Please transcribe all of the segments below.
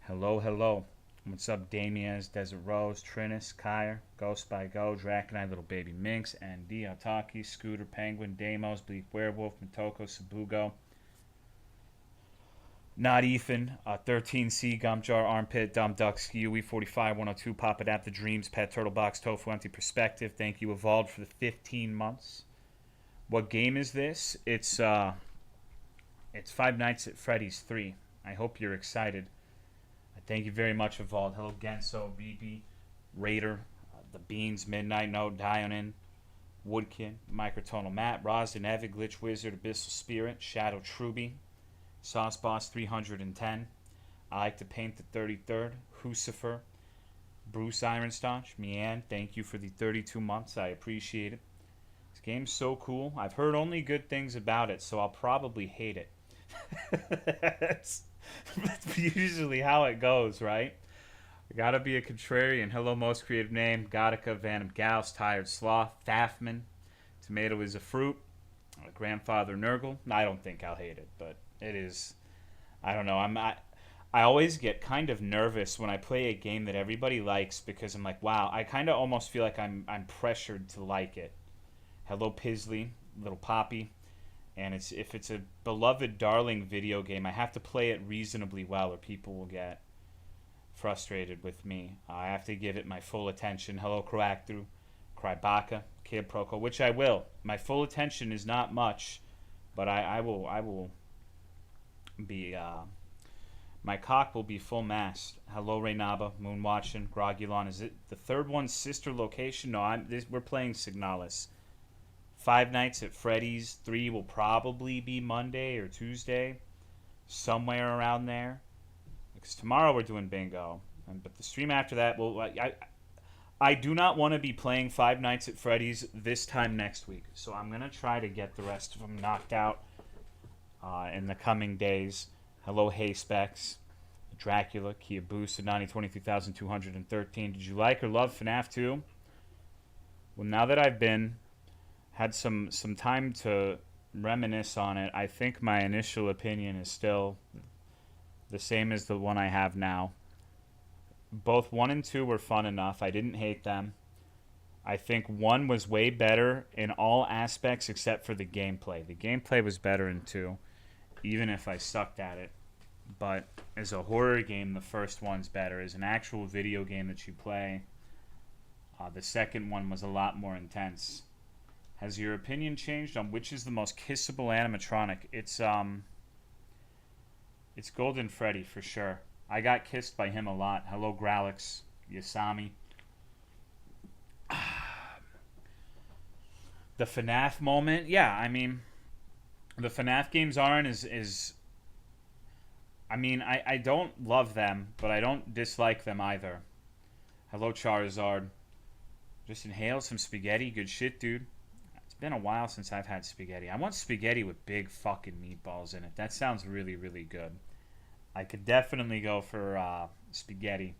Hello, hello. What's up, Damiez, Desert Rose, Trinis, Kyer, Ghost by Go, Draconite, Little Baby Minx, and Diotaki, Scooter, Penguin, Damos, Bleak Werewolf, Motoko, Sabugo, Not Ethan, 13C, Gumjar, Armpit, Dumb Duck, Skewy, 45, 102, Pop It At The Dreams, Pet Turtle Box, Tofu, Empty Perspective. Thank you, Evolved, for the 15 months. What game is this? It's Five Nights at Freddy's 3. I hope you're excited. Thank you very much, Evolved. Hello, Genso, BB, Raider, The Beans, Midnight Note, Dionin, Woodkin, Microtonal Matt, Rosden, Evid, Glitch Wizard, Abyssal Spirit, Shadow Truby, Sauce Boss 310. I Like to Paint the 33rd, Hucifer, Bruce Ironstaunch, Mian, thank you for the 32 months. I appreciate it. This game's so cool. I've heard only good things about it, so I'll probably hate it. That's usually how it goes, right? Gotta be a contrarian. Hello, most creative name. Gothica, Vanum Gauss, Tired Sloth, Faffman. Tomato is a fruit. Grandfather Nurgle. I don't think I'll hate it, but it is. I don't know. I always get kind of nervous when I play a game that everybody likes because I'm like, wow. I kind of almost feel like I'm pressured to like it. Hello, Pisley, Little Poppy. And if it's a beloved darling video game, I have to play it reasonably well or people will get frustrated with me. I have to give it my full attention. Hello, Croactru, Krybaka, Kid Proco, which I will. My full attention is not much, but I will be my cock will be full mast. Hello, Reynaba, Moonwatching, Grogulon. Is it the third one's sister location? No, we're playing Signalis. Five Nights at Freddy's 3 will probably be Monday or Tuesday, somewhere around there. Because tomorrow we're doing bingo, but the stream after that will. I do not want to be playing Five Nights at Freddy's this time next week, so I'm gonna try to get the rest of them knocked out in the coming days. Hello, Hey Specs, Dracula, Kia Boost, 23,213. Did you like or love FNAF 2? Well, now that I've had some time to reminisce on it, I think my initial opinion is still the same as the one I have now. Both 1 and 2 were fun enough. I didn't hate them. I think 1 was way better in all aspects except for the gameplay. The gameplay was better in 2, even if I sucked at it. But as a horror game, the first one's better. As an actual video game that you play, the second one was a lot more intense. Has your opinion changed on which is the most kissable animatronic? It's Golden Freddy for sure. I got kissed by him a lot. Hello, Gralix, Yasami. The FNAF moment, yeah. I mean, the FNAF games aren't as I mean, I don't love them, but I don't dislike them either. Hello, Charizard. Just inhale some spaghetti. Good shit, dude. It's been a while since I've had spaghetti. I want spaghetti with big fucking meatballs in it. That sounds really, really good. I could definitely go for spaghetti.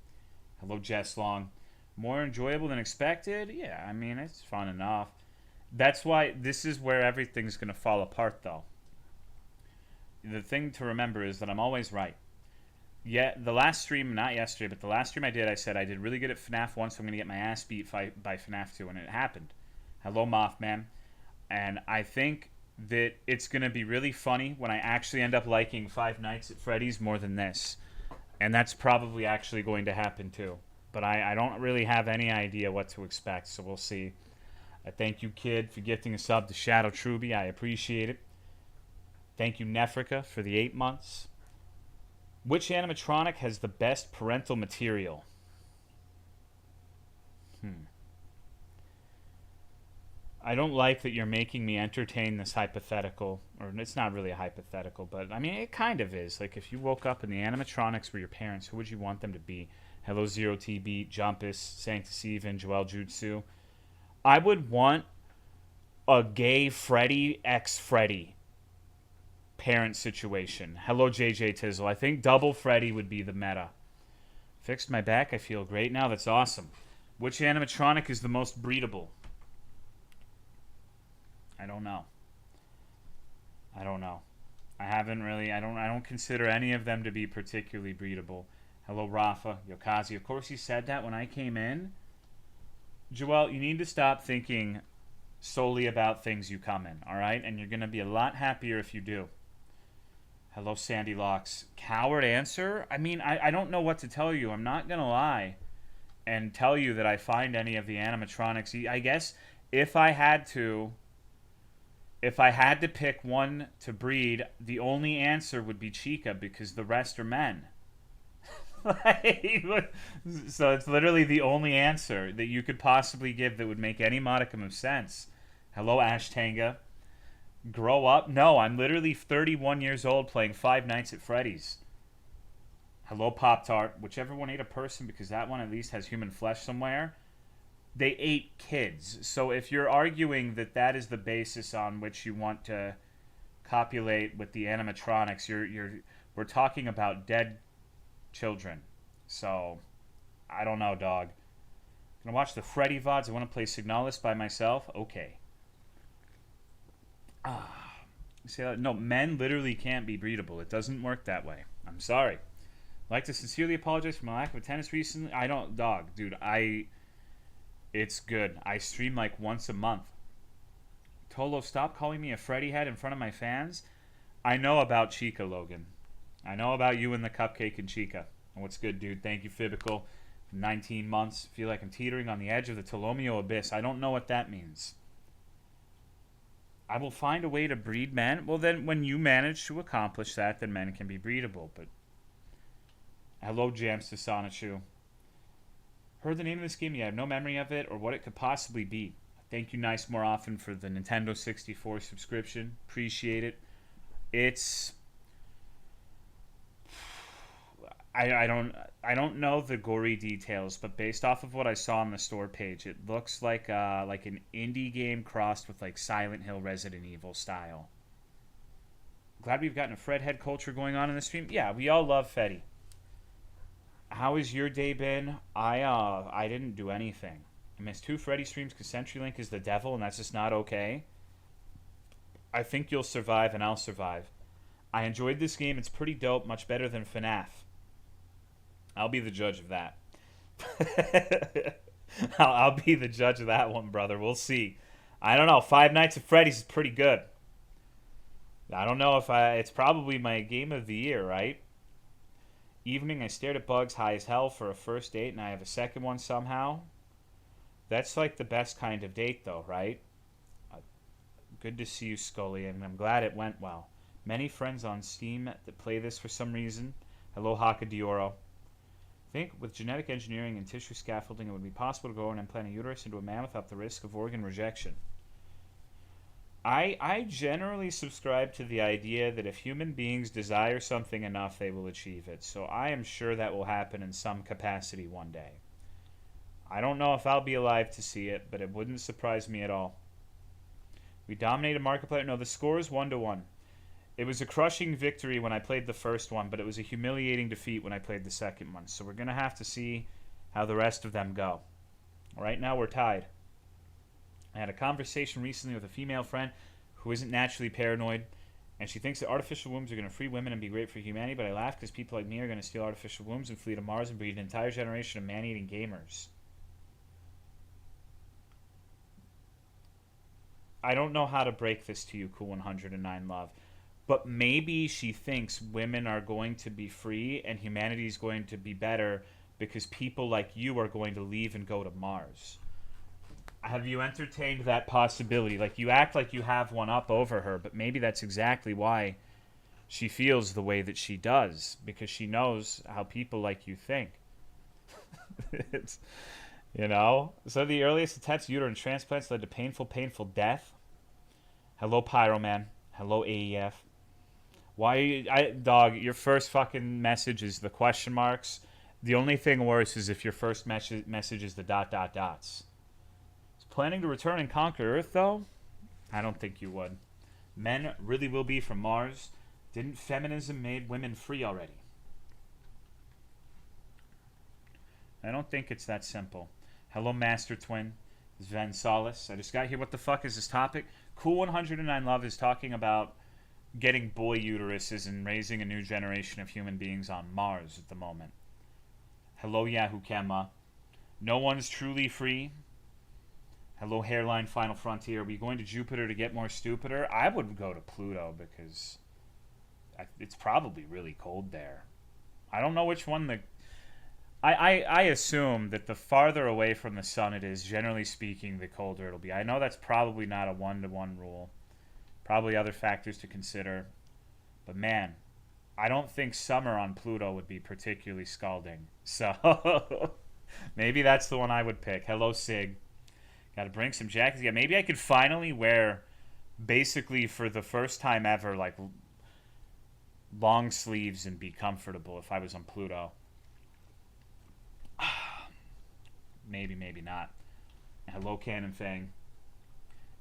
Hello, Jess Long. More enjoyable than expected? Yeah, I mean, it's fun enough. That's why this is where everything's going to fall apart, though. The thing to remember is that I'm always right. Yeah, the last stream, not yesterday, but the last stream I said I did really good at FNAF 1, so I'm going to get my ass beat by FNAF 2, and it happened. Hello, Mothman. And I think that it's going to be really funny when I actually end up liking Five Nights at Freddy's more than this. And that's probably actually going to happen too. But I don't really have any idea what to expect, so we'll see. I thank you, Kid, for gifting a sub to Shadow Truby. I appreciate it. Thank you, Nefrica, for the 8 months. Which animatronic has the best parental material? I don't like that you're making me entertain this hypothetical, or it's not really a hypothetical, but I mean, it kind of is. Like, if you woke up and the animatronics were your parents, who would you want them to be? Hello, Zero TB, Jumpus, Sanctus Even, Joel Jutsu. I would want a gay Freddy x Freddy parent situation. Hello, JJ Tizzle. I think double Freddy would be the meta. Fixed my back. I feel great now. That's awesome. Which animatronic is the most breedable? I don't know. I don't know. I don't consider any of them to be particularly breedable. Hello, Rafa. Yokazi. Of course he said that when I came in. Joel, you need to stop thinking solely about things you come in, all right? And you're going to be a lot happier if you do. Hello, Sandy Locks. Coward answer? I mean, I don't know what to tell you. I'm not going to lie and tell you that I find any of the animatronics. I guess if I had to pick one to breed, the only answer would be Chica because the rest are men. So it's literally the only answer that you could possibly give that would make any modicum of sense. Hello, Ashtanga. Grow up? No, I'm literally 31 years old playing Five Nights at Freddy's. Hello, Pop-Tart. Whichever one ate a person, because that one at least has human flesh somewhere. They ate kids. So if you're arguing that that is the basis on which you want to copulate with the animatronics, we're talking about dead children. So I don't know, dog. Gonna watch the Freddy VODs. I want to play Signalis by myself. Okay. No, men literally can't be breedable. It doesn't work that way. I'm sorry. I'd like to sincerely apologize for my lack of attendance recently. I don't, dog, dude. It's good. I stream like once a month. Tolo, stop calling me a Freddy head in front of my fans. I know about Chica, Logan. I know about you and the cupcake and Chica. And what's good, dude? Thank you, Fibical. 19 months. Feel like I'm teetering on the edge of the Tolomeo abyss. I don't know what that means. I will find a way to breed men. Well, then, when you manage to accomplish that, then men can be breedable. But hello, Jams to Sonichu. Heard the name of this game, yet I have no memory of it or what it could possibly be. Thank you, Nice More Often, for the Nintendo 64 subscription. Appreciate it. It's... I don't know the gory details, but based off of what I saw on the store page, it looks like an indie game crossed with like Silent Hill, Resident Evil style. Glad we've gotten a Fred head culture going on in the stream. Yeah, we all love Freddy. How has your day been? I didn't do anything. I missed 2 Freddy streams because CenturyLink is the devil, and that's just not okay. I think you'll survive, and I'll survive. I enjoyed this game. It's pretty dope, much better than FNAF. I'll be the judge of that. I'll be the judge of that one, brother. We'll see. I don't know. Five Nights at Freddy's is pretty good. I don't know if it's probably my game of the year, right? Evening, I stared at bugs high as hell for a first date, and I have a second one somehow. That's like the best kind of date, though, right? Good to see you, Scully, and I'm glad it went well. Many friends on Steam that play this for some reason. Hello, Haka Dioro. I think with genetic engineering and tissue scaffolding, it would be possible to go and implant a uterus into a man without the risk of organ rejection. I generally subscribe to the idea that if human beings desire something enough, they will achieve it. So I am sure that will happen in some capacity one day. I don't know if I'll be alive to see it, but it wouldn't surprise me at all. We dominated Markiplier. No, the score is 1-1. It was a crushing victory when I played the first one, but it was a humiliating defeat when I played the second one. So we're going to have to see how the rest of them go. Right now we're tied. I had a conversation recently with a female friend who isn't naturally paranoid, and she thinks that artificial wombs are going to free women and be great for humanity, but I laugh because people like me are going to steal artificial wombs and flee to Mars and breed an entire generation of man-eating gamers. I don't know how to break this to you, Cool 109 Love. But maybe she thinks women are going to be free and humanity is going to be better because people like you are going to leave and go to Mars. Have you entertained that possibility? Like, you act like you have one up over her, but maybe that's exactly why she feels the way that she does, because she knows how people like you think. It's, you know? So the earliest attempts at uterine transplants led to painful death. Hello, Pyroman. Hello, AEF. Dog, your first fucking message is the question marks. The only thing worse is if your first message is the ... Is planning to return and conquer Earth, though? I don't think you would. Men really will be from Mars. Didn't feminism made women free already? I don't think it's that simple. Hello, Master Twin. Sven Solis. I just got here. What the fuck is this topic? Cool 109 Love is talking about getting boy uteruses and raising a new generation of human beings on Mars at the moment. Hello, Yahoo Kema. No one's truly free. Hello, Hairline Final Frontier. Are we going to Jupiter to get more stupider? I would go to Pluto because it's probably really cold there. I don't know which one the. I assume that the farther away from the sun it is, generally speaking, the colder it'll be. I know that's probably not a one-to-one rule. Probably other factors to consider. But man, I don't think summer on Pluto would be particularly scalding. So maybe that's the one I would pick. Hello, Sig. Got to bring some jackets. Yeah, maybe I could finally wear, basically for the first time ever, like long sleeves and be comfortable if I was on Pluto. Maybe, maybe not. Hello, Cannon Fang.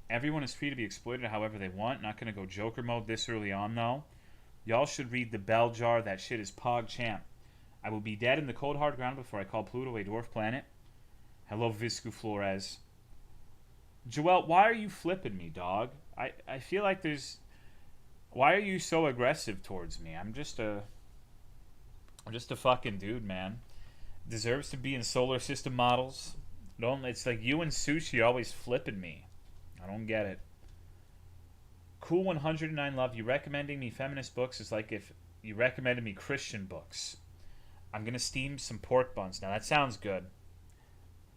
Everyone is free to be exploited however they want. Not going to go Joker mode this early on, though. Y'all should read The Bell Jar. That shit is Pog Champ. I will be dead in the cold hard ground before I call Pluto a dwarf planet. Hello, Viscu Flores. Joel, why are you flipping me, dog? I feel like there's... Why are you so aggressive towards me? I'm just a fucking dude, man. Deserves to be in solar system models. Don't. It's like you and Sushi always flipping me. I don't get it. Cool 109 Love. You recommending me feminist books is like if you recommended me Christian books. I'm gonna steam some pork buns now. That sounds good.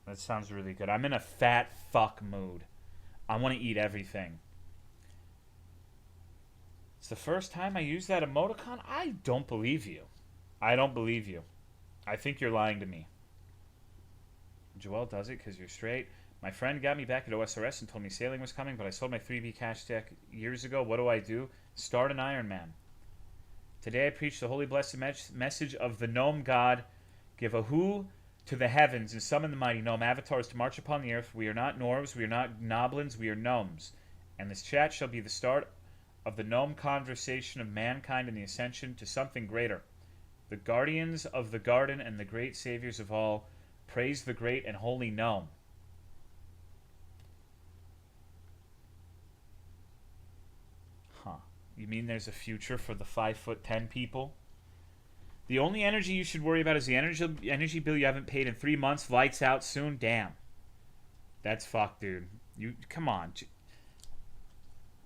That sounds really good. I'm in a fat fuck mood. I want to eat everything. It's the first time I use that emoticon. I don't believe you. I don't believe you. I think you're lying to me. Joel does it because you're straight. My friend got me back at OSRS and told me sailing was coming, but I sold my 3B cash deck years ago. What do? Start an Ironman. Today I preach the holy blessed message of the gnome god. Give a who to the heavens and summon the mighty gnome avatars to march upon the earth. We are not Norvs, we are not Noblins, we are gnomes. And this chat shall be the start of the gnome conversation of mankind and the ascension to something greater. The guardians of the garden and the great saviors of all, praise the great and holy gnome. Huh. You mean there's a future for the 5'10" people? The only energy you should worry about is the energy bill you haven't paid in 3 months. Lights out soon. Damn. That's fucked, dude. You come on.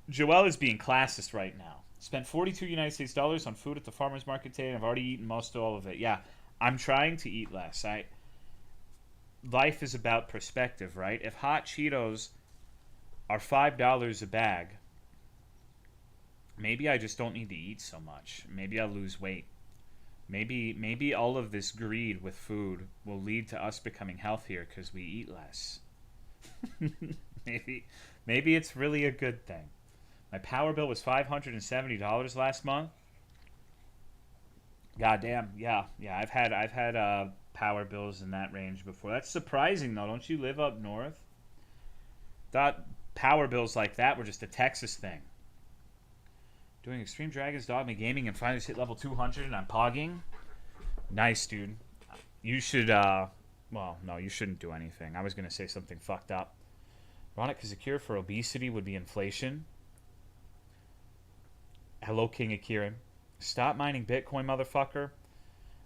Joel is being classist right now. Spent 42 United States dollars on food at the farmer's market today, and I've already eaten most of all of it. Yeah, I'm trying to eat less. Life is about perspective, right? If hot Cheetos are $5 a bag, maybe I just don't need to eat so much. Maybe I'll lose weight. Maybe all of this greed with food will lead to us becoming healthier because we eat less. Maybe it's really a good thing. My power bill was $570 last month. Goddamn, yeah. I've had power bills in that range before. That's surprising though. Don't you live up north? Thought power bills like that were just a Texas thing. Doing Extreme Dragons, Dogma Gaming, and finally just hit level 200, and I'm pogging. Nice, dude. You should, well, no, you shouldn't do anything. I was going to say something fucked up. Ironic, because the cure for obesity would be inflation. Hello, King Akirin. Stop mining Bitcoin, motherfucker.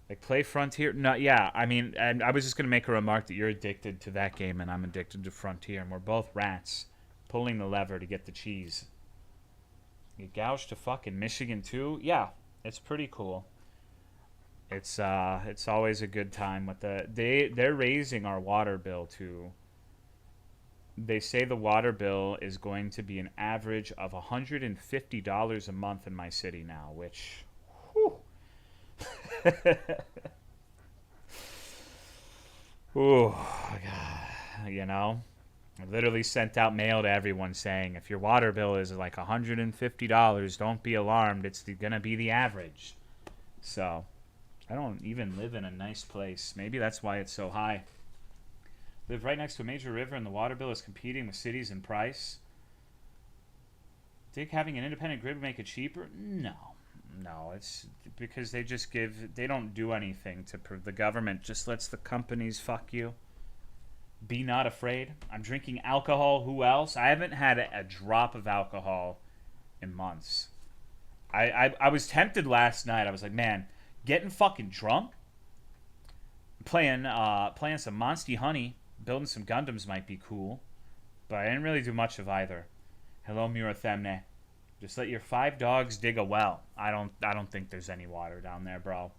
Like, play Frontier. No, yeah, I mean, and I was just going to make a remark that you're addicted to that game, and I'm addicted to Frontier, and we're both rats pulling the lever to get the cheese. Get gouged to fucking Michigan too? Yeah, it's pretty cool. It's always a good time with they're raising our water bill to. They say the water bill is going to be an average of $150 a month in my city now, which, whew. Ooh, God, you know. I literally sent out mail to everyone saying, if your water bill is like $150, don't be alarmed. It's going to be the average. So, I don't even live in a nice place. Maybe that's why it's so high. Live right next to a major river and the water bill is competing with cities in price. Think having an independent grid would make it cheaper? No, it's because they don't do anything to the government just lets the companies fuck you. Be not afraid. I'm drinking alcohol. Who else? I haven't had a drop of alcohol in months. I was tempted last night. I was like, man, getting fucking drunk? I'm Playing some Monsty Honey, building some Gundams might be cool, but I didn't really do much of either. Hello, Murathemne. Just let your 5 dogs dig a well. I don't think there's any water down there, bro.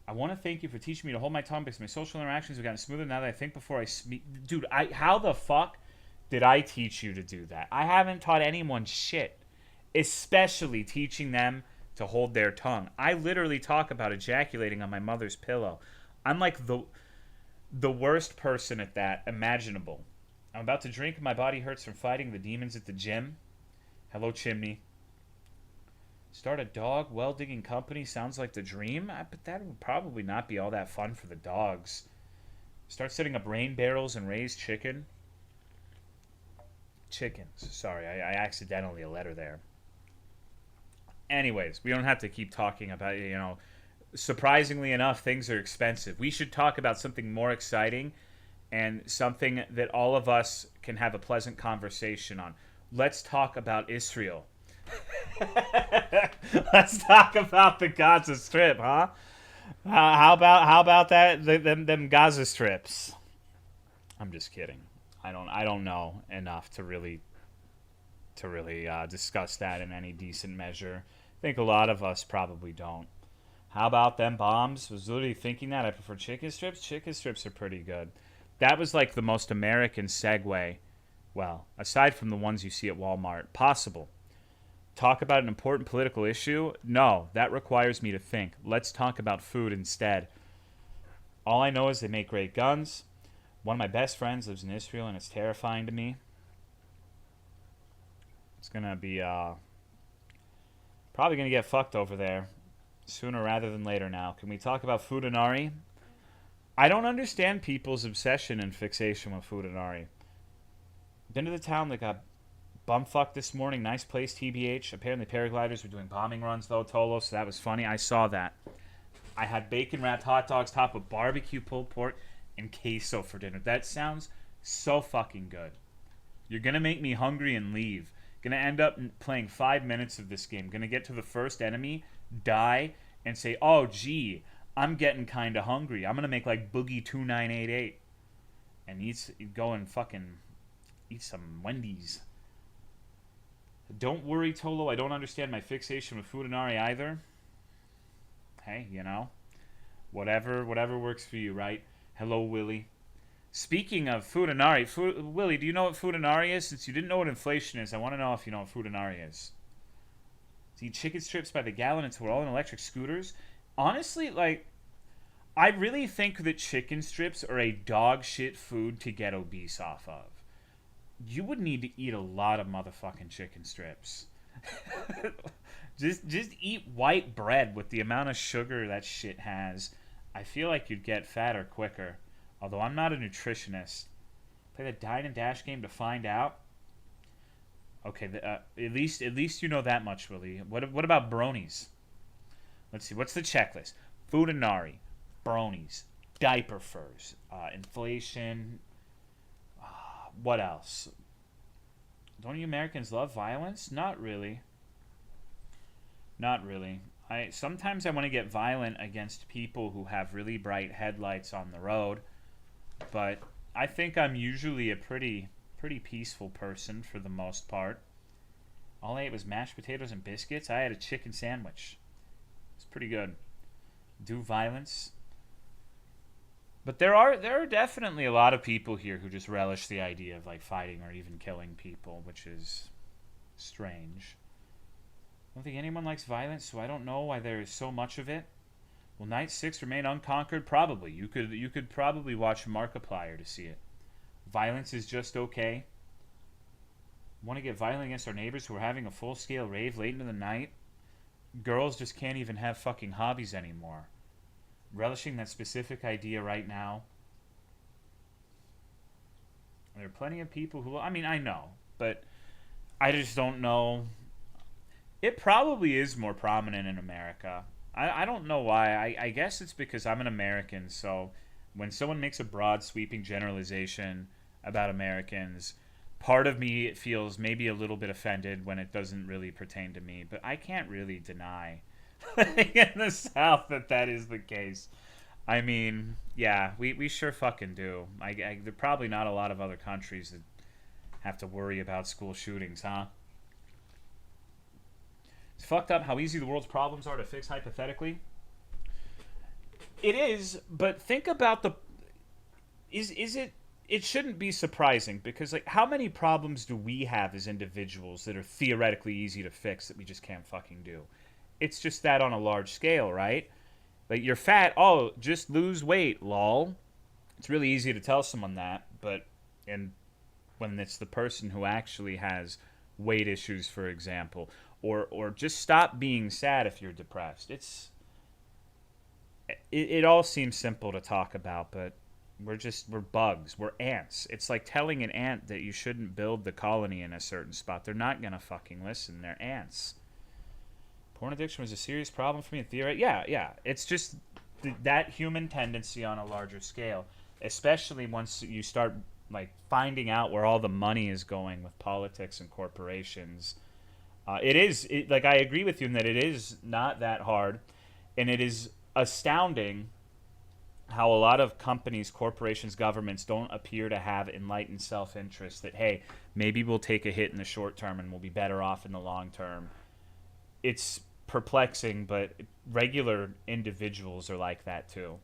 I want to thank you for teaching me to hold my tongue because my social interactions have gotten smoother now that I think before I speak. Dude, how the fuck did I teach you to do that? I haven't taught anyone shit, especially teaching them to hold their tongue. I literally talk about ejaculating on my mother's pillow. I'm like the worst person at that imaginable. I'm about to drink and my body hurts from fighting the demons at the gym. Hello, Chimney. Start a dog well digging company sounds like the dream, but that would probably not be all that fun for the dogs. Start setting up rain barrels and raise chickens. Sorry, I accidentally a letter there. Anyways, we don't have to keep talking about, surprisingly enough, things are expensive. We should talk about something more exciting and something that all of us can have a pleasant conversation on. Let's talk about Israel. Let's talk about the Gaza Strip, huh? How about that? Them Gaza Strips. I'm just kidding. I don't know enough to really discuss that in any decent measure. I think a lot of us probably don't. How about them bombs? Was literally thinking that. I prefer chicken strips. Chicken strips are pretty good. That was like the most American segue. Well, aside from the ones you see at Walmart, possible. Talk about an important political issue? No, that requires me to think. Let's talk about food instead. All I know is they make great guns. One of my best friends lives in Israel, and it's terrifying to me. It's going to be probably going to get fucked over there sooner rather than later now. Can we talk about Fudanari? I don't understand people's obsession and fixation with Fudanari. Been to the town that got bumfucked this morning. Nice place, TBH. Apparently paragliders were doing bombing runs, though, Tolo, so that was funny. I saw that. I had bacon-wrapped hot dogs topped with barbecue pulled pork and queso for dinner. That sounds so fucking good. You're going to make me hungry and leave. Going to end up playing 5 minutes of this game. Going to get to the first enemy, die, and say, oh, gee, I'm getting kind of hungry. I'm going to make like Boogie 2988 and go and fucking eat some Wendy's. Don't worry, Tolo. I don't understand my fixation with Fudanari either. Hey, whatever works for you, right? Hello, Willie. Speaking of Fudanari, Willie, do you know what Fudanari is? Since you didn't know what inflation is, I want to know if you know what Fudanari is. To eat chicken strips by the gallon until we're all in electric scooters. Honestly, I really think that chicken strips are a dog shit food to get obese off of. You would need to eat a lot of motherfucking chicken strips. just eat white bread with the amount of sugar that shit has. I feel like you'd get fatter quicker. Although I'm not a nutritionist. Play the Dine and Dash game to find out. Okay, at least you know that much, Willie. What about bronies? Let's see. What's the checklist? Fudanari, bronies, diaper furs, inflation. What else? Don't you Americans love violence? Not really. Not really. Sometimes I want to get violent against people who have really bright headlights on the road, but I think I'm usually a pretty peaceful person for the most part. All I ate was mashed potatoes and biscuits. I had a chicken sandwich. It's pretty good. Do violence. But there are definitely a lot of people here who just relish the idea of fighting or even killing people, which is strange. I don't think anyone likes violence, so I don't know why there is so much of it. Will Night 6 remain unconquered? Probably. You could probably watch Markiplier to see it. Violence is just okay. Want to get violent against our neighbors who are having a full-scale rave late into the night? Girls just can't even have fucking hobbies anymore. Relishing that specific idea right now. There are plenty of people who... I mean, I know, but I just don't know. It probably is more prominent in America. I don't know why. I guess it's because I'm an American, so when someone makes a broad, sweeping generalization about Americans, part of me feels maybe a little bit offended when it doesn't really pertain to me, but I can't really deny in the South that is the case. I mean, yeah, we sure fucking do. There are probably not a lot of other countries that have to worry about school shootings, huh? It's fucked up how easy the world's problems are to fix hypothetically. It is, but think about the is it it shouldn't be surprising because like how many problems do we have as individuals that are theoretically easy to fix that we just can't fucking do? It's just that on a large scale, right? Like you're fat, oh, just lose weight, lol. It's really easy to tell someone that, but and when it's the person who actually has weight issues, for example, or just stop being sad if you're depressed. It all seems simple to talk about, but we're bugs. We're ants. It's like telling an ant that you shouldn't build the colony in a certain spot. They're not gonna fucking listen. They're ants. Porn addiction was a serious problem for me in theory. Yeah, yeah. It's just that human tendency on a larger scale, especially once you start like finding out where all the money is going with politics and corporations. Like I agree with you in that it is not that hard, and it is astounding how a lot of companies, corporations, governments don't appear to have enlightened self-interest that, hey, maybe we'll take a hit in the short term and we'll be better off in the long term. It's perplexing, but regular individuals are like that too.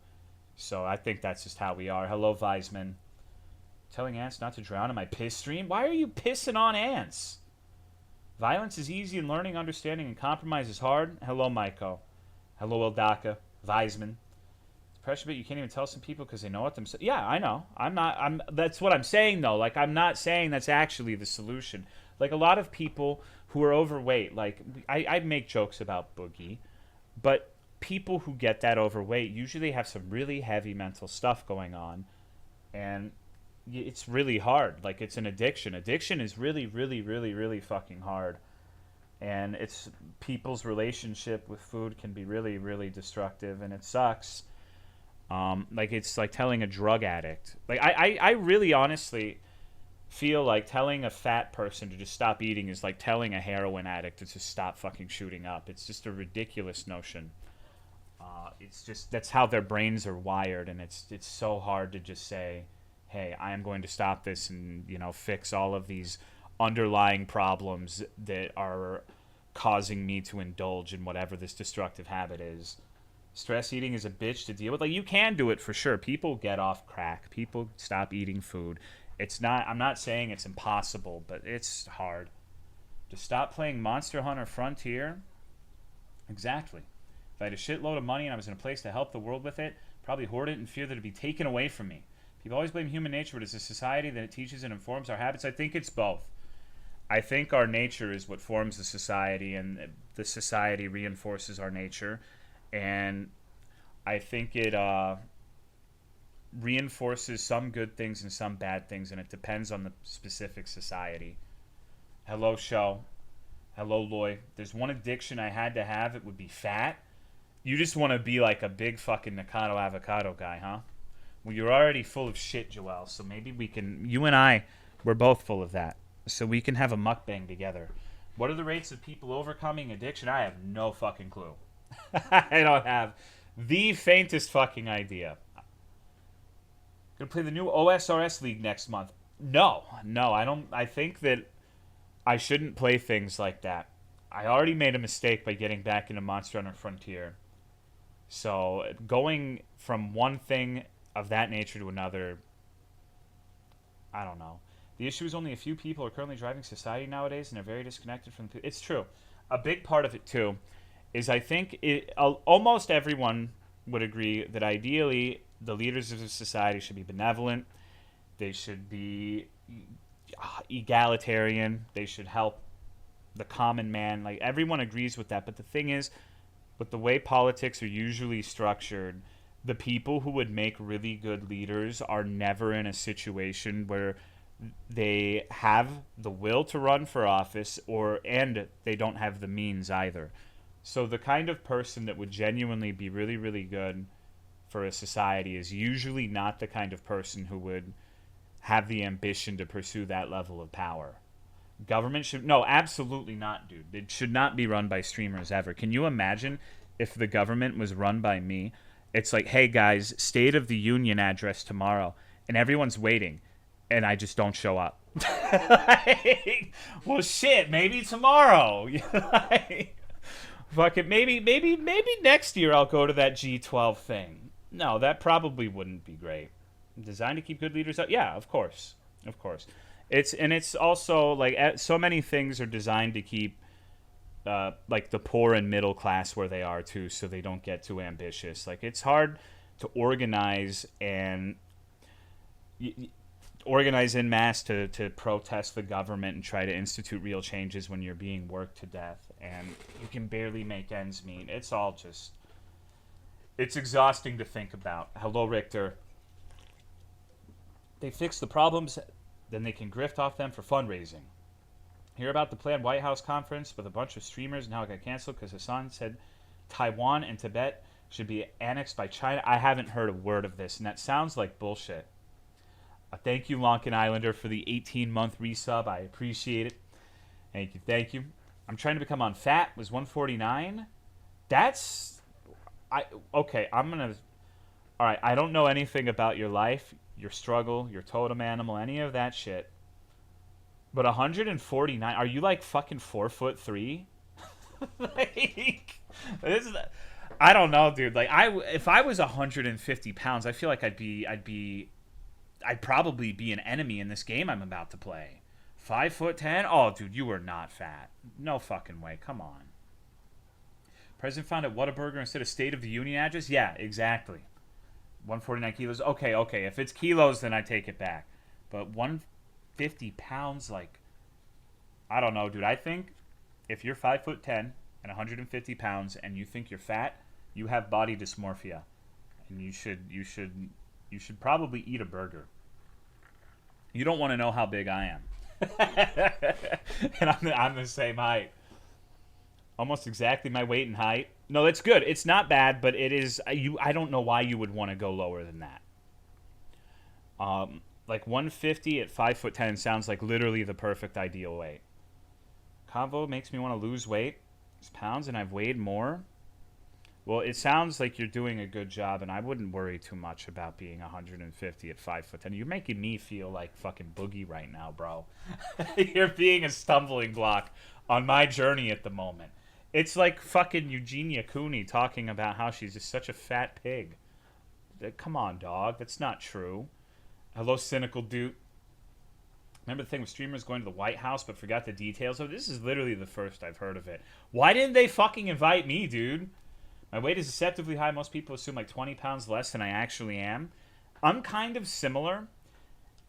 So I think that's just how we are. Hello, Weisman. Telling ants not to drown in my piss stream? Why are you pissing on ants? Violence is easy and learning, understanding, and compromise is hard. Hello, Maiko. Hello, Eldaka. Weisman. Pressure, but you can't even tell some people because they know it themselves. Yeah, I know. That's what I'm saying, though. Like, I'm not saying that's actually the solution. Like, a lot of people who are overweight, like, I make jokes about Boogie, but people who get that overweight usually have some really heavy mental stuff going on, and it's really hard. Like, it's an addiction. Addiction is really, really, really, really fucking hard. And it's people's relationship with food can be really, really destructive, and it sucks. Like it's like telling a drug addict. Like I really honestly feel like telling a fat person to just stop eating is like telling a heroin addict to just stop fucking shooting up. It's just a ridiculous notion. It's just that's how their brains are wired, and it's so hard to just say, hey, I am going to stop this and fix all of these underlying problems that are causing me to indulge in whatever this destructive habit is. Stress eating is a bitch to deal with. Like, you can do it for sure. People get off crack. People stop eating food. I'm not saying it's impossible, but it's hard. To stop playing Monster Hunter Frontier? Exactly. If I had a shitload of money and I was in a place to help the world with it, probably hoard it in fear that it'd be taken away from me. People always blame human nature, but it's a society that teaches and informs our habits. I think it's both. I think our nature is what forms the society, and the society reinforces our nature. And I think it reinforces some good things and some bad things, and it depends on the specific society. Hello, show. Hello, Loy. There's one addiction I had to have. It would be fat. You just want to be like a big fucking Nakano avocado guy, huh? Well, you're already full of shit, Joel, so maybe we can... You and I, we're both full of that. So we can have a mukbang together. What are the rates of people overcoming addiction? I have no fucking clue. I don't have the faintest fucking idea. Gonna play the new OSRS League next month. No, I don't. I think that I shouldn't play things like that. I already made a mistake by getting back into Monster Hunter Frontier. So going from one thing of that nature to another, I don't know. The issue is only a few people are currently driving society nowadays, and they're very disconnected from the... It's true. A big part of it, too, is I think almost everyone would agree that ideally the leaders of society should be benevolent. They should be egalitarian. They should help the common man. Like, everyone agrees with that. But the thing is, with the way politics are usually structured, the people who would make really good leaders are never in a situation where they have the will to run for office and they don't have the means either. So the kind of person that would genuinely be really, really good for a society is usually not the kind of person who would have the ambition to pursue that level of power. Government should... No, absolutely not, dude. It should not be run by streamers ever. Can you imagine if the government was run by me? It's like, hey guys, State of the Union address tomorrow, and everyone's waiting, and I just don't show up. Like, well, shit, maybe tomorrow. Like, fuck it, maybe next year I'll go to that G12 thing. No, that probably wouldn't be great. Designed to keep good leaders out. Yeah, of course, of course. It's also like so many things are designed to keep like the poor and middle class where they are too, so they don't get too ambitious. Like it's hard to organize and organize en masse to protest the government and try to institute real changes when you're being worked to death and you can barely make ends meet. It's all just, it's exhausting to think about. Hello, Richter. They fix the problems, then they can grift off them for fundraising. Hear about the planned White House conference with a bunch of streamers and how it got canceled because Hassan said Taiwan and Tibet should be annexed by China. I haven't heard a word of this, and that sounds like bullshit. Thank you, Lonkin Islander, for the 18-month resub. I appreciate it. Thank you, thank you. I'm trying to become on fat. Was 149. That's... Okay, I'm going to... All right, I don't know anything about your life, your struggle, your totem animal, any of that shit. But 149, are you like fucking 4'3"? Like, this is, I don't know, dude. Like, if I was 150 pounds, I feel like I'd probably be an enemy in this game I'm about to play. 5'10"? Oh, dude, you are not fat. No fucking way. Come on. President found at Whataburger instead of State of the Union address? Yeah, exactly. 149 kilos. Okay. If it's kilos, then I take it back. But 150 pounds, like, I don't know, dude. I think if you're 5'10" and 150 pounds and you think you're fat, you have body dysmorphia, and you should probably eat a burger. You don't want to know how big I am, and I'm the same height, almost exactly my weight and height. No, that's good. It's not bad, but it is. I don't know why you would want to go lower than that. Like 150 at 5'10" sounds like literally the perfect ideal weight. Convo makes me want to lose weight. It's pounds, and I've weighed more. Well, it sounds like you're doing a good job, and I wouldn't worry too much about being 150 at 5'10". You're making me feel like fucking Boogie right now, bro. You're being a stumbling block on my journey at the moment. It's like fucking Eugenia Cooney talking about how she's just such a fat pig. Come on, dog. That's not true. Hello, cynical dude. Remember the thing with streamers going to the White House but forgot the details of it? This is literally the first I've heard of it. Why didn't they fucking invite me, dude? My weight is deceptively high. Most people assume like 20 pounds less than I actually am. I'm kind of similar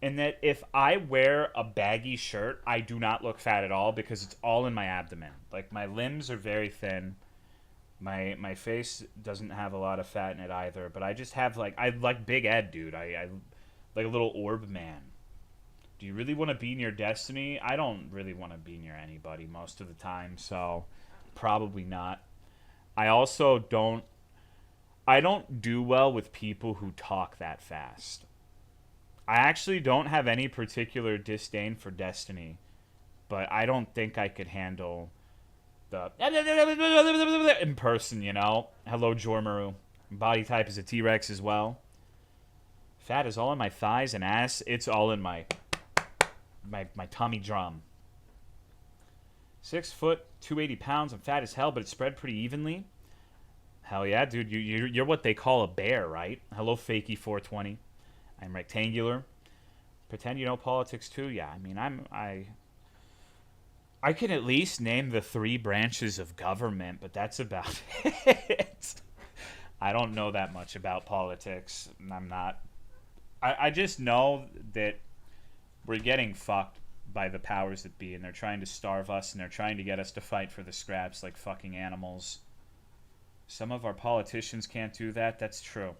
in that if I wear a baggy shirt, I do not look fat at all because it's all in my abdomen. Like, my limbs are very thin. My face doesn't have a lot of fat in it either. But I just have, like, I like Big Ed, dude. I like a little orb man. Do you really want to be near Destiny? I don't really want to be near anybody most of the time, so probably not. I also don't do well with people who talk that fast. I actually don't have any particular disdain for Destiny, but I don't think I could handle the in person, you know? Hello, Jormaru. Body type is a T-Rex as well. Fat is all in my thighs and ass. It's all in my tummy drum. 6 foot, 280 pounds. I'm fat as hell, but it's spread pretty evenly. Hell yeah, dude. You're what they call a bear, right? Hello, Fakey 420. I'm rectangular. Pretend you know politics too? Yeah, I mean, I can at least name the 3 branches of government, but that's about it. I don't know that much about politics, and I'm not. I just know that we're getting fucked by the powers that be, and they're trying to starve us, and they're trying to get us to fight for the scraps like fucking animals. Some of our politicians can't do that. That's true.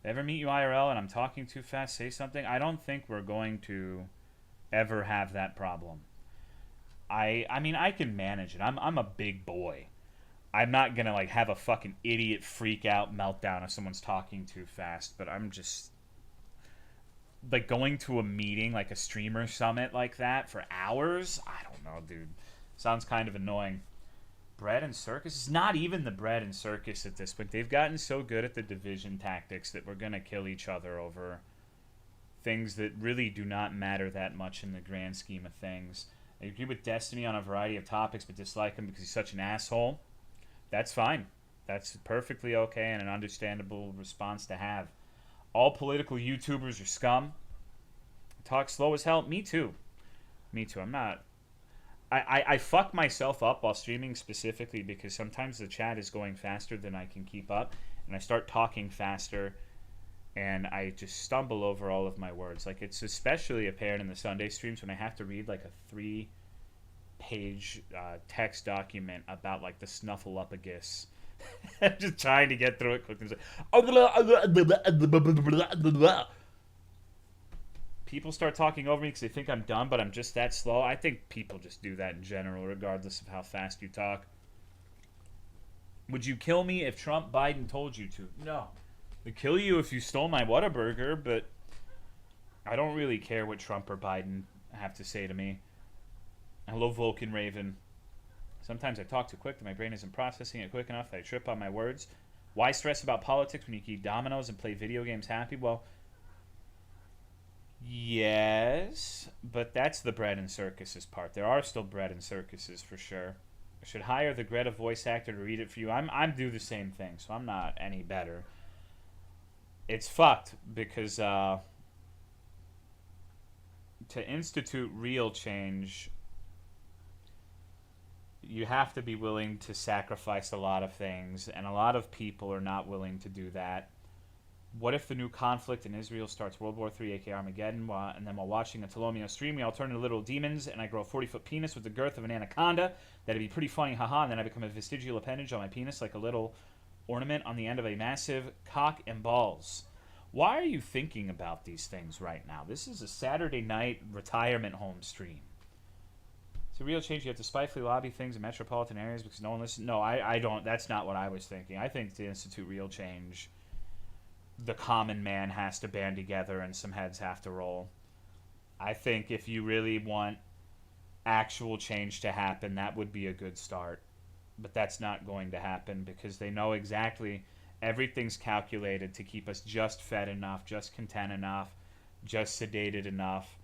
If I ever meet you IRL and I'm talking too fast, say something. I don't think we're going to ever have that problem. I mean, I can manage it. I'm a big boy. I'm not gonna like have a fucking idiot freak out meltdown if someone's talking too fast, but I'm just like going to a meeting, like a streamer summit like that for hours. I don't know, dude. Sounds kind of annoying. bread and circus. It's not even the bread and circus at this point. They've gotten so good at the division tactics that we're going to kill each other over things that really do not matter that much in the grand scheme of things. I agree with Destiny on a variety of topics, but dislike him because he's such an asshole. That's fine. That's perfectly okay and an understandable response to have. All political YouTubers are scum. Talk slow as hell. Me too. Me too. I'm not... I fuck myself up while streaming specifically because sometimes the chat is going faster than I can keep up, and I start talking faster, and I just stumble over all of my words. Like, it's especially apparent in the Sunday streams when I have to read like a 3-page text document about like the Snuffleupagus. I'm just trying to get through it quickly. People start talking over me because they think I'm dumb, but I'm just that slow. I think people just do that in general, regardless of how fast you talk. Would you kill me if Trump Biden told you to? No. I'd kill you if you stole my Whataburger, but I don't really care what Trump or Biden have to say to me. Hello, Vulcan Raven. Sometimes I talk too quick that my brain isn't processing it quick enough that I trip on my words. Why stress about politics when you keep dominoes and play video games happy? Well... yes, but that's the bread and circuses part. There are still bread and circuses for sure. I should hire the Greta voice actor to read it for you. I'm do the same thing, so I'm not any better. It's fucked because to institute real change, you have to be willing to sacrifice a lot of things, and a lot of people are not willing to do that. What if the new conflict in Israel starts World War III, aka Armageddon, and then while watching a Tolomeo stream, we all turn into little demons, and I grow a 40-foot penis with the girth of an anaconda? That'd be pretty funny, haha, and then I become a vestigial appendage on my penis like a little ornament on the end of a massive cock and balls. Why are you thinking about these things right now? This is a Saturday night retirement home stream. It's a real change. You have to spitefully lobby things in metropolitan areas because no one listens. No, I don't. That's not what I was thinking. I think to institute real change, the common man has to band together and some heads have to roll. I think if you really want actual change to happen, that would be a good start. But that's not going to happen because they know exactly everything's calculated to keep us just fed enough, just content enough, just sedated enough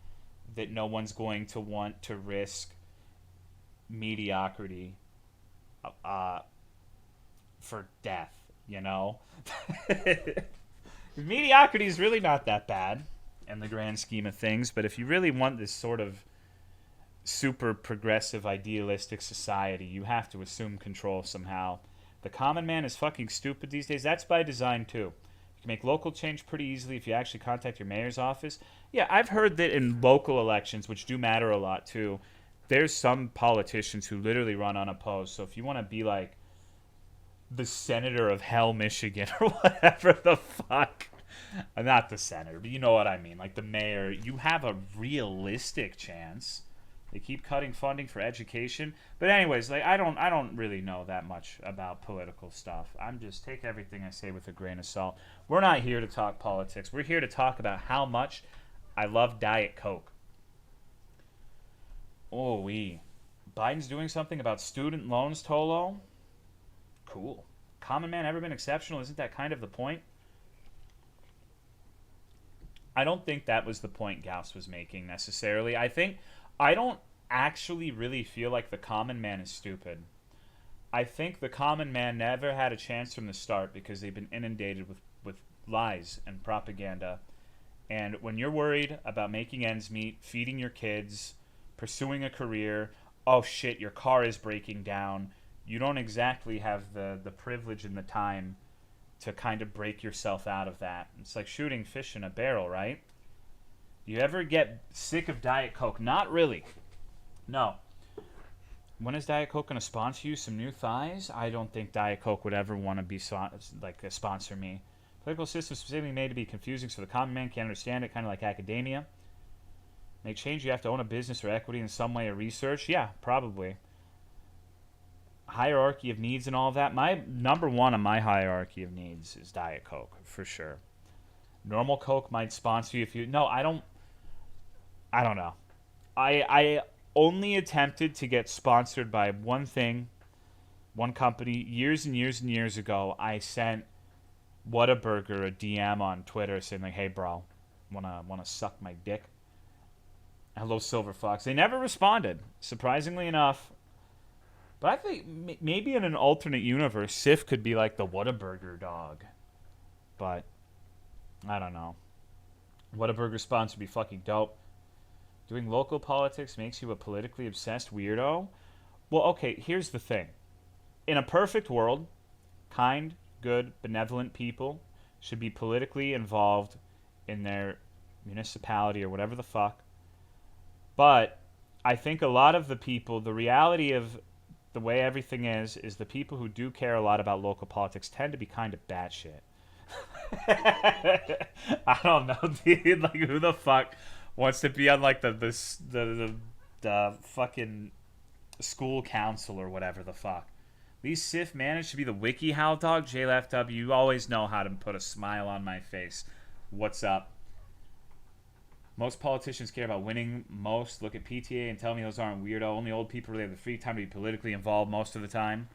that no one's going to want to risk mediocrity for death, you know? Mediocrity is really not that bad in the grand scheme of things, but if you really want this sort of super progressive, idealistic society, you have to assume control somehow. The common man is fucking stupid these days. That's by design, too. You can make local change pretty easily if you actually contact your mayor's office. Yeah, I've heard that in local elections, which do matter a lot, too, there's some politicians who literally run unopposed. So if you want to be like the senator of hell, Michigan, or whatever the fuck. Not the senator, but you know what I mean. Like the mayor, you have a realistic chance. They keep cutting funding for education. But anyways, like I don't really know that much about political stuff. I'm just take everything I say with a grain of salt. We're not here to talk politics. We're here to talk about how much I love Diet Coke. Oh, Biden's doing something about student loans, Tolo? Cool. Common man ever been exceptional? Isn't that kind of the point? I don't think that was the point Gauss was making necessarily. I don't actually really feel like the common man is stupid. I think the common man never had a chance from the start because they've been inundated with lies and propaganda. And when you're worried about making ends meet, feeding your kids, pursuing a career, oh shit, your car is breaking down, you don't exactly have the privilege and the time to kind of break yourself out of that. It's like shooting fish in a barrel, right? You ever get sick of Diet Coke? Not really. No. When is Diet Coke going to sponsor you? Some new thighs? I don't think Diet Coke would ever want to be sponsor me. Political system specifically made to be confusing so the common man can't understand it, kind of like academia. Make change, you have to own a business or equity in some way or research? Yeah, probably. Hierarchy of needs and all of that. My number one on my hierarchy of needs is Diet Coke, for sure. Normal Coke might sponsor you if you... No, I don't know. I only attempted to get sponsored by one thing One company, years and years and years ago, I sent Whataburger a DM on Twitter saying like, "Hey, bro, wanna suck my dick?" Hello, Silver Fox. They never responded, surprisingly enough. But I think maybe in an alternate universe, Sif could be like the Whataburger dog. But I don't know. Whataburger sponsor would be fucking dope. Doing local politics makes you a politically obsessed weirdo? Well, okay, here's the thing. In a perfect world, kind, good, benevolent people should be politically involved in their municipality or whatever the fuck. But I think a lot of the people, the reality of the way everything is the people who do care a lot about local politics tend to be kind of batshit. I don't know, dude. Like, who the fuck wants to be on like the fucking school council or whatever the fuck? At least Sif managed to be the WikiHow dog. JLFW, you always know how to put a smile on my face. What's up? Most politicians care about winning most. Look at PTA and tell me those aren't weirdo. Only old people really have the free time to be politically involved most of the time.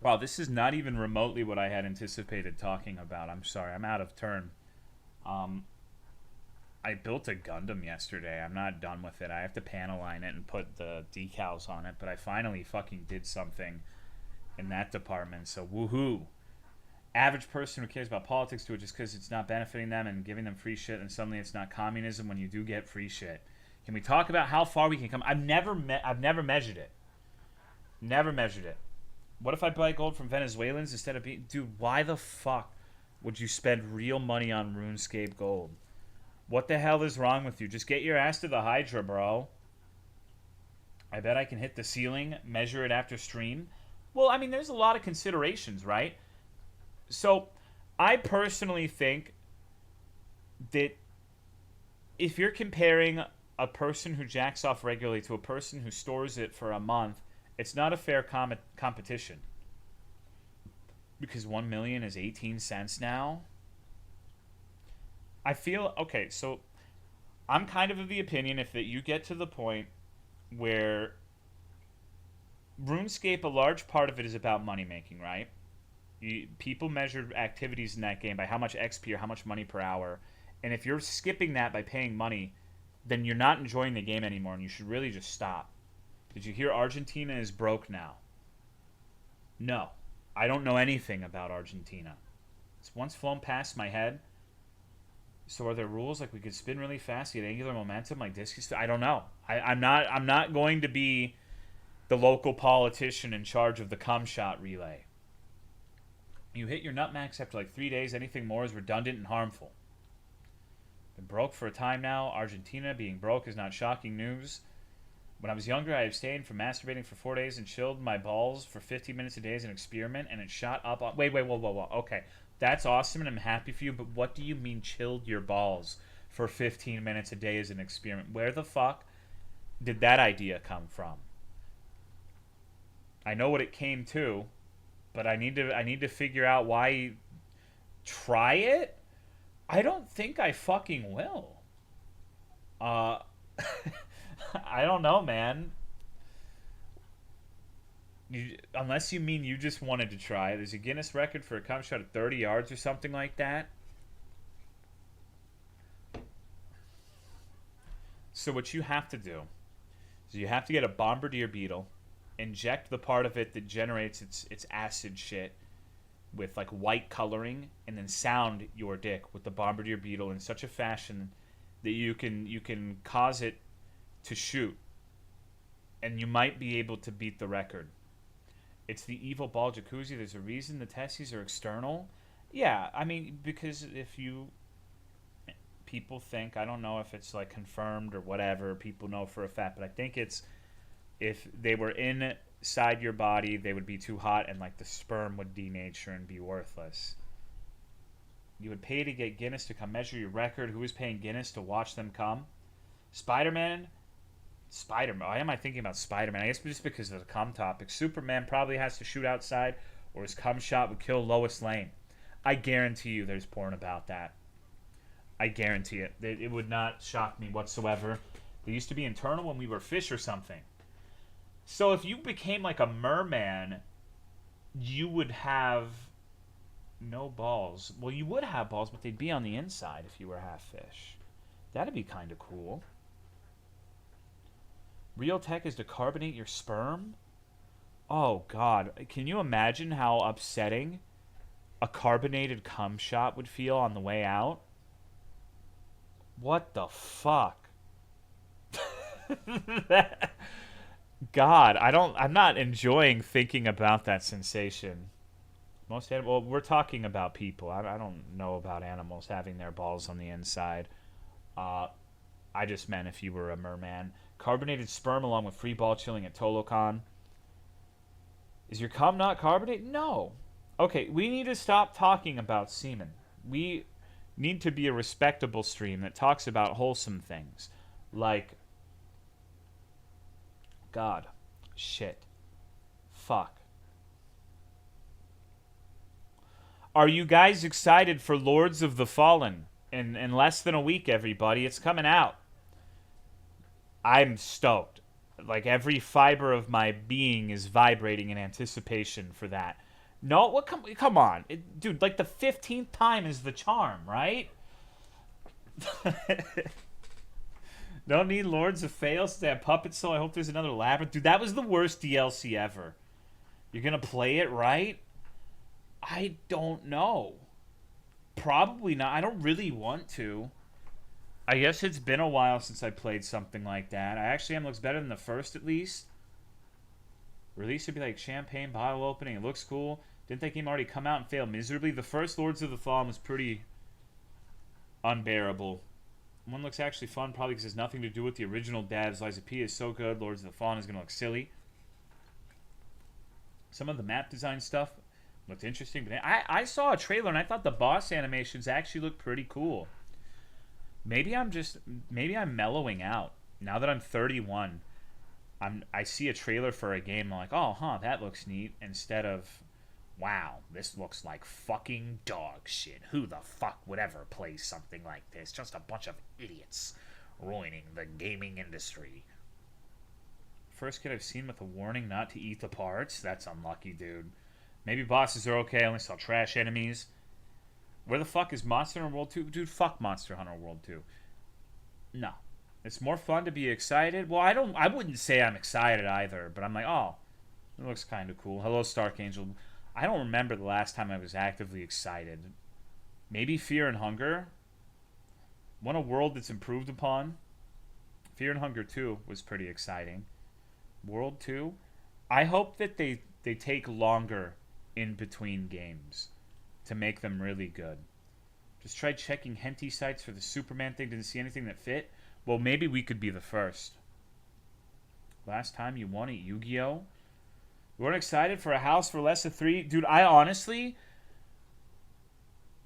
Wow, this is not even remotely what I had anticipated talking about. I'm sorry, I'm out of turn. I built a Gundam yesterday. I'm not done with it. I have to panel line it and put the decals on it, but I finally fucking did something in that department, so woohoo. Average person who cares about politics do it just because it's not benefiting them and giving them free shit, and suddenly it's not communism when you do get free shit. Can we talk about how far we can come? I've never measured it. Never measured it. What if I buy gold from Venezuelans instead of being... Dude, why the fuck would you spend real money on RuneScape gold? What the hell is wrong with you? Just get your ass to the Hydra, bro. I bet I can hit the ceiling, measure it after stream. Well, I mean, there's a lot of considerations, right? So, I personally think that if you're comparing a person who jacks off regularly to a person who stores it for a month, it's not a fair competition. Because 1 million is 18 cents now. I feel, okay, so I'm kind of the opinion if that you get to the point where RuneScape, a large part of it is about money making, right? People measure activities in that game by how much XP or how much money per hour. And if you're skipping that by paying money, then you're not enjoying the game anymore and you should really just stop. Did you hear Argentina is broke now? No. I don't know anything about Argentina. It's once flown past my head. So are there rules like we could spin really fast, get angular momentum like discus? I don't know. I'm not going to be the local politician in charge of the cum shot relay. You hit your nut max after like 3 days. Anything more is redundant and harmful. Been broke for a time now. Argentina being broke is not shocking news. When I was younger, I abstained from masturbating for 4 days and chilled my balls for 15 minutes a day as an experiment, and it shot up on... Wait, whoa. Okay. That's awesome, and I'm happy for you, but what do you mean chilled your balls for 15 minutes a day as an experiment? Where the fuck did that idea come from? I know what it came to, but I need to figure out why. Try it? I don't think I fucking will. I don't know, man. Unless you mean you just wanted to try. There's a Guinness record for a cum shot at 30 yards or something like that. So what you have to do is you have to get a bombardier beetle, inject the part of it that generates its acid shit with like white coloring, and then sound your dick with the bombardier beetle in such a fashion that you can cause it to shoot, and you might be able to beat the record. It's the evil ball jacuzzi. There's a reason the testes are external. Yeah, I mean, because people think, I don't know if it's like confirmed or whatever, people know for a fact, but I think it's if they were inside your body, they would be too hot and like the sperm would denature and be worthless. You would pay to get Guinness to come measure your record. Who is paying Guinness to watch them come? Spider-Man? Why am I thinking about Spider-Man? I guess just because of the cum topic. Superman probably has to shoot outside, or his cum shot would kill Lois Lane. I guarantee you there's porn about that. I guarantee it. It would not shock me whatsoever. They used to be internal when we were fish or something. So if you became like a merman, you would have no balls. Well, you would have balls, but they'd be on the inside if you were half fish. That'd be kind of cool. Real tech is to carbonate your sperm? Oh, God. Can you imagine how upsetting a carbonated cum shot would feel on the way out? What the fuck? God, I'm not enjoying thinking about that sensation. Well, we're talking about people. I don't know about animals having their balls on the inside. I just meant if you were a merman. Carbonated sperm along with free ball chilling at Tolocon. Is your cum not carbonated? No. Okay, we need to stop talking about semen. We need to be a respectable stream that talks about wholesome things. Like, God, shit, fuck. Are you guys excited for Lords of the Fallen? In less than a week, everybody. It's coming out. I'm stoked. Like, every fiber of my being is vibrating in anticipation for that. No, what? Come on. Dude, like the 15th time is the charm, right? Don't need Lords of Fails to have Puppet Soul. I hope there's another Labyrinth. Dude, that was the worst DLC ever. You're going to play it, right? I don't know. Probably not. I don't really want to. I guess it's been a while since I played something like that. I actually am. Looks better than the first, at least. Release would be like champagne bottle opening. It looks cool. Didn't that game already come out and fail miserably? The first Lords of the Fallen was pretty unbearable. One looks actually fun, probably because it has nothing to do with the original Dabs. Liza P is so good. Lords of the Fallen is going to look silly. Some of the map design stuff looked interesting. But I saw a trailer and I thought the boss animations actually looked pretty cool. Maybe I'm mellowing out. Now that I'm 31, I see a trailer for a game. I'm like, oh, that looks neat. Instead of, wow, this looks like fucking dog shit. Who the fuck would ever play something like this? Just a bunch of idiots ruining the gaming industry. First kid I've seen with a warning not to eat the parts? That's unlucky, dude. Maybe bosses are okay. I only saw trash enemies. Where the fuck is Monster Hunter World 2? Dude, fuck Monster Hunter World 2. No. It's more fun to be excited. Well, I wouldn't say I'm excited either, but I'm like, oh, it looks kind of cool. Hello, Stark Angel. I don't remember the last time I was actively excited. Maybe Fear and Hunger. Want a world that's improved upon. Fear and Hunger 2 was pretty exciting. World 2. I hope that they take longer in between games to make them really good. Just tried checking hentai sites for the Superman thing. Didn't see anything that fit. Well, maybe we could be the first. Last time you won at Yu-Gi-Oh? You weren't excited for a house for less than 3? Dude, I honestly...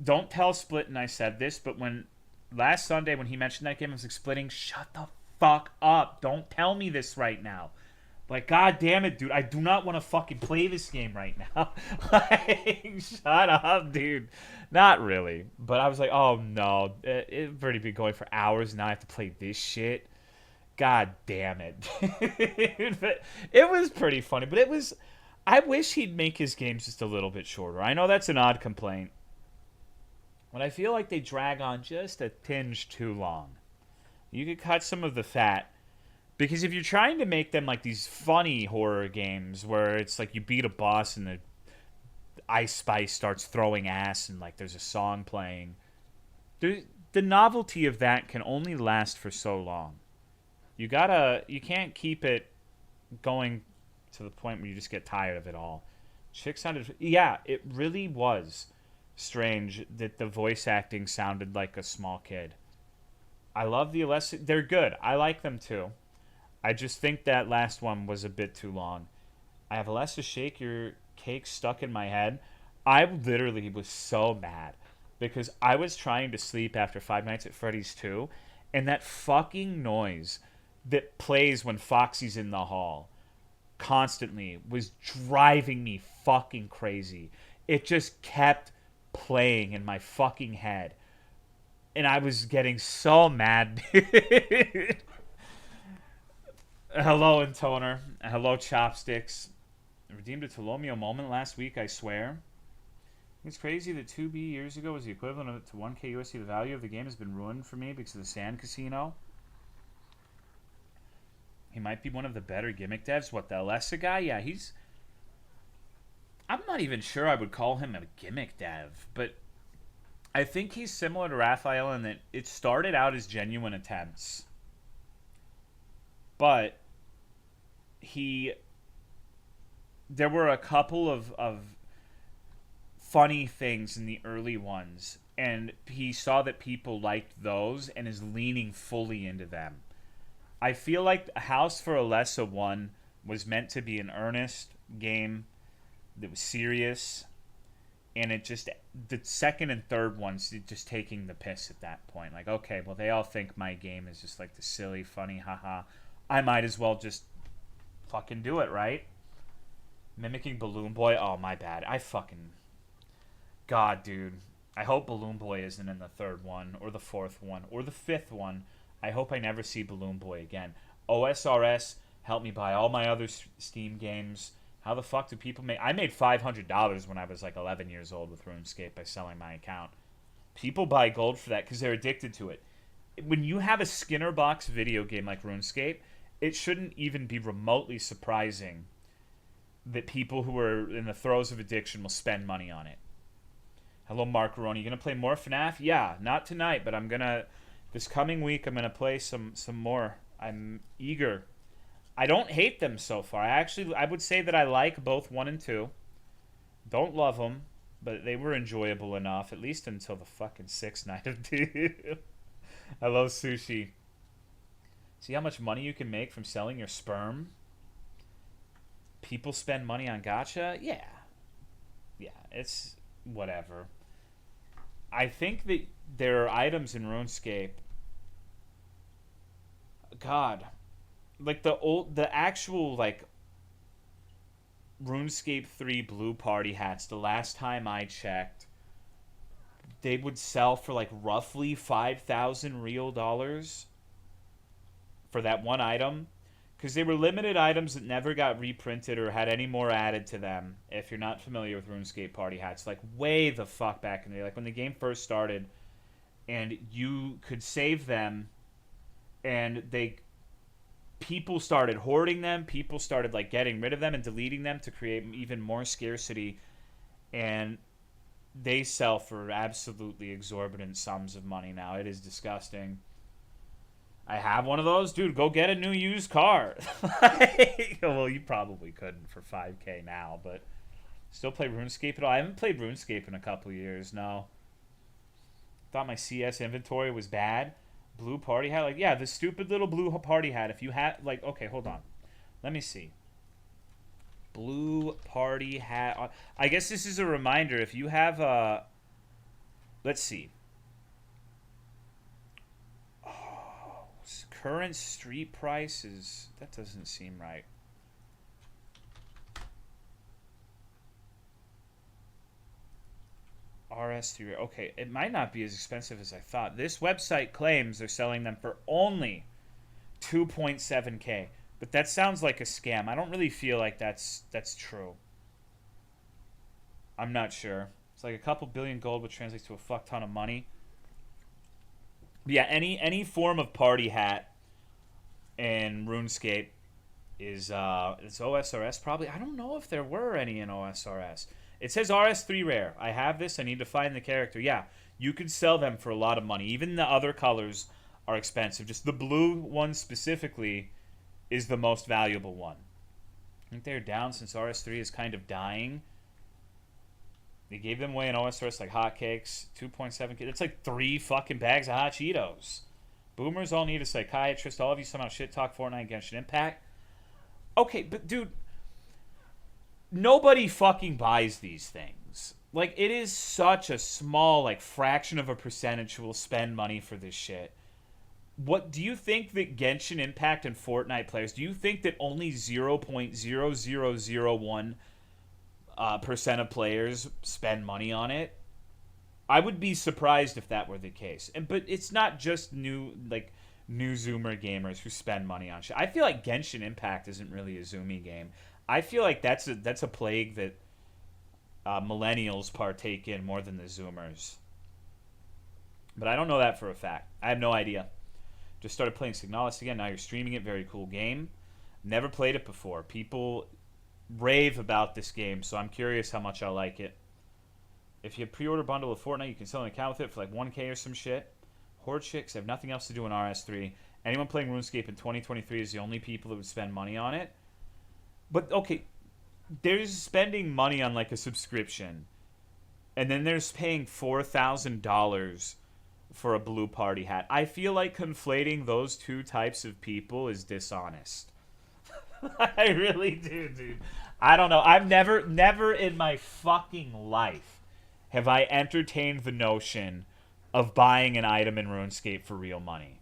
Don't tell Splittin' I said this, but last Sunday when he mentioned that game, I was like, Splitting, shut the fuck up. Don't tell me this right now. Like, god damn it, dude. I do not want to fucking play this game right now. Like, shut up, dude. Not really. But I was like, oh, no. It's already been going for hours, and now I have to play this shit. God damn it. But it was pretty funny. But it was... I wish he'd make his games just a little bit shorter. I know that's an odd complaint. But I feel like they drag on just a tinge too long. You could cut some of the fat. Because if you're trying to make them like these funny horror games where it's like you beat a boss and the Ice Spice starts throwing ass and like there's a song playing, the novelty of that can only last for so long. You can't keep it going to the point where you just get tired of it all. Chick sounded, yeah, it really was strange that the voice acting sounded like a small kid. I love the Alessi, they're good. I like them too. I just think that last one was a bit too long. I have Alessa Shake Your Cake stuck in my head. I literally was so mad because I was trying to sleep after Five Nights at Freddy's 2, and that fucking noise that plays when Foxy's in the hall constantly was driving me fucking crazy. It just kept playing in my fucking head. And I was getting so mad, dude. Hello, Intoner. Hello, Chopsticks. Redeemed a Tolomeo moment last week, I swear. It's crazy that 2B years ago was the equivalent to 1K USD. The value of the game has been ruined for me because of the Sand Casino. He might be one of the better gimmick devs. What, the Alessa guy? Yeah, he's... I'm not even sure I would call him a gimmick dev, but I think he's similar to Raphael in that it started out as genuine attempts. But there were a couple of funny things in the early ones, and he saw that people liked those and is leaning fully into them. I feel like House for Alessa 1 was meant to be an earnest game that was serious, and it just, the second and third ones just taking the piss at that point. Like, okay, well, they all think my game is just like the silly, funny, haha. I might as well just fucking do it, right? Mimicking Balloon Boy. Oh, my bad. God, dude. I hope Balloon Boy isn't in the third one, or the fourth one, or the fifth one. I hope I never see Balloon Boy again. OSRS helped me buy all my other Steam games. How the fuck do people make... I made $500 when I was like 11 years old with RuneScape by selling my account. People buy gold for that because they're addicted to it. When you have a Skinner box video game like RuneScape, it shouldn't even be remotely surprising that people who are in the throes of addiction will spend money on it. Hello, Mark Roney. You gonna play more FNAF? Yeah, not tonight, but I'm gonna... This coming week, I'm gonna play some more. I'm eager. I don't hate them so far. I would say that I like both 1 and 2. Don't love them, but they were enjoyable enough, at least until the fucking 6th night of Doom. Hello, Sushi. See how much money you can make from selling your sperm? People spend money on gacha? Yeah. Yeah, it's whatever. I think that there are items in RuneScape. God. Like the actual, like, RuneScape 3 blue party hats, the last time I checked, they would sell for like roughly 5,000 real dollars for that one item, because they were limited items that never got reprinted or had any more added to them. If you're not familiar with RuneScape party hats, like way the fuck back in the day, like when the game first started, and you could save them, and people started hoarding them, people started like getting rid of them and deleting them to create even more scarcity, and they sell for absolutely exorbitant sums of money now. It is disgusting. I have one of those. Dude, go get a new used car. Well, you probably couldn't for 5K now, but still play RuneScape at all? I haven't played RuneScape in a couple years, no. Thought my CS inventory was bad. Blue party hat? Like, yeah, the stupid little blue party hat. If you had, like, okay, hold on. Let me see. Blue party hat. I guess this is a reminder. If you have a... Let's see. Current street prices. That doesn't seem right. RS3. Okay, it might not be as expensive as I thought. This website claims they're selling them for only 2.7K. But that sounds like a scam. I don't really feel like that's true. I'm not sure. It's like a couple billion gold, which translates to a fuck ton of money. But yeah, any form of party hat in RuneScape is it's OSRS probably. I don't know if there were any in OSRS. It says RS3 rare. I have this. I need to find the character. Yeah, you could sell them for a lot of money. Even the other colors are expensive. Just the blue one specifically is the most valuable one. I think they're down since RS3 is kind of dying. They gave them away in OSRS like hotcakes. 2.7K. That's like 3 fucking bags of hot Cheetos. Boomers all need a psychiatrist. All of you somehow shit talk Fortnite Genshin Impact. Okay, but dude, nobody fucking buys these things. Like, it is such a small, like, fraction of a percentage who will spend money for this shit. What do you think that Genshin Impact and Fortnite players, do you think that only 0.0001 percent of players spend money on it? I would be surprised if that were the case. But it's not just new, like, new Zoomer gamers who spend money on shit. I feel like Genshin Impact isn't really a Zoomy game. I feel like that's a plague that millennials partake in more than the Zoomers. But I don't know that for a fact. I have no idea. Just started playing Signalis again. Now you're streaming it. Very cool game. Never played it before. People rave about this game, so I'm curious how much I'll like it. If you pre-order bundle of Fortnite, you can sell an account with it for like 1K or some shit. Horde chicks have nothing else to do in RS3. Anyone playing RuneScape in 2023 is the only people that would spend money on it. But, okay, there's spending money on like a subscription. And then there's paying $4,000 for a blue party hat. I feel like conflating those two types of people is dishonest. I really do, dude. I don't know. I've never in my fucking life have I entertained the notion of buying an item in RuneScape for real money.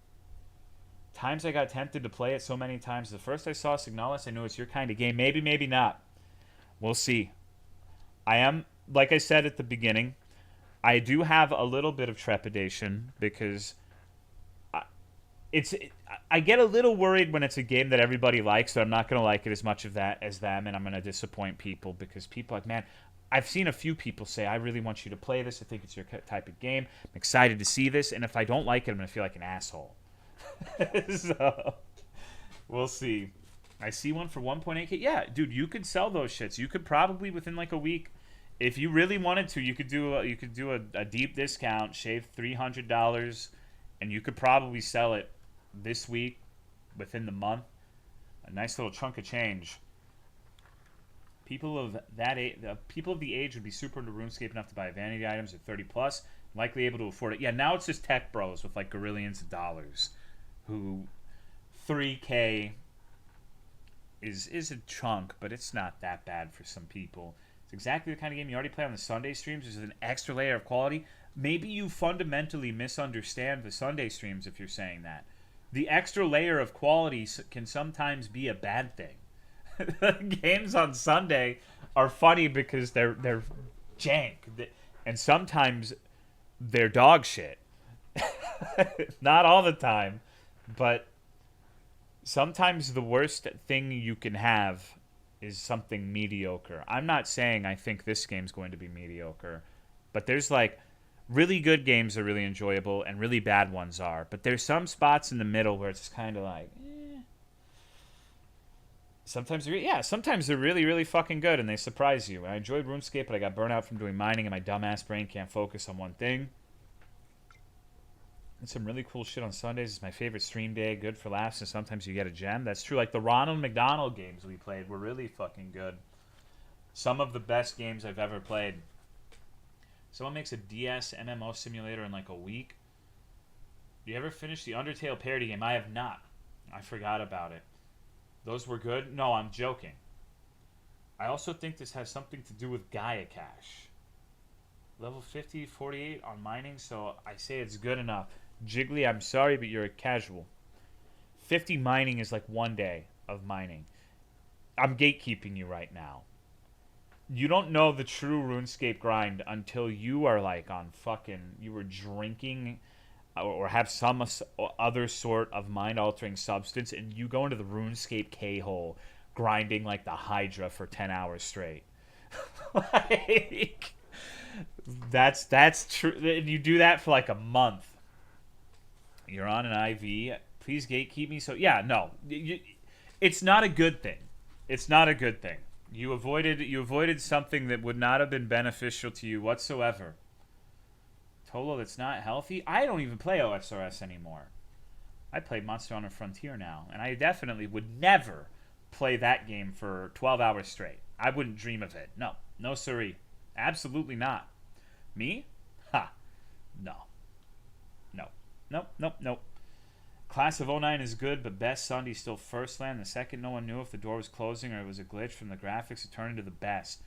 Times I got tempted to play it so many times. The first I saw Signalis, I knew it's your kind of game. Maybe, maybe not. We'll see. I am, like I said at the beginning, I do have a little bit of trepidation because I get a little worried when it's a game that everybody likes, that I'm not going to like it as much of that as them, and I'm going to disappoint people because people are like, man, I've seen a few people say, I really want you to play this. I think it's your type of game. I'm excited to see this, and if I don't like it, I'm going to feel like an asshole. So, we'll see. I see one for 1.8K. Yeah, dude, you could sell those shits. You could probably, within like a week, if you really wanted to, you could do a deep discount, shave $300, and you could probably sell it this week, within the month. A nice little chunk of change. People of that age, people of the age would be super into RuneScape enough to buy vanity items at 30 plus, likely able to afford it. Yeah, now it's just tech bros with like gorillions of dollars, who 3K is a chunk, but it's not that bad for some people. It's exactly the kind of game you already play on the Sunday streams. There's an extra layer of quality. Maybe you fundamentally misunderstand the Sunday streams if you're saying that. The extra layer of quality can sometimes be a bad thing. Games on Sunday are funny because they're jank, and sometimes they're dog shit. Not all the time, but sometimes the worst thing you can have is something mediocre. I'm not saying I think this game's going to be mediocre, but there's like really good games are really enjoyable and really bad ones are. But there's some spots in the middle where it's kind of like, eh. Sometimes they're really, really fucking good and they surprise you. I enjoyed RuneScape, but I got burnt out from doing mining and my dumbass brain can't focus on one thing. And some really cool shit on Sundays. It's my favorite stream day. Good for laughs, and sometimes you get a gem. That's true. Like the Ronald McDonald games we played were really fucking good. Some of the best games I've ever played. Someone makes a DS MMO simulator in like a week. You ever finish the Undertale parody game? I have not. I forgot about it. Those were good? No, I'm joking. I also think this has something to do with Gaia Cache. Level 50, 48 on mining, so I say it's good enough. Jiggly, I'm sorry, but you're a casual. 50 mining is like 1 day of mining. I'm gatekeeping you right now. You don't know the true RuneScape grind until you are like on fucking, you were drinking or have some other sort of mind-altering substance, and you go into the RuneScape K-hole grinding like the Hydra for 10 hours straight. Like, that's true. You do that for like a month. You're on an IV. Please gatekeep me. So yeah, no, it's not a good thing. It's not a good thing. You avoided something that would not have been beneficial to you whatsoever. Tolo, that's not healthy. I don't even play OSRS anymore. I play Monster Hunter Frontier now, and I definitely would never play that game for 12 hours straight. I wouldn't dream of it. No siree. Absolutely not. Me? Ha. No. Nope. Class of '09 is good, but best Sunday still first land. The second, no one knew if the door was closing or it was a glitch from the graphics. It turned into the best.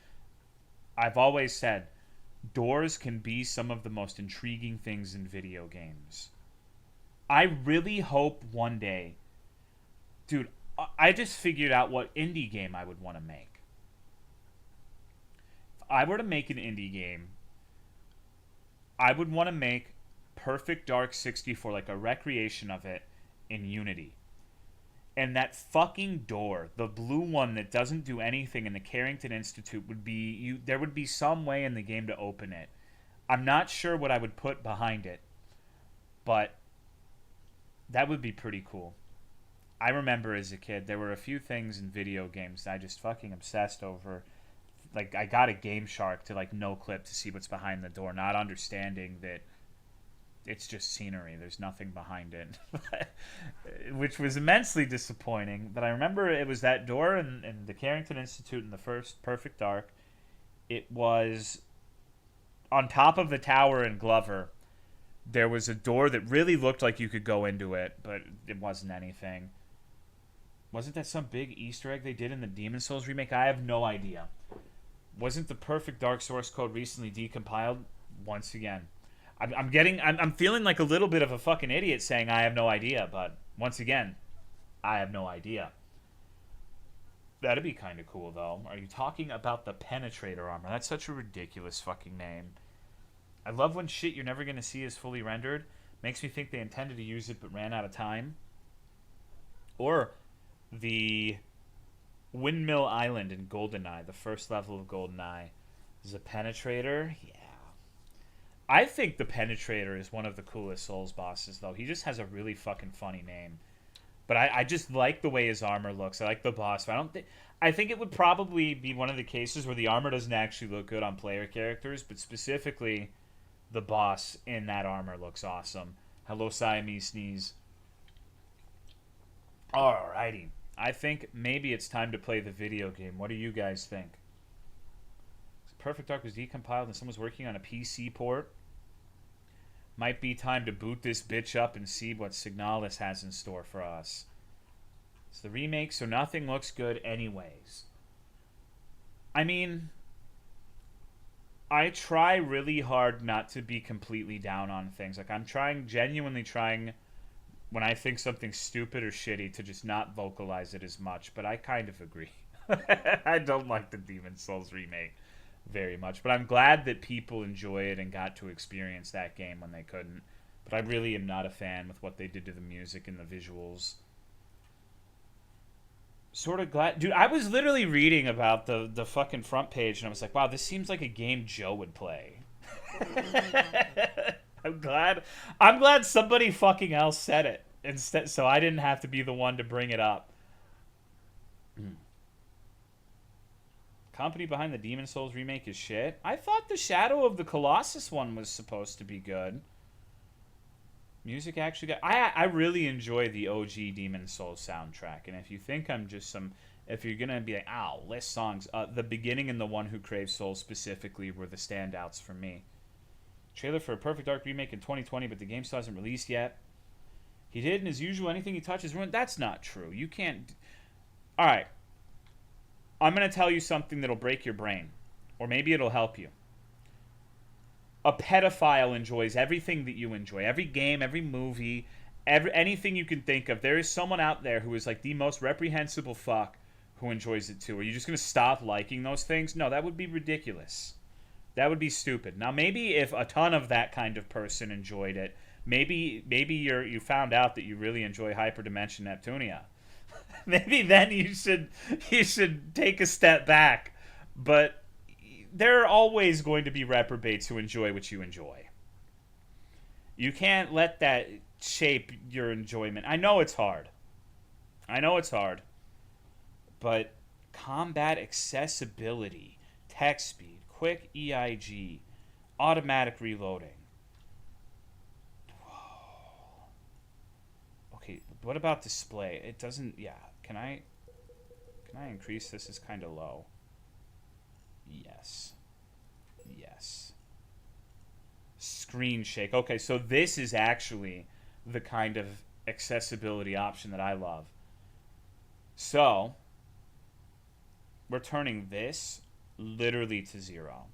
I've always said, doors can be some of the most intriguing things in video games. I really hope one day... Dude, I just figured out what indie game I would want to make. If I were to make an indie game, I would want to make Perfect Dark 64, like a recreation of it, in Unity. And that fucking door, the blue one that doesn't do anything in the Carrington Institute, would be there would be some way in the game to open it. I'm not sure what I would put behind it, but that would be pretty cool. I remember as a kid, there were a few things in video games that I just fucking obsessed over. Like, I got a Game Shark to, like, no clip to see what's behind the door, not understanding that it's just scenery. There's nothing behind it. Which was immensely disappointing. But I remember it was that door in the Carrington Institute in the first Perfect Dark. It was on top of the tower in Glover. There was a door that really looked like you could go into it, but it wasn't anything. Wasn't that some big Easter egg they did in the Demon Souls remake? I have no idea. Wasn't the Perfect Dark source code recently decompiled? Once again. I'm feeling like a little bit of a fucking idiot saying I have no idea, but once again, I have no idea. That'd be kind of cool, though. Are you talking about the Penetrator armor? That's such a ridiculous fucking name. I love when shit you're never going to see is fully rendered. Makes me think they intended to use it but ran out of time. Or the Windmill Island in GoldenEye, the first level of GoldenEye, is a Penetrator. Yeah. I think the Penetrator is one of the coolest Souls bosses, though. He just has a really fucking funny name. But I just like the way his armor looks. I like the boss. I think it would probably be one of the cases where the armor doesn't actually look good on player characters, but specifically the boss in that armor looks awesome. Hello, Siamese Sneeze. Alrighty. I think maybe it's time to play the video game. What do you guys think? Perfect Dark was decompiled and someone's working on a PC port. Might be time to boot this bitch up and see what Signalis has in store for us. It's the remake, so nothing looks good anyways. I mean, I try really hard not to be completely down on things. Like, I'm genuinely trying, when I think something's stupid or shitty, to just not vocalize it as much. But I kind of agree. I don't like the Demon Souls remake very much, but I'm glad that people enjoy it and got to experience that game when they couldn't. But I really am not a fan with what they did to the music and the visuals. Sort of glad, dude. I was literally reading about the fucking front page and I was like, wow, this seems like a game Joe would play. I'm glad somebody fucking else said it instead, so I didn't have to be the one to bring it up. Company behind the Demon Souls remake is shit. I thought the Shadow of the Colossus one was supposed to be good. Music actually got... I really enjoy the OG Demon Souls soundtrack. And if you think I'm just some... If you're going to be like, ow, list songs. The beginning and the One Who Craves Souls specifically were the standouts for me. Trailer for a Perfect Dark remake in 2020, but the game still hasn't released yet. He did, and as usual, anything he touches ruined. That's not true. You can't... Alright. I'm going to tell you something that'll break your brain. Or maybe it'll help you. A pedophile enjoys everything that you enjoy. Every game, every movie, anything you can think of. There is someone out there who is like the most reprehensible fuck who enjoys it too. Are you just going to stop liking those things? No, that would be ridiculous. That would be stupid. Now, maybe if a ton of that kind of person enjoyed it, maybe you found out that you really enjoy Hyperdimension Neptunia. Maybe then you should take a step back. But there are always going to be reprobates who enjoy what you enjoy. You can't let that shape your enjoyment. I know it's hard. But combat accessibility, text speed, quick EIG, automatic reloading. Whoa. Okay, what about display? It doesn't... Yeah, can I increase this? It's kind of low. Yes. Screen shake. Okay, so this is actually the kind of accessibility option that I love. So, we're turning this literally to 0.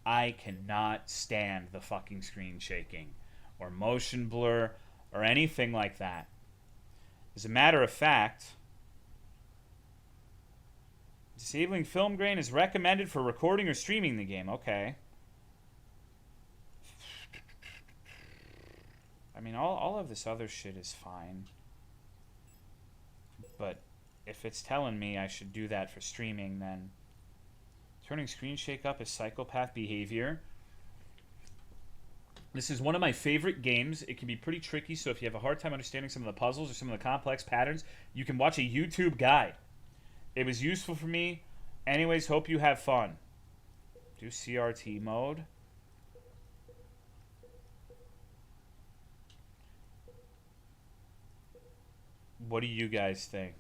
I cannot stand the fucking screen shaking or motion blur or anything like that. As a matter of fact, disabling film grain is recommended for recording or streaming the game. Okay. mean, all of this other shit is fine. But if it's telling me I should do that for streaming, then turning screen shake up is psychopath behavior. This is one of my favorite games. It can be pretty tricky, so if you have a hard time understanding some of the puzzles or some of the complex patterns, you can watch a YouTube guide. It was useful for me. Anyways, hope you have fun. Do CRT mode. What do you guys think?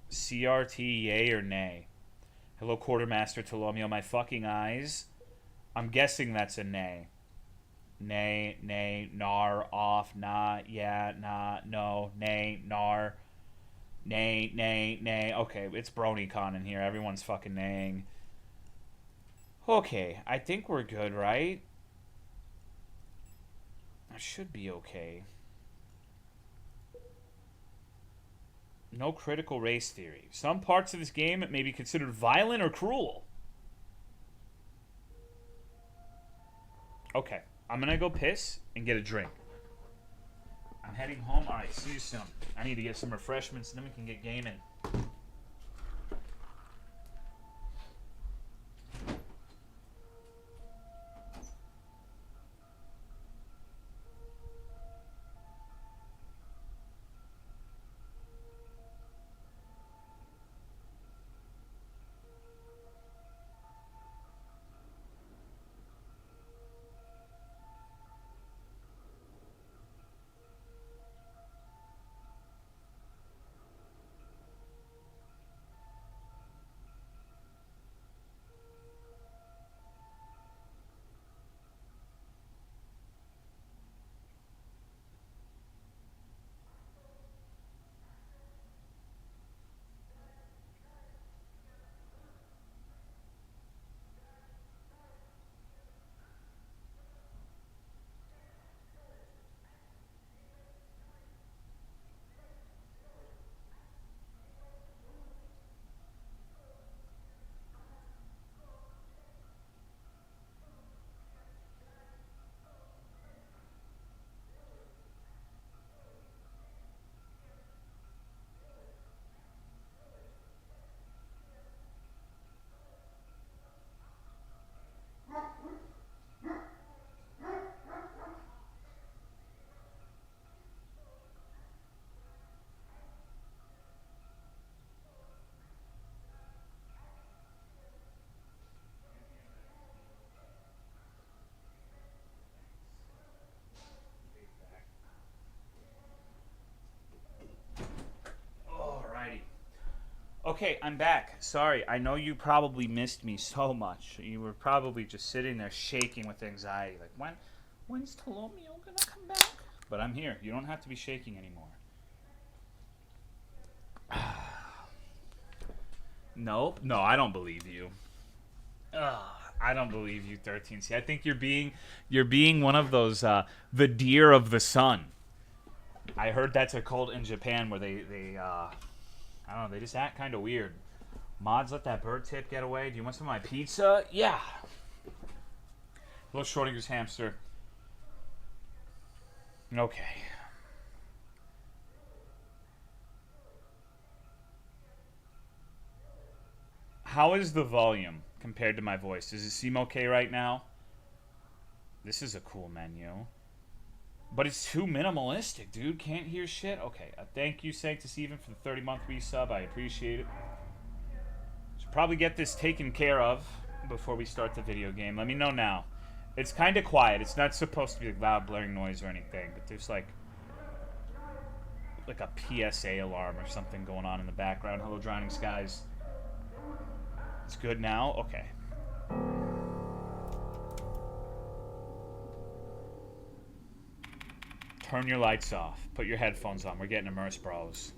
CRT, yay or nay? Hello, Quartermaster Tolomeo. My fucking eyes. I'm guessing that's a nay. Nay, nay, nar, off, nah, yeah, nah, no, nay, nar, nay, nay, nay. Okay, it's BronyCon in here. Everyone's fucking naying. Okay, I think we're good, right? I should be okay. No critical race theory. Some parts of this game may be considered violent or cruel. Okay, I'm gonna go piss and get a drink. I'm heading home. Alright, see you soon. I need to get some refreshments and then we can get gaming. Okay, I'm back. Sorry, I know you probably missed me so much. You were probably just sitting there shaking with anxiety. Like, when's Tolomeo gonna come back? But I'm here. You don't have to be shaking anymore. Nope. No, I don't believe you. I don't believe you, 13C. I think you're being one of those the deer of the sun. I heard that's a cult in Japan where they I don't know, they just act kind of weird. Mods, let that bird tip get away. Do you want some of my pizza? Yeah. Hello, Schrodinger's hamster. Okay. How is the volume compared to my voice? Does it seem okay right now? This is a cool menu. But it's too minimalistic, dude. Can't hear shit. Okay, thank you, Sanctus Steven, for the 30-month resub. I appreciate it. Should probably get this taken care of before we start the video game. Let me know now. It's kind of quiet. It's not supposed to be like loud blaring noise or anything, but there's like a PSA alarm or something going on in the background. Hello, Drowning Skies. It's good now? Okay. Turn your lights off. Put your headphones on. We're getting immersed, bros.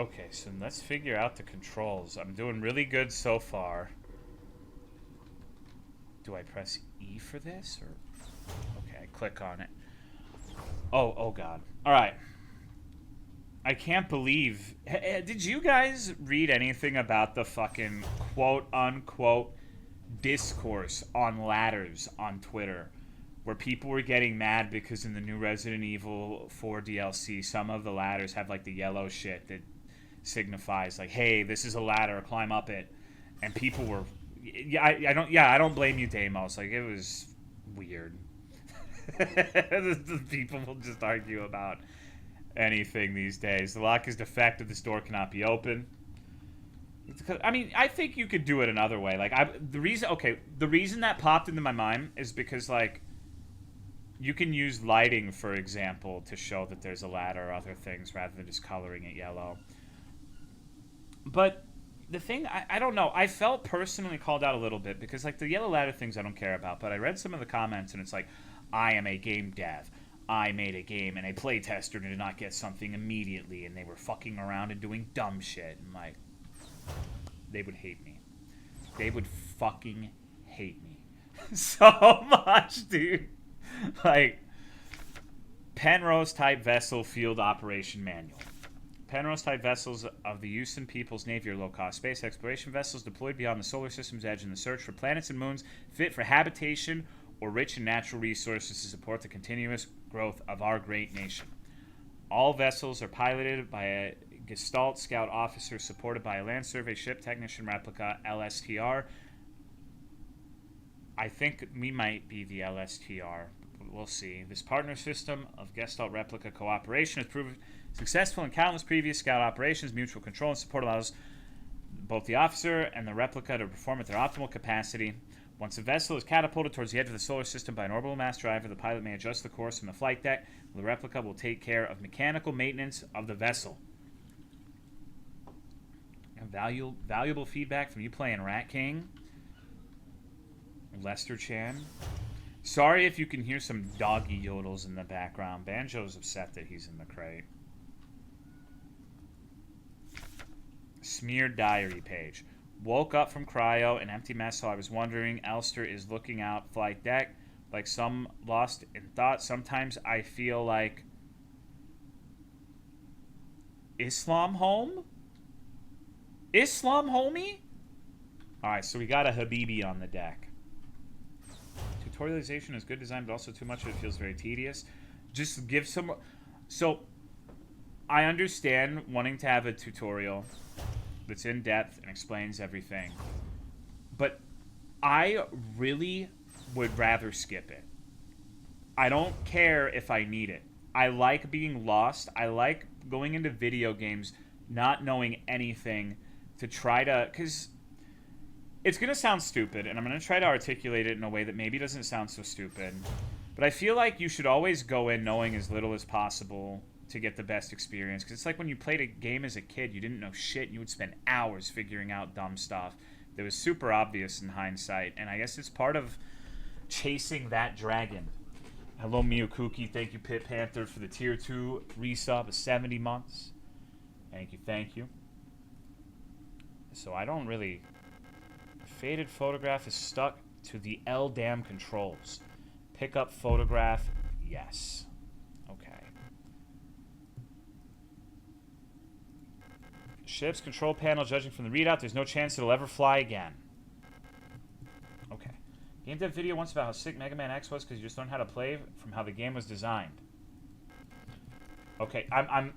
Okay, so let's figure out the controls. I'm doing really good so far. Do I press E for this? Or okay, I click on it. Oh God. All right. I can't believe... Did you guys read anything about the fucking quote-unquote discourse on ladders on Twitter? Where people were getting mad because in the new Resident Evil 4 DLC, some of the ladders have, like, the yellow shit that signifies, like, hey, this is a ladder, climb up it. And people were... I don't blame you, Deimos. Like, it was weird. The people will just argue about anything these days. The lock is defective. This door cannot be opened. I mean, I think you could do it another way. Like, the reason that popped into my mind is because, like, you can use lighting, for example, to show that there's a ladder or other things rather than just coloring it yellow. But the thing, I don't know. I felt personally called out a little bit because, like, the yellow ladder things I don't care about. But I read some of the comments, and it's like, I am a game dev. I made a game, and a playtester did not get something immediately, and they were fucking around and doing dumb shit. And, like, they would hate me. They would fucking hate me so much, dude. Like, Penrose-type vessel field operation manual. Penrose-type vessels of the Houston People's Navy are low-cost space exploration vessels deployed beyond the solar system's edge in the search for planets and moons fit for habitation or rich in natural resources to support the continuous growth of our great nation. All vessels are piloted by a Gestalt Scout officer supported by a Land Survey Ship Technician Replica, LSTR. I think we might be the LSTR. We'll see. This partner system of Gestalt Replica cooperation has proven successful in countless previous Scout operations. Mutual control and support allows both the officer and the replica to perform at their optimal capacity. Once a vessel is catapulted towards the edge of the solar system by an orbital mass driver, the pilot may adjust the course from the flight deck. The replica will take care of mechanical maintenance of the vessel. Valuable feedback from you playing Rat King. Lester Chan. Sorry if you can hear some doggy yodels in the background. Banjo's upset that he's in the crate. Smeared diary page. Woke up from cryo, an empty mess, so I was wondering. Elster is looking out flight deck, like some lost in thought. Sometimes I feel like Islam home? Islam homie? Alright, so we got a Habibi on the deck. Tutorialization is good design, but also too much of it feels very tedious. Just give some... So, I understand wanting to have a tutorial that's in depth and explains everything. But I really would rather skip it. I don't care if I need it. I like being lost. I like going into video games not knowing anything to try to... Because it's going to sound stupid, and I'm going to try to articulate it in a way that maybe doesn't sound so stupid. But I feel like you should always go in knowing as little as possible to get the best experience. Because it's like when you played a game as a kid, you didn't know shit, and you would spend hours figuring out dumb stuff that was super obvious in hindsight. And I guess it's part of chasing that dragon. Hello, Miyokuki. Thank you, Pit Panther, for the Tier 2 resub of 70 months. Thank you, thank you. So I don't really... Faded photograph is stuck to the LDAM controls. Pick up photograph, yes. Okay. Ship's control panel, judging from the readout, there's no chance it'll ever fly again. Okay. Game dev video once about how sick Mega Man X was because you just learned how to play from how the game was designed. Okay, I'm...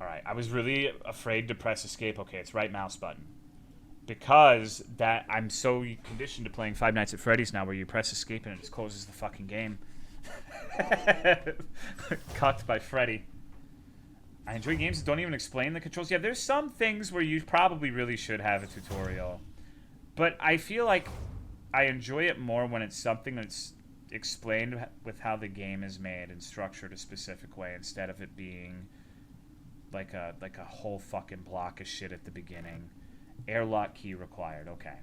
Alright, I was really afraid to press escape. Okay, it's right mouse button. Because that I'm so conditioned to playing Five Nights at Freddy's now where you press escape and it just closes the fucking game. Cucked by Freddy. I enjoy games that don't even explain the controls. Yeah, there's some things where you probably really should have a tutorial. But I feel like I enjoy it more when it's something that's explained with how the game is made and structured a specific way instead of it being like a whole fucking block of shit at the beginning. Airlock key required. Okay.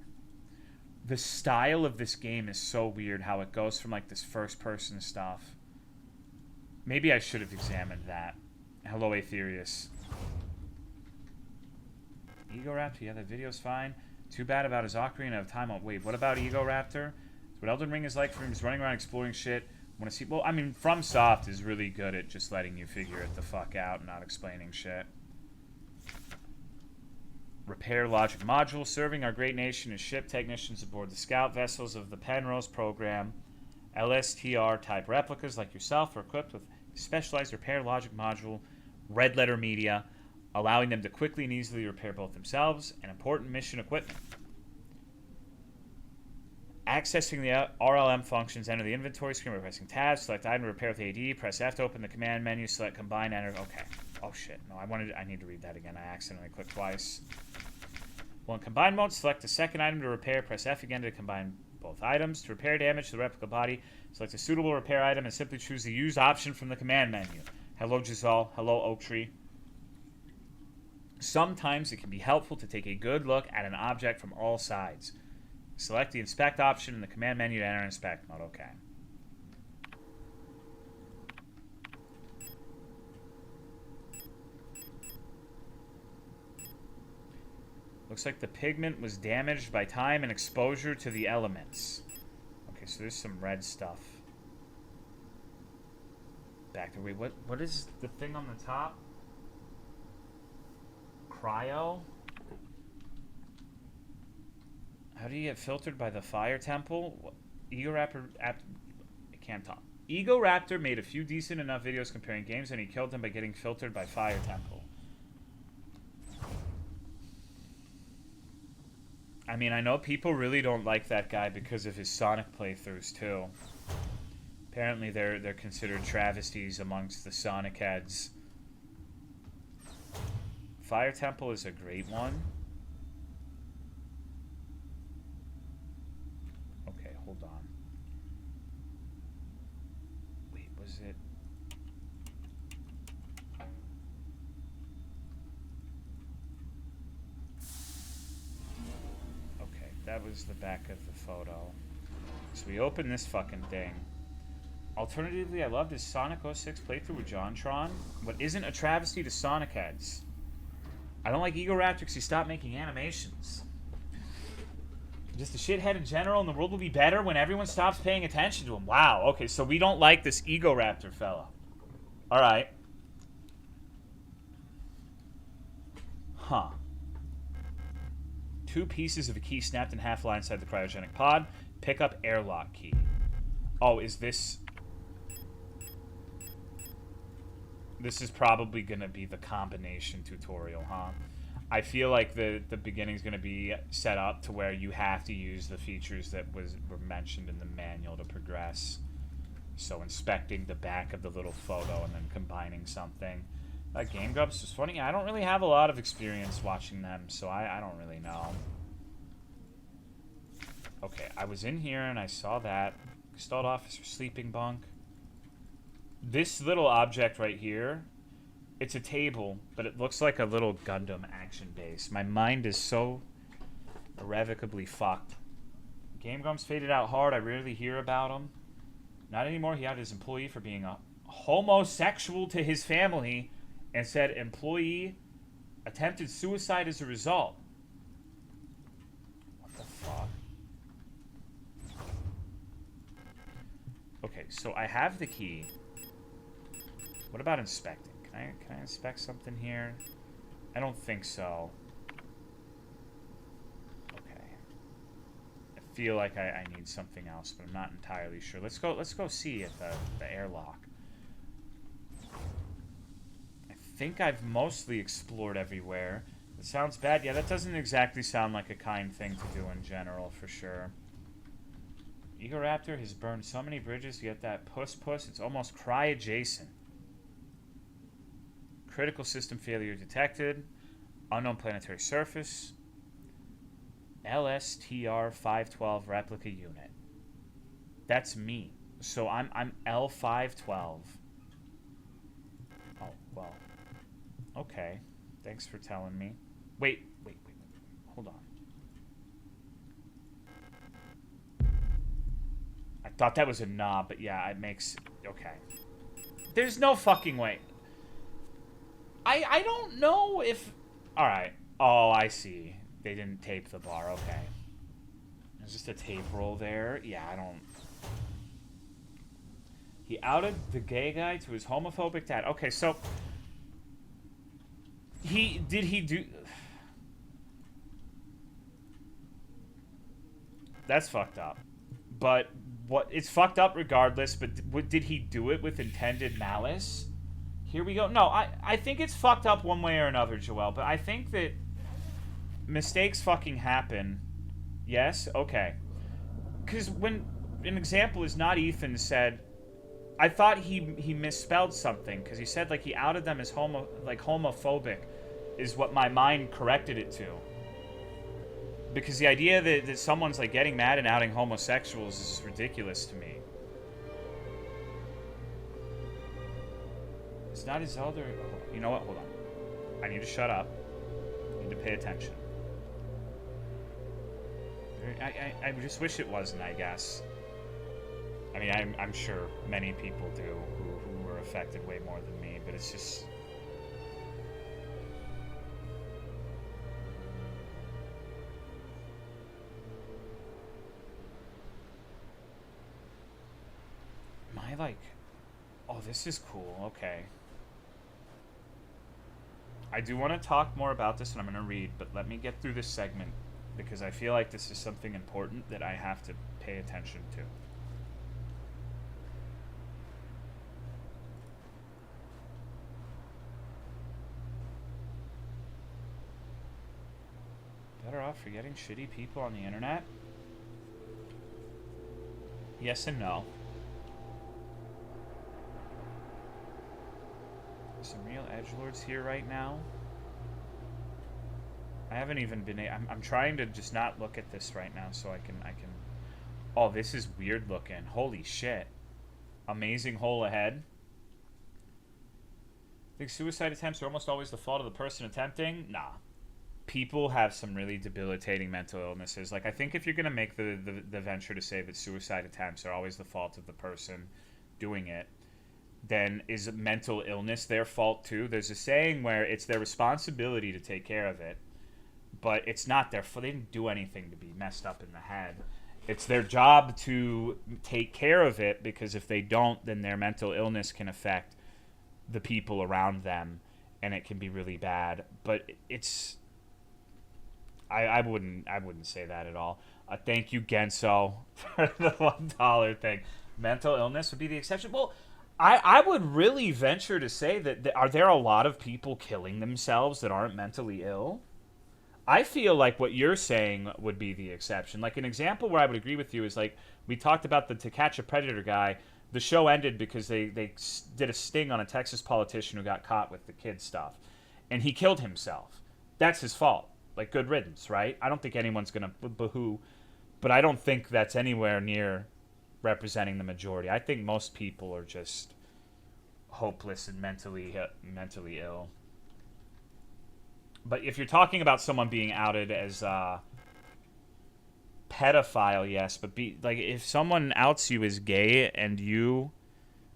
The style of this game is so weird how it goes from like this first person stuff. Maybe I should have examined that. Hello, Aetherius. Egoraptor, yeah, that video's fine. Too bad about his Ocarina of Time. Wait, what about Egoraptor? What Elden Ring is like for him is running around exploring shit. Want to see? Well, I mean, FromSoft is really good at just letting you figure it the fuck out and not explaining shit. Repair logic module, serving our great nation as ship technicians aboard the scout vessels of the Penrose program. LSTR type replicas like yourself are equipped with specialized repair logic module, red letter media, allowing them to quickly and easily repair both themselves and important mission equipment. Accessing the RLM functions, enter the inventory screen by pressing tab, select item to repair with AD, press F to open the command menu, select combine, enter. Okay. Oh shit. No, I need to read that again. I accidentally clicked twice. Well, in combine mode, select the second item to repair, press F again to combine both items. To repair damage to the replica body, select a suitable repair item and simply choose the use option from the command menu. Hello, Giselle. Hello, Oak Tree. Sometimes it can be helpful to take a good look at an object from all sides. Select the inspect option in the command menu to enter inspect mode. Okay. Looks like the pigment was damaged by time and exposure to the elements. Okay, so there's some red stuff. Back to wait, what is the thing on the top? Cryo? How do you get filtered by the fire temple? Egoraptor... I can't talk. Egoraptor made a few decent enough videos comparing games, and he killed them by getting filtered by fire temple. I mean, I know people really don't like that guy because of his Sonic playthroughs, too. Apparently, they're considered travesties amongst the Sonic heads. Fire Temple is a great one. Okay, hold on. Wait, was it... Okay, that was the back of the photo. So we open this fucking thing. Alternatively, I loved his Sonic 06 playthrough with JonTron. What isn't a travesty to Sonic heads? I don't like Egoraptor because he stopped making animations. Just a shithead in general, and the world will be better when everyone stops paying attention to him. Wow, okay, so we don't like this Egoraptor fella. Alright. Huh. 2 pieces of a key snapped in half lie inside the cryogenic pod. Pick up airlock key. Oh, is this... This is probably going to be the combination tutorial, huh? I feel like the beginning's going to be set up to where you have to use the features that were mentioned in the manual to progress. So inspecting the back of the little photo and then combining something. Game Grumps is funny. I don't really have a lot of experience watching them, so I don't really know. Okay, I was in here and I saw that. Installed officer sleeping bunk. This little object right here, it's a table, but it looks like a little Gundam action base. My mind is so irrevocably fucked. Game Grumps faded out hard. I rarely hear about him. Not anymore. He outed his employee for being a homosexual to his family and said employee attempted suicide as a result. What the fuck? Okay, so I have the key. What about inspecting? Can I inspect something here? I don't think so. Okay. I feel like I need something else, but I'm not entirely sure. Let's go see at the airlock. I think I've mostly explored everywhere. It sounds bad. Yeah, that doesn't exactly sound like a kind thing to do in general, for sure. Egoraptor has burned so many bridges to get that puss. It's almost cry-adjacent. Critical system failure detected. Unknown planetary surface. LSTR 512 replica unit. That's me. So I'm L512. Oh, well. Okay. Thanks for telling me. Wait. Hold on. I thought that was a knob, but yeah, it makes... Okay. There's no fucking way. I don't know if... Alright. Oh, I see. They didn't tape the bar. Okay. There's just a tape roll there. Yeah, I don't... He outed the gay guy to his homophobic dad. Okay, so... Did he do... That's fucked up. But it's fucked up regardless, but did he do it with intended malice? Here we go. No, I think it's fucked up one way or another, Joel, but I think that mistakes fucking happen. Yes? Okay. Because when an example is not Ethan said, I thought he misspelled something, because he said, like, he outed them as homophobic is what my mind corrected it to. Because the idea that someone's, like, getting mad and outing homosexuals is ridiculous to me. It's not his elder... You know what? Hold on. I need to shut up. I need to pay attention. I just wish it wasn't, I guess. I mean, I'm sure many people do who were affected way more than me, but it's just... Am I like... Oh, this is cool. Okay. I do want to talk more about this, and I'm going to read, but let me get through this segment, because I feel like this is something important that I have to pay attention to. Better off forgetting shitty people on the internet? Yes and no. Some real edgelords here right now. I haven't even been... I'm trying to just not look at this right now so I can... Oh, this is weird looking. Holy shit. Amazing hole ahead. I think suicide attempts are almost always the fault of the person attempting. Nah. People have some really debilitating mental illnesses. Like, I think if you're going to make the venture to say that suicide attempts are always the fault of the person doing it, then is mental illness their fault too? There's a saying where it's their responsibility to take care of it, but it's not their fault. They didn't do anything to be messed up in the head. It's their job to take care of it, because if they don't, then their mental illness can affect the people around them, and it can be really bad. But it's... I wouldn't say that at all. Thank you, Genso, for the $1 thing. Mental illness would be the exception. Well, I would really venture to say that are there a lot of people killing themselves that aren't mentally ill? I feel like what you're saying would be the exception. Like, an example where I would agree with you is, like, we talked about the To Catch a Predator guy. The show ended because they did a sting on a Texas politician who got caught with the kid stuff. And he killed himself. That's his fault. Like, good riddance, right? I don't think anyone's going to boo-hoo, but I don't think that's anywhere near representing the majority. I think most people are just hopeless and mentally ill. But if you're talking about someone being outed as a pedophile, yes, but if someone outs you as gay and you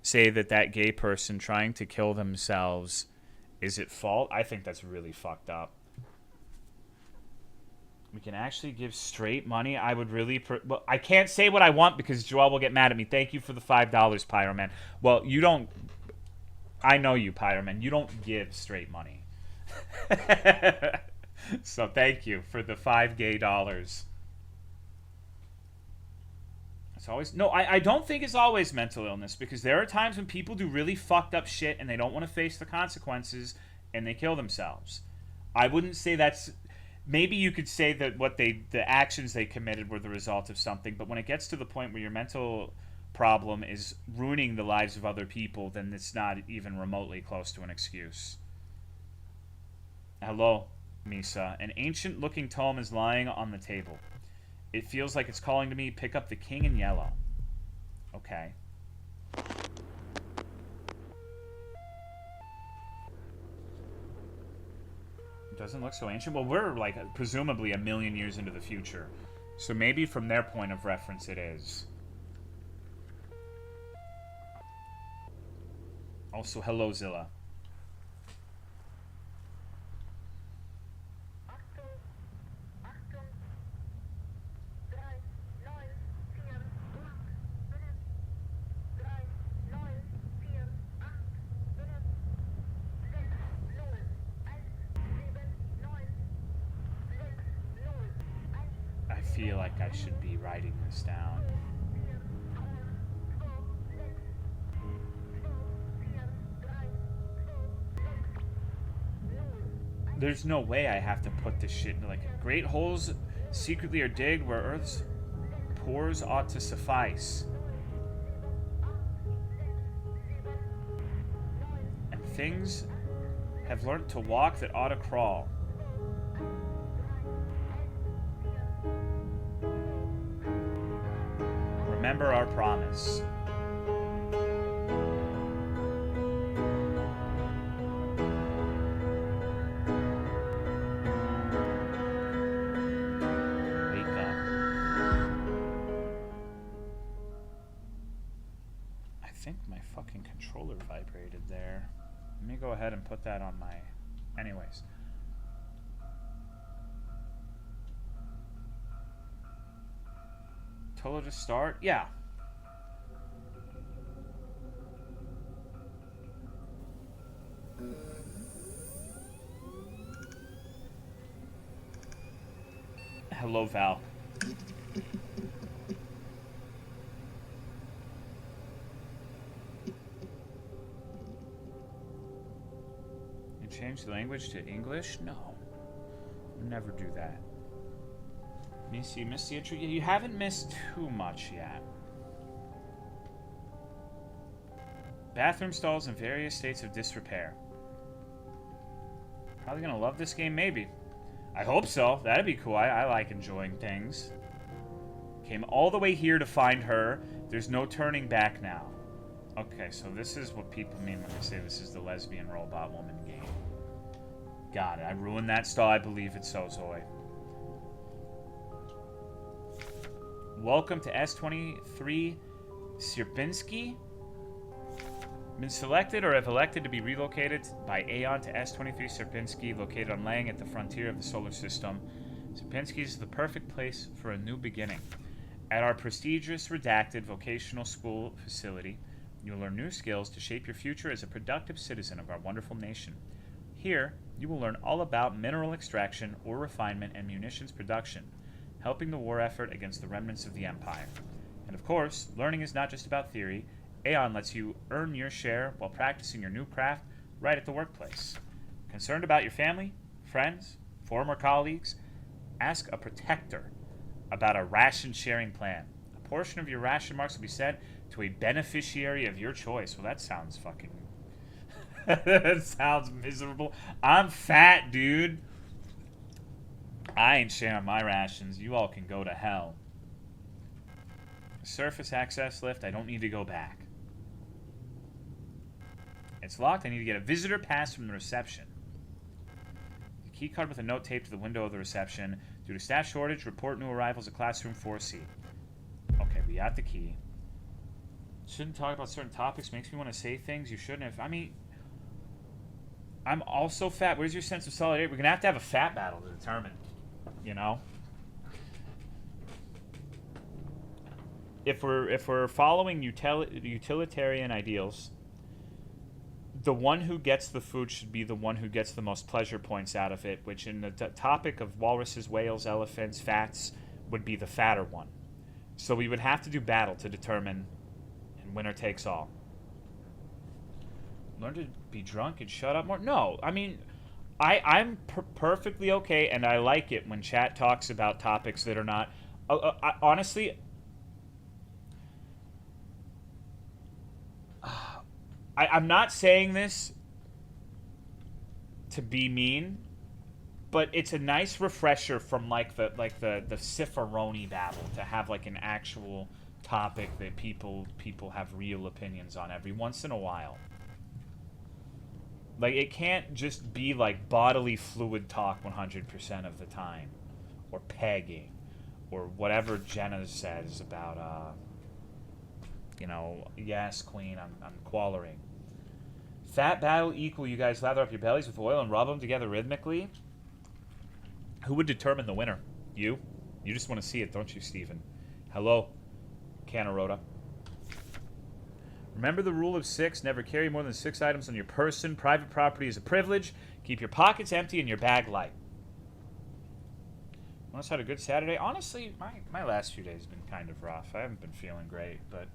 say that gay person trying to kill themselves is at fault, I think that's really fucked up. We can actually give straight money. I would really... well, I can't say what I want because Joel will get mad at me. Thank you for the $5, Pyroman. Well, you don't... I know you, Pyroman. You don't give straight money. So thank you for the $5 gay. It's always... No, I don't think it's always mental illness, because there are times when people do really fucked up shit and they don't want to face the consequences and they kill themselves. I wouldn't say that's... Maybe you could say that the actions they committed were the result of something, but when it gets to the point where your mental problem is ruining the lives of other people, then it's not even remotely close to an excuse. Hello, Misa. An ancient-looking tome is lying on the table. It feels like it's calling to me, pick up the king in yellow. Okay. Doesn't look so ancient. Well, we're like presumably 1 million years into the future, so maybe from their point of reference it is. Also, hello, Zilla. feel like I should be writing this down. There's no way I have to put this shit into, like, great holes secretly are digged where Earth's pores ought to suffice. And things have learned to walk that ought to crawl. Remember our promise. Controller vibrated there. Let me go ahead and put that on my... Anyways. Total to start? Yeah. Hello, Val. Change the language to English? No. Never do that. You missed the intro? You haven't missed too much yet. Bathroom stalls in various states of disrepair. Probably gonna love this game, maybe. I hope so. That'd be cool. I like enjoying things. Came all the way here to find her. There's no turning back now. Okay, so this is what people mean when they say this is the lesbian robot woman game. Got it. I ruined that stall. I believe it so, Zoe. Welcome to S23 Sierpinski. Been selected or have elected to be relocated by Aeon to S23 Sierpinski, located on Lang at the frontier of the solar system. Sierpinski is the perfect place for a new beginning. At our prestigious, redacted vocational school facility, you'll learn new skills to shape your future as a productive citizen of our wonderful nation. Here, you will learn all about mineral extraction, ore refinement, and munitions production, helping the war effort against the remnants of the Empire. And of course, learning is not just about theory. Aeon lets you earn your share while practicing your new craft right at the workplace. Concerned about your family, friends, former colleagues? Ask a protector about a ration sharing plan. A portion of your ration marks will be sent to a beneficiary of your choice. Well, that sounds fucking... that sounds miserable. I'm fat, dude. I ain't sharing my rations. You all can go to hell. Surface access lift. I don't need to go back. It's locked. I need to get a visitor pass from the reception. The key card with a note taped to the window of the reception. Due to staff shortage, report new arrivals at classroom 4C. Okay, we got the key. Shouldn't talk about certain topics. Makes me want to say things you shouldn't have. I mean... I'm also fat. Where's your sense of solidarity? We're going to have a fat battle to determine, you know? If we're following utilitarian ideals, the one who gets the food should be the one who gets the most pleasure points out of it, which in the topic of walruses, whales, elephants, fats, would be the fatter one. So we would have to do battle to determine, and winner takes all. Learn to be drunk and shut up more? No, I mean, I'm perfectly okay, and I like it when chat talks about topics that are not... honestly, I'm not saying this to be mean, but it's a nice refresher from like the Cicerone battle to have like an actual topic that people have real opinions on every once in a while. Like, it can't just be, like, bodily fluid talk 100% of the time. Or pegging. Or whatever Jenna says about, you know, yes, queen, I'm quallering. Fat battle equal, you guys lather up your bellies with oil and rub them together rhythmically. Who would determine the winner? You? You just want to see it, don't you, Steven? Hello, Canarota. Remember the rule of 6. Never carry more than 6 items on your person. Private property is a privilege. Keep your pockets empty and your bag light. Almost had a good Saturday. Honestly, my last few days have been kind of rough. I haven't been feeling great, but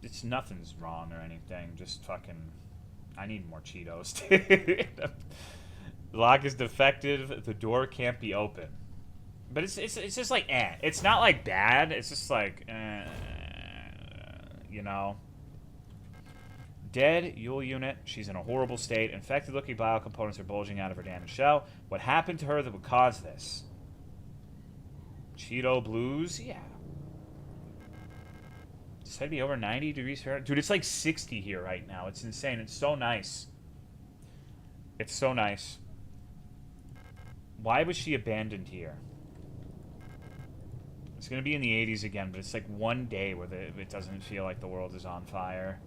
it's nothing's wrong or anything. Just fucking, I need more Cheetos. The lock is defective. The door can't be open. But it's just like It's not like bad. It's just like you know. Dead Yule unit. She's in a horrible state. Infected-looking biocomponents are bulging out of her damaged shell. What happened to her that would cause this? Cheeto blues? Yeah. It's said to be over 90 degrees Fahrenheit. Dude, it's like 60 here right now. It's insane. It's so nice. It's so nice. Why was she abandoned here? It's going to be in the 80s again, but it's like one day where it doesn't feel like the world is on fire.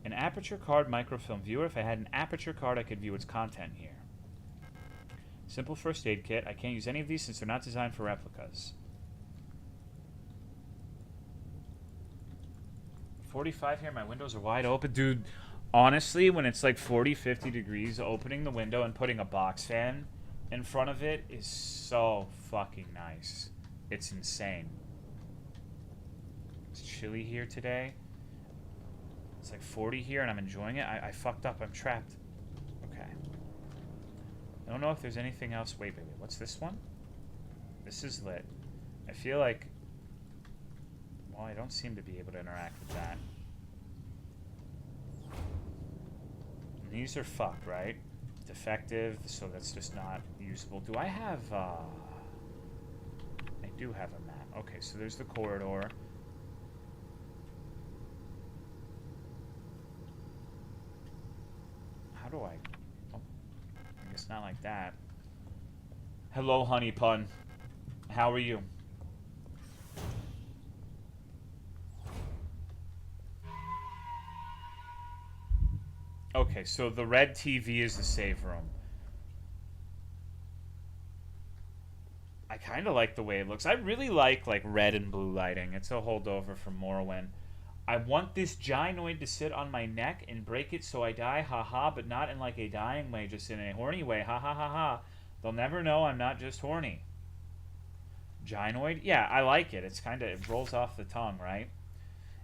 An aperture card microfilm viewer. If I had an aperture card, I could view its content here. Simple first aid kit. I can't use any of these since they're not designed for replicas. 45 here. My windows are wide open. Dude, honestly, when it's like 40, 50 degrees, opening the window and putting a box fan in front of it is so fucking nice. It's insane. It's chilly here today. It's like 40 here, and I'm enjoying it. I fucked up. I'm trapped. Okay. I don't know if there's anything else. Wait. What's this one? This is lit. I feel like... Well, I don't seem to be able to interact with that. And these are fucked, right? Defective, so that's just not usable. Do I have... I do have a map. Okay, so there's the corridor. How do I... Oh, I guess not like that. Hello, honey pun. How are you? Okay, so the red TV is the save room. I kind of like the way it looks. I really like red and blue lighting. It's a holdover from Morrowind. I want this gynoid to sit on my neck and break it so I die, haha, but not in like a dying way, just in a horny way, ha ha ha ha. They'll never know I'm not just horny. Gynoid? Yeah, I like it. It's kind of, it rolls off the tongue, right?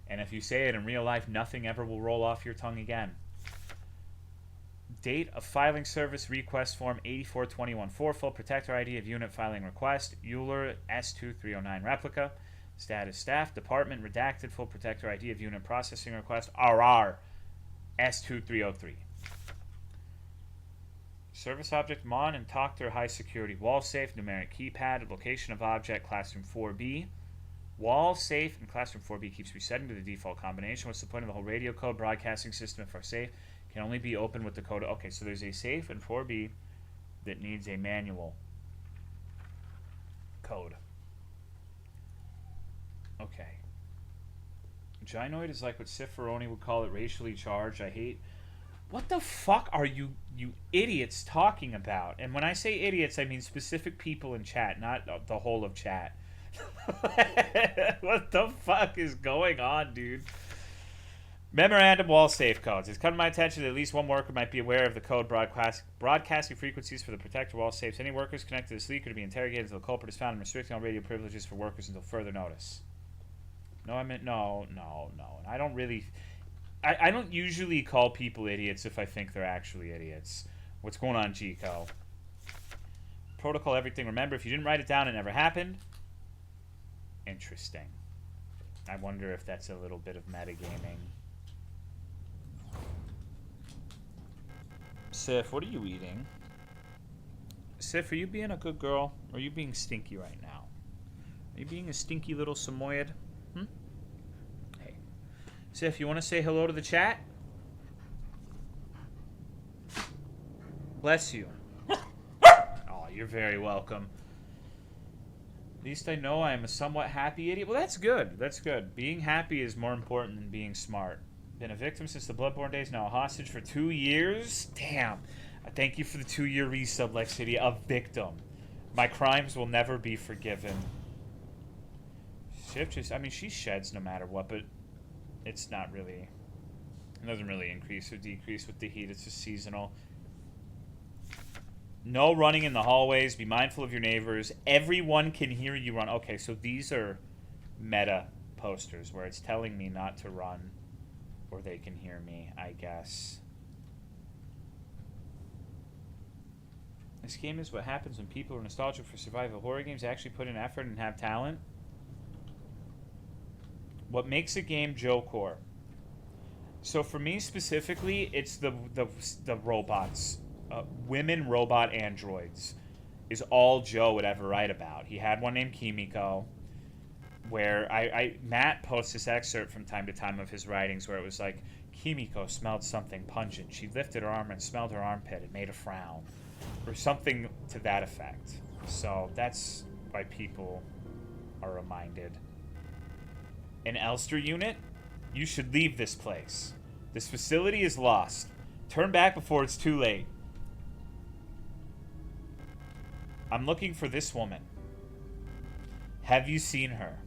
And if you say it in real life, nothing ever will roll off your tongue again. Date of filing service request form 84214, full protector ID of unit filing request, Euler S2309 replica. Status staff, department, redacted, full protector ID of unit processing request, RR S2303. Service object Mon and Toctor high security wall safe, numeric keypad, location of object, classroom 4B. Wall safe in classroom 4B keeps resetting to the default combination. What's the point of the whole radio code broadcasting system if our safe can only be opened with the code? Okay, so there's a safe in 4B that needs a manual code. Okay. Gynoid is like what Cicerone would call it, racially charged. I hate... What the fuck are you idiots talking about? And when I say idiots, I mean specific people in chat, not the whole of chat. What the fuck is going on, dude? Memorandum wall safe codes. It's come to my attention that at least one worker might be aware of the code broadcasting frequencies for the protector wall safes. Any workers connected to this leak are to be interrogated until the culprit is found, and restricting all radio privileges for workers until further notice. No, I meant no. I don't really... I don't usually call people idiots if I think they're actually idiots. What's going on, Chico? Protocol everything. Remember, if you didn't write it down, it never happened. Interesting. I wonder if that's a little bit of metagaming. Sif, what are you eating? Sif, are you being a good girl? Or are you being stinky right now? Are you being a stinky little Samoyed? Hey. Sif, you want to say hello to the chat? Bless you. Oh, you're very welcome. At least I know I am a somewhat happy idiot. Well, that's good. That's good. Being happy is more important than being smart. Been a victim since the Bloodborne days, now a hostage for 2 years? Damn. Thank you for the 2-year resub, Lex City. A victim. My crimes will never be forgiven. Shift just... I mean, she sheds no matter what, but it's not really... It doesn't really increase or decrease with the heat. It's just seasonal. No running in the hallways. Be mindful of your neighbors. Everyone can hear you run. Okay, so these are meta posters where it's telling me not to run or they can hear me, I guess. This game is what happens when people are nostalgic for survival horror games, actually put in effort and have talent. What makes a game Joe-core? So for me specifically, it's the robots. Women robot androids is all Joe would ever write about. He had one named Kimiko, where Matt posts this excerpt from time to time of his writings where it was like, Kimiko smelled something pungent. She lifted her arm and smelled her armpit and made a frown. Or something to that effect. So that's why people are reminded. An Elster unit? You should leave this place. This facility is lost. Turn back before it's too late. I'm looking for this woman. Have you seen her?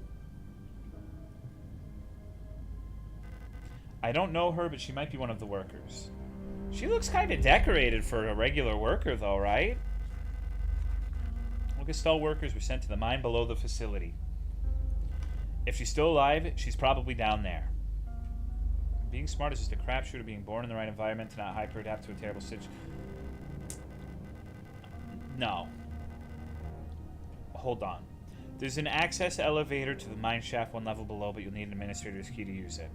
I don't know her, but she might be one of the workers. She looks kind of decorated for a regular worker, though, right? Lucastel workers were sent to the mine below the facility. If she's still alive, she's probably down there. Being smart is just a crapshoot of being born in the right environment to not hyper-adapt to a terrible situation. No. Hold on. There's an access elevator to the mine shaft one level below, but you'll need an administrator's key to use it.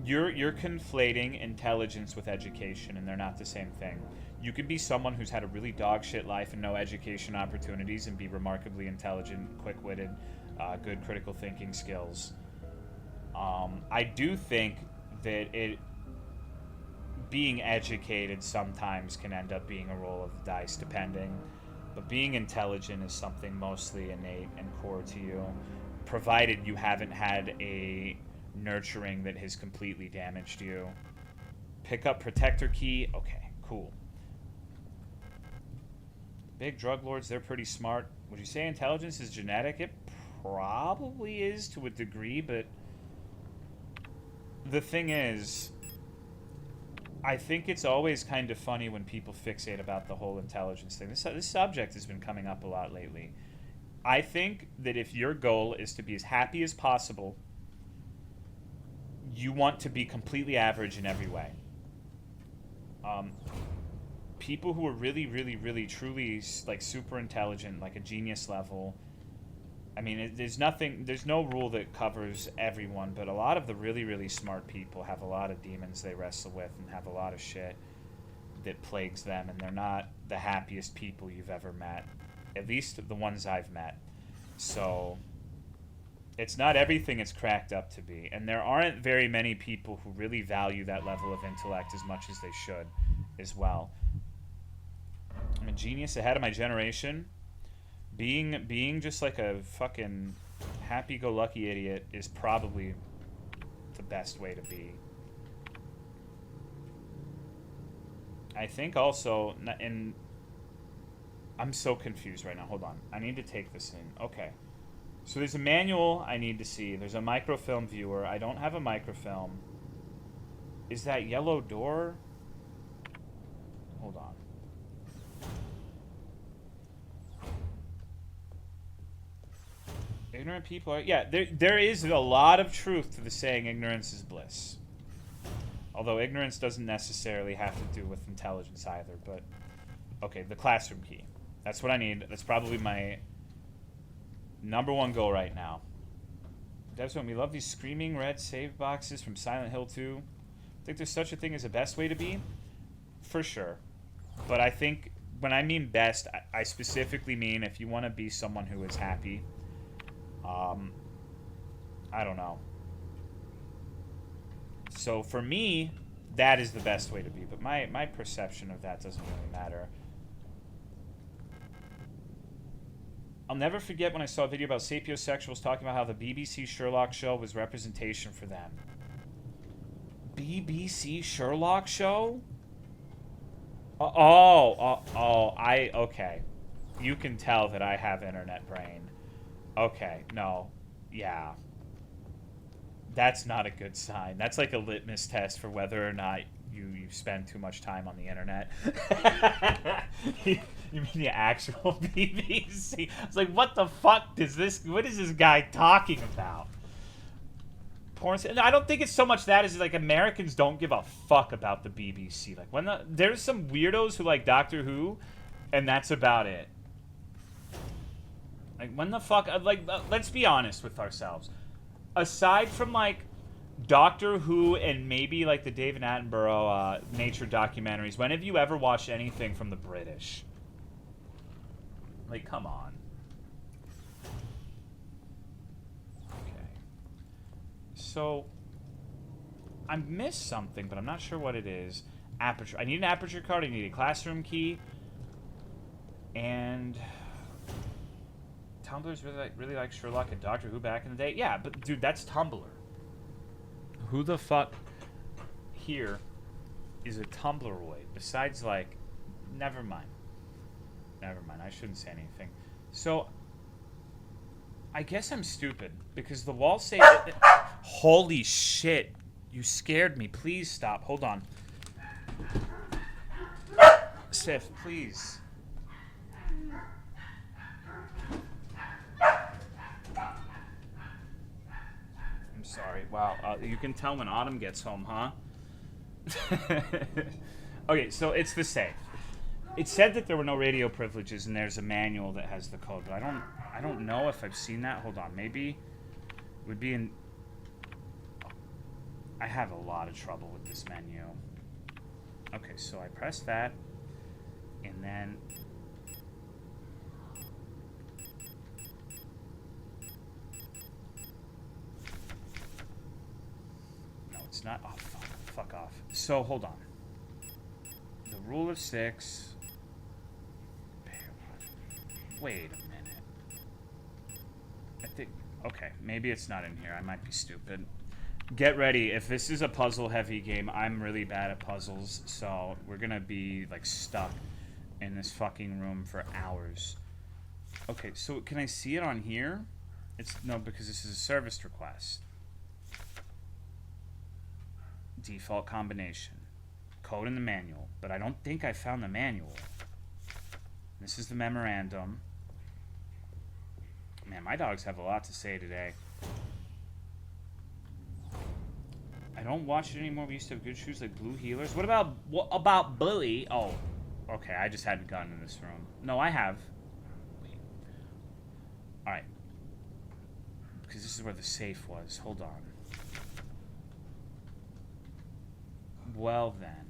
You're conflating intelligence with education, and they're not the same thing. You could be someone who's had a really dog shit life and no education opportunities and be remarkably intelligent, quick-witted, good critical thinking skills. I do think that being educated sometimes can end up being a roll of the dice, depending. But being intelligent is something mostly innate and core to you, provided you haven't had a nurturing that has completely damaged you. Pick up protector key. Okay, cool. Big drug lords, they're pretty smart. Would you say intelligence is genetic? It probably is to a degree, but the thing is, I think it's always kind of funny when people fixate about the whole intelligence thing. This subject has been coming up a lot lately. I think that if your goal is to be as happy as possible, you want to be completely average in every way. People who are really, really, really, truly like super intelligent, like a genius level. I mean, there's no rule that covers everyone, but a lot of the really, really smart people have a lot of demons they wrestle with and have a lot of shit that plagues them, and they're not the happiest people you've ever met, at least the ones I've met. So it's not everything it's cracked up to be, and there aren't very many people who really value that level of intellect as much as they should as well. I'm a genius ahead of my generation. Being just like a fucking happy-go-lucky idiot is probably the best way to be. I think also, and I'm so confused right now. Hold on. I need to take this in. Okay. So there's a manual I need to see. There's a microfilm viewer. I don't have a microfilm. Is that yellow door? Hold on. Ignorant people are... Yeah, there is a lot of truth to the saying ignorance is bliss. Although ignorance doesn't necessarily have to do with intelligence either, but... Okay, the classroom key. That's what I need. That's probably my number one goal right now. Devs, we love these screaming red save boxes from Silent Hill 2. Think there's such a thing as a best way to be? For sure. But I think when I mean best, I specifically mean if you want to be someone who is happy. I don't know. So for me, that is the best way to be. But my perception of that doesn't really matter. I'll never forget when I saw a video about sapiosexuals talking about how the BBC Sherlock show was representation for them. BBC Sherlock show? Okay. You can tell that I have internet brain. Okay, no. Yeah. That's not a good sign. That's like a litmus test for whether or not you spend too much time on the internet. you mean the actual BBC? It's like, what the fuck does this? What is this guy talking about? Porn. I don't think it's so much that as like Americans don't give a fuck about the BBC. Like there's some weirdos who like Doctor Who, and that's about it. Like when the fuck? Let's be honest with ourselves. Aside from like Doctor Who and maybe like the David Attenborough nature documentaries, when have you ever watched anything from the British? Like, come on. Okay. So, I missed something, but I'm not sure what it is. Aperture. I need an aperture card. I need a classroom key. And Tumblr's really like Sherlock and Doctor Who back in the day. Yeah, but dude, that's Tumblr. Who the fuck here is a Tumblroid? Besides, like, never mind. Never mind. I shouldn't say anything. So, I guess I'm stupid because the walls say. Holy shit! You scared me. Please stop. Hold on. Sif, please. I'm sorry. Wow. You can tell when Autumn gets home, huh? Okay, so it's the safe. It said that there were no radio privileges, and there's a manual that has the code, but I don't know if I've seen that. Hold on, maybe it would be in. I have a lot of trouble with this menu. Okay, so I press that, and then no, it's not. Oh, fuck off. So hold on. The rule of 6. Wait a minute. I think. Okay, maybe it's not in here. I might be stupid. Get ready. If this is a puzzle-heavy game, I'm really bad at puzzles, so we're gonna be like stuck in this fucking room for hours. Okay, so can I see it on here? It's no, because this is a service request. Default combination. Code in the manual, but I don't think I found the manual. This is the memorandum. Man, my dogs have a lot to say today. I don't watch it anymore. We used to have good shoes like Blue Healers. What about Bully? Oh, okay. I just hadn't gotten in this room. No, I have. Wait. All right. Because this is where the safe was. Hold on. Well then.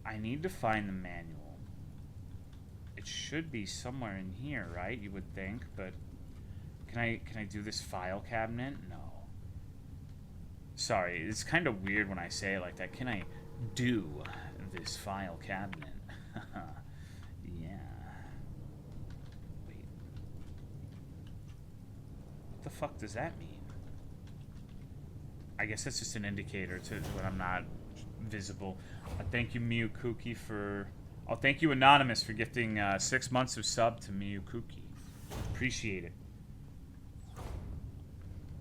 I need to find the manual. It should be somewhere in here, right? You would think, but can I do this file cabinet? No. Sorry, it's kind of weird when I say it like that. Can I do this file cabinet? Yeah. Wait. What the fuck does that mean? I guess that's just an indicator to when I'm not visible. Thank you, Miyu Kuki, for. Oh, thank you, Anonymous, for gifting 6 months of sub to Miyu Kuki. Appreciate it.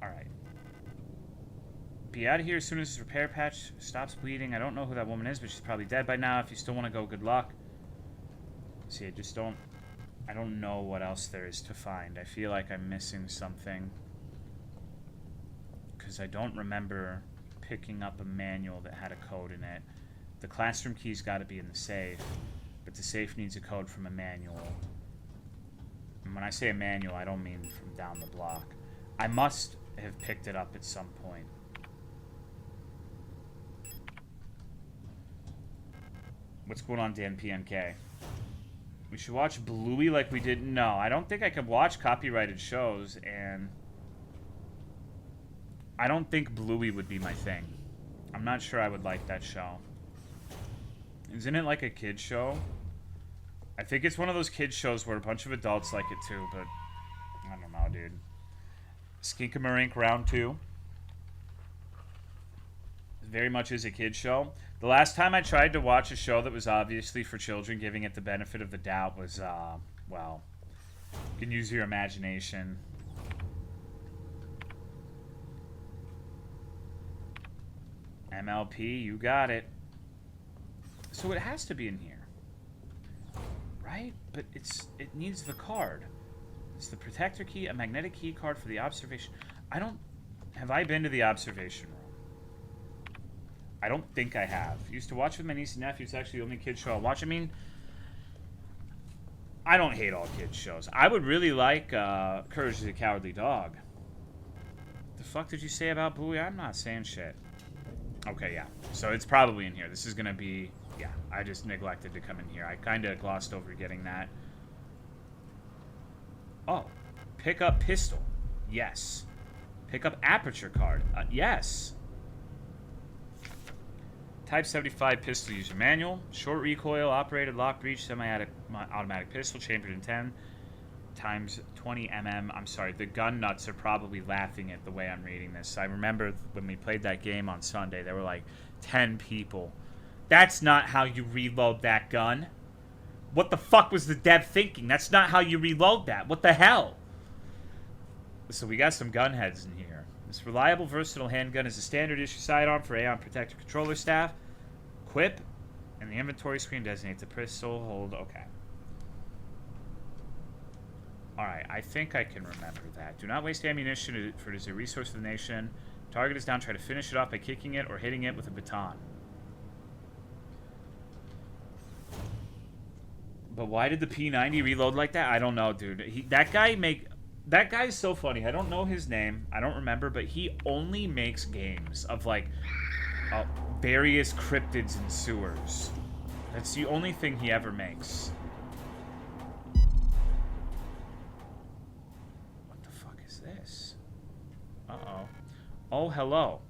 All right. Be out of here as soon as this repair patch stops bleeding. I don't know who that woman is, but she's probably dead by now. If you still want to go, good luck. See, I don't know what else there is to find. I feel like I'm missing something. Because I don't remember picking up a manual that had a code in it. The classroom key's got to be in the safe, but the safe needs a code from a manual. And when I say a manual, I don't mean from down the block. I must have picked it up at some point. What's going on, Dan PNK? We should watch Bluey like we did. No, I don't think I could watch copyrighted shows, and I don't think Bluey would be my thing. I'm not sure I would like that show. Isn't it like a kid's show? I think it's one of those kids shows where a bunch of adults like it too, but I don't know, dude. Skinkamarink round 2. Very much is a kid's show. The last time I tried to watch a show that was obviously for children, giving it the benefit of the doubt, was, well, you can use your imagination. MLP, you got it. So it has to be in here, right? But it needs the card. It's the protector key, a magnetic key card for the observation. Have I been to the observation room? I don't think I have. Used to watch with my niece and nephew. It's actually the only kids show I watch. I mean, I don't hate all kids shows. I would really like Courage the Cowardly Dog. The fuck did you say about Bluey? I'm not saying shit. Okay, yeah. So it's probably in here. This is gonna be... Yeah, I just neglected to come in here. I kind of glossed over getting that. Oh. Pick up pistol. Yes. Pick up aperture card. Yes. Type 75 pistol user manual. Short recoil, operated, lock, breech, semi-automatic pistol, chambered in 10 times 20 mm. I'm sorry, the gun nuts are probably laughing at the way I'm reading this. I remember when we played that game on Sunday, there were like 10 people. That's not how you reload that gun. What the fuck was the dev thinking? That's not how you reload that. What the hell? So we got some gun heads in here. This reliable, versatile handgun is a standard issue sidearm for Aeon Protector controller staff. Equip, and the inventory screen designates a pistol hold. Okay. Alright, I think I can remember that. Do not waste ammunition, for it is a resource of the nation. Target is down, try to finish it off by kicking it or hitting it with a baton. But why did the P90 reload like that? I don't know, dude. That guy is so funny. I don't know his name. I don't remember, but he only makes games of, like, various cryptids and sewers. That's the only thing he ever makes. What the fuck is this? Uh-oh. Oh, hello.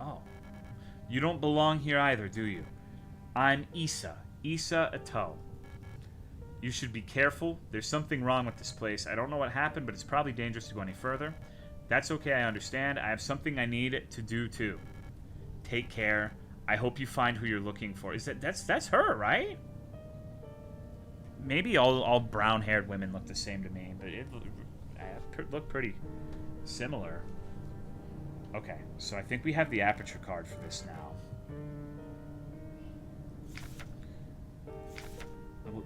Oh. You don't belong here either, do you? I'm Issa. Issa Ato. You should be careful. There's something wrong with this place. I don't know what happened, but it's probably dangerous to go any further. That's okay, I understand. I have something I need to do, too. Take care. I hope you find who you're looking for. That's her, right? Maybe all brown-haired women look the same to me, but it look pretty similar. Okay, so I think we have the aperture card for this now.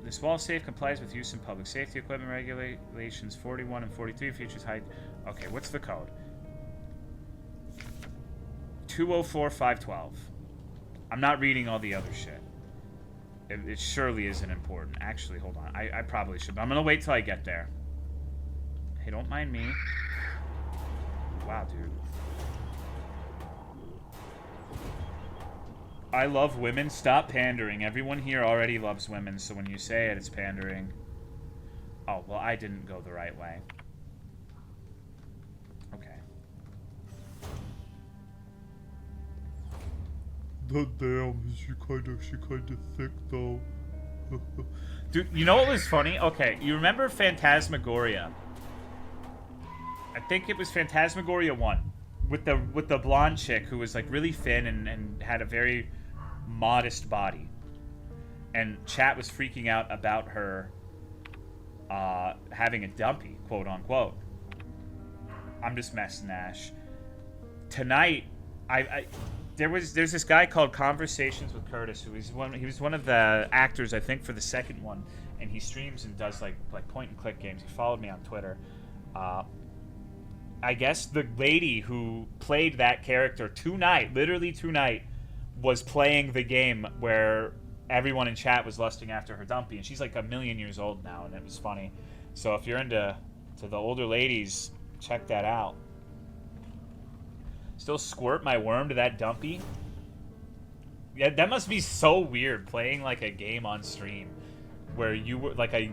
This wall safe complies with use in public safety equipment regulations 41 and 43. Features height. Okay, what's the code? 204512. I'm not reading all the other shit. It surely isn't important. Actually, hold on. I probably should, but I'm gonna wait till I get there. Hey, don't mind me. Wow, dude. I love women. Stop pandering. Everyone here already loves women, so when you say it, it's pandering. Oh, well, I didn't go the right way. Okay. God damn, she kinda thick though. Dude, you know what was funny? Okay, you remember Phantasmagoria? I think it was Phantasmagoria 1. With the blonde chick who was like really thin and had a very modest body. And chat was freaking out about her having a dumpy, quote unquote. I'm just messing, Ash. Tonight, there's this guy called Conversations with Curtis, he was one of the actors, I think, for the second one, and he streams and does like point and click games. He followed me on Twitter. I guess the lady who played that character tonight, literally tonight, was playing the game where everyone in chat was lusting after her dumpy, and she's like 1,000,000 years old now, and it was funny. So if you're into the older ladies, check that out. Still squirt my worm to that dumpy? Yeah, that must be so weird, playing like a game on stream where you were like a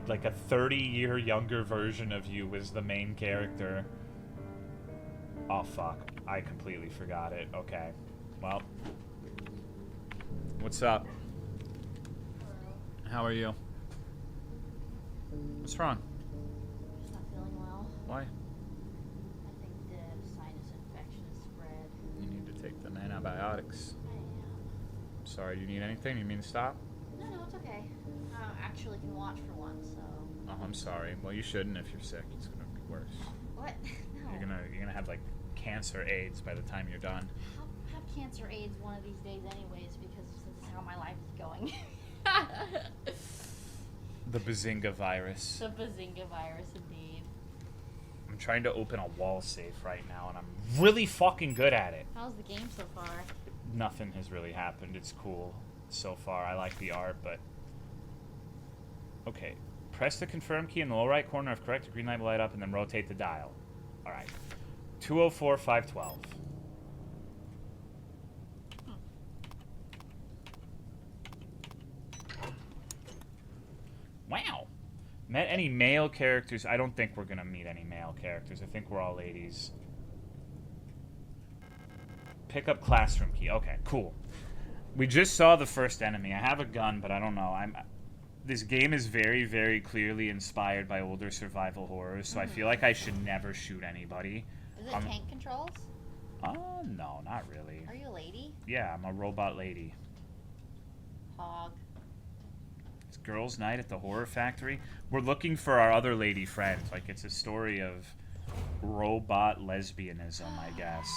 30-year younger version of you was the main character. Oh, fuck. I completely forgot it. Okay. Well. What's up? How are you? What's wrong? Just not feeling well. Why? I think the sinus infection has spread. You need to take the antibiotics. I am. Sorry, do you need anything? You mean to stop? No, it's okay. I actually can watch for once, so. Oh, I'm sorry. Well, you shouldn't if you're sick. It's gonna be worse. What? No. You're gonna have like cancer AIDS by the time you're done. I'll have cancer AIDS one of these days anyways because this is how my life is going. The Bazinga virus. The Bazinga virus, indeed. I'm trying to open a wall safe right now, and I'm really fucking good at it. How's the game so far? Nothing has really happened. It's cool so far. I like the art, but... Okay. Press the confirm key in the lower right corner. If correct, the green light will light up, and then rotate the dial. Alright. 204 512. Wow. Met any male characters? I don't think we're going to meet any male characters. I think we're all ladies. Pick up classroom key. Okay, cool. We just saw the first enemy. I have a gun, but I don't know. This game is very, very clearly inspired by older survival horrors, so I feel like I should never shoot anybody. Is it tank controls? No, not really. Are you a lady? Yeah, I'm a robot lady. Hog. It's girls' night at the horror factory. We're looking for our other lady friend. Like, it's a story of robot lesbianism, I guess.